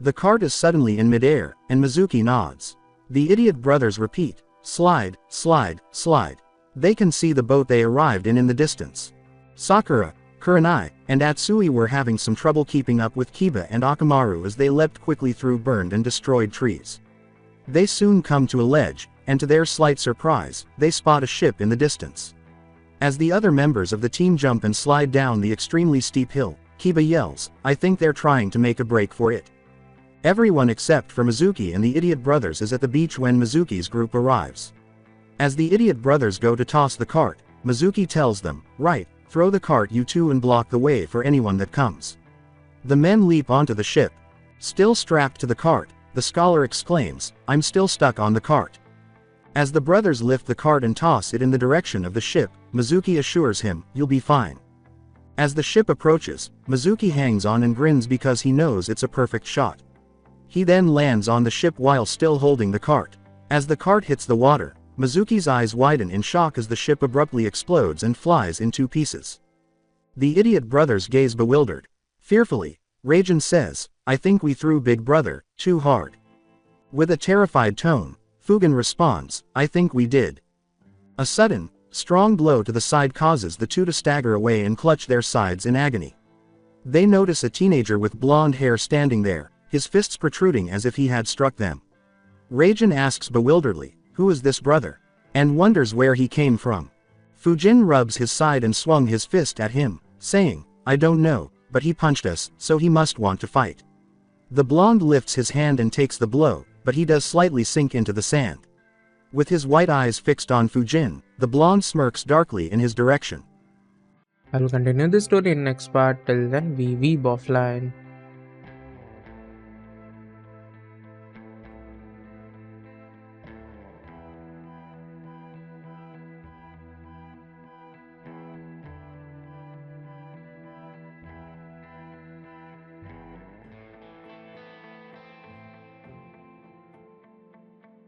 The cart is suddenly in midair, and Mizuki nods. The idiot brothers repeat, "Slide, slide, slide." They can see the boat they arrived in the distance. Sakura, Kurenai and Atsui were having some trouble keeping up with Kiba and Akamaru as they leapt quickly through burned and destroyed trees. They soon come to a ledge, and to their slight surprise, they spot a ship in the distance. As the other members of the team jump and slide down the extremely steep hill, Kiba yells, "I think they're trying to make a break for it." Everyone except for Mizuki and the Idiot Brothers is at the beach when Mizuki's group arrives. As the Idiot Brothers go to toss the cart, Mizuki tells them, "Right, throw the cart you two and block the way for anyone that comes." The men leap onto the ship. Still strapped to the cart, the scholar exclaims, "I'm still stuck on the cart." As the brothers lift the cart and toss it in the direction of the ship, Mizuki assures him, "You'll be fine." As the ship approaches, Mizuki hangs on and grins because he knows it's a perfect shot. He then lands on the ship while still holding the cart. As the cart hits the water, Mizuki's eyes widen in shock as the ship abruptly explodes and flies in two pieces. The Idiot Brothers gaze bewildered. Fearfully, Raijin says, "I think we threw Big Brother too hard." With a terrified tone, Fugen responds, "I think we did." A sudden, strong blow to the side causes the two to stagger away and clutch their sides in agony. They notice a teenager with blonde hair standing there, his fists protruding as if he had struck them. Raijin asks bewilderedly, "Who is this brother?" and wonders where he came from. Fujin rubs his side and swung his fist at him, saying, "I don't know, but he punched us, so he must want to fight." The blonde lifts his hand and takes the blow, but he does slightly sink into the sand. With his white eyes fixed on Fujin, the blonde smirks darkly in his direction. I will continue this story in next part. Till then, we weeb offline.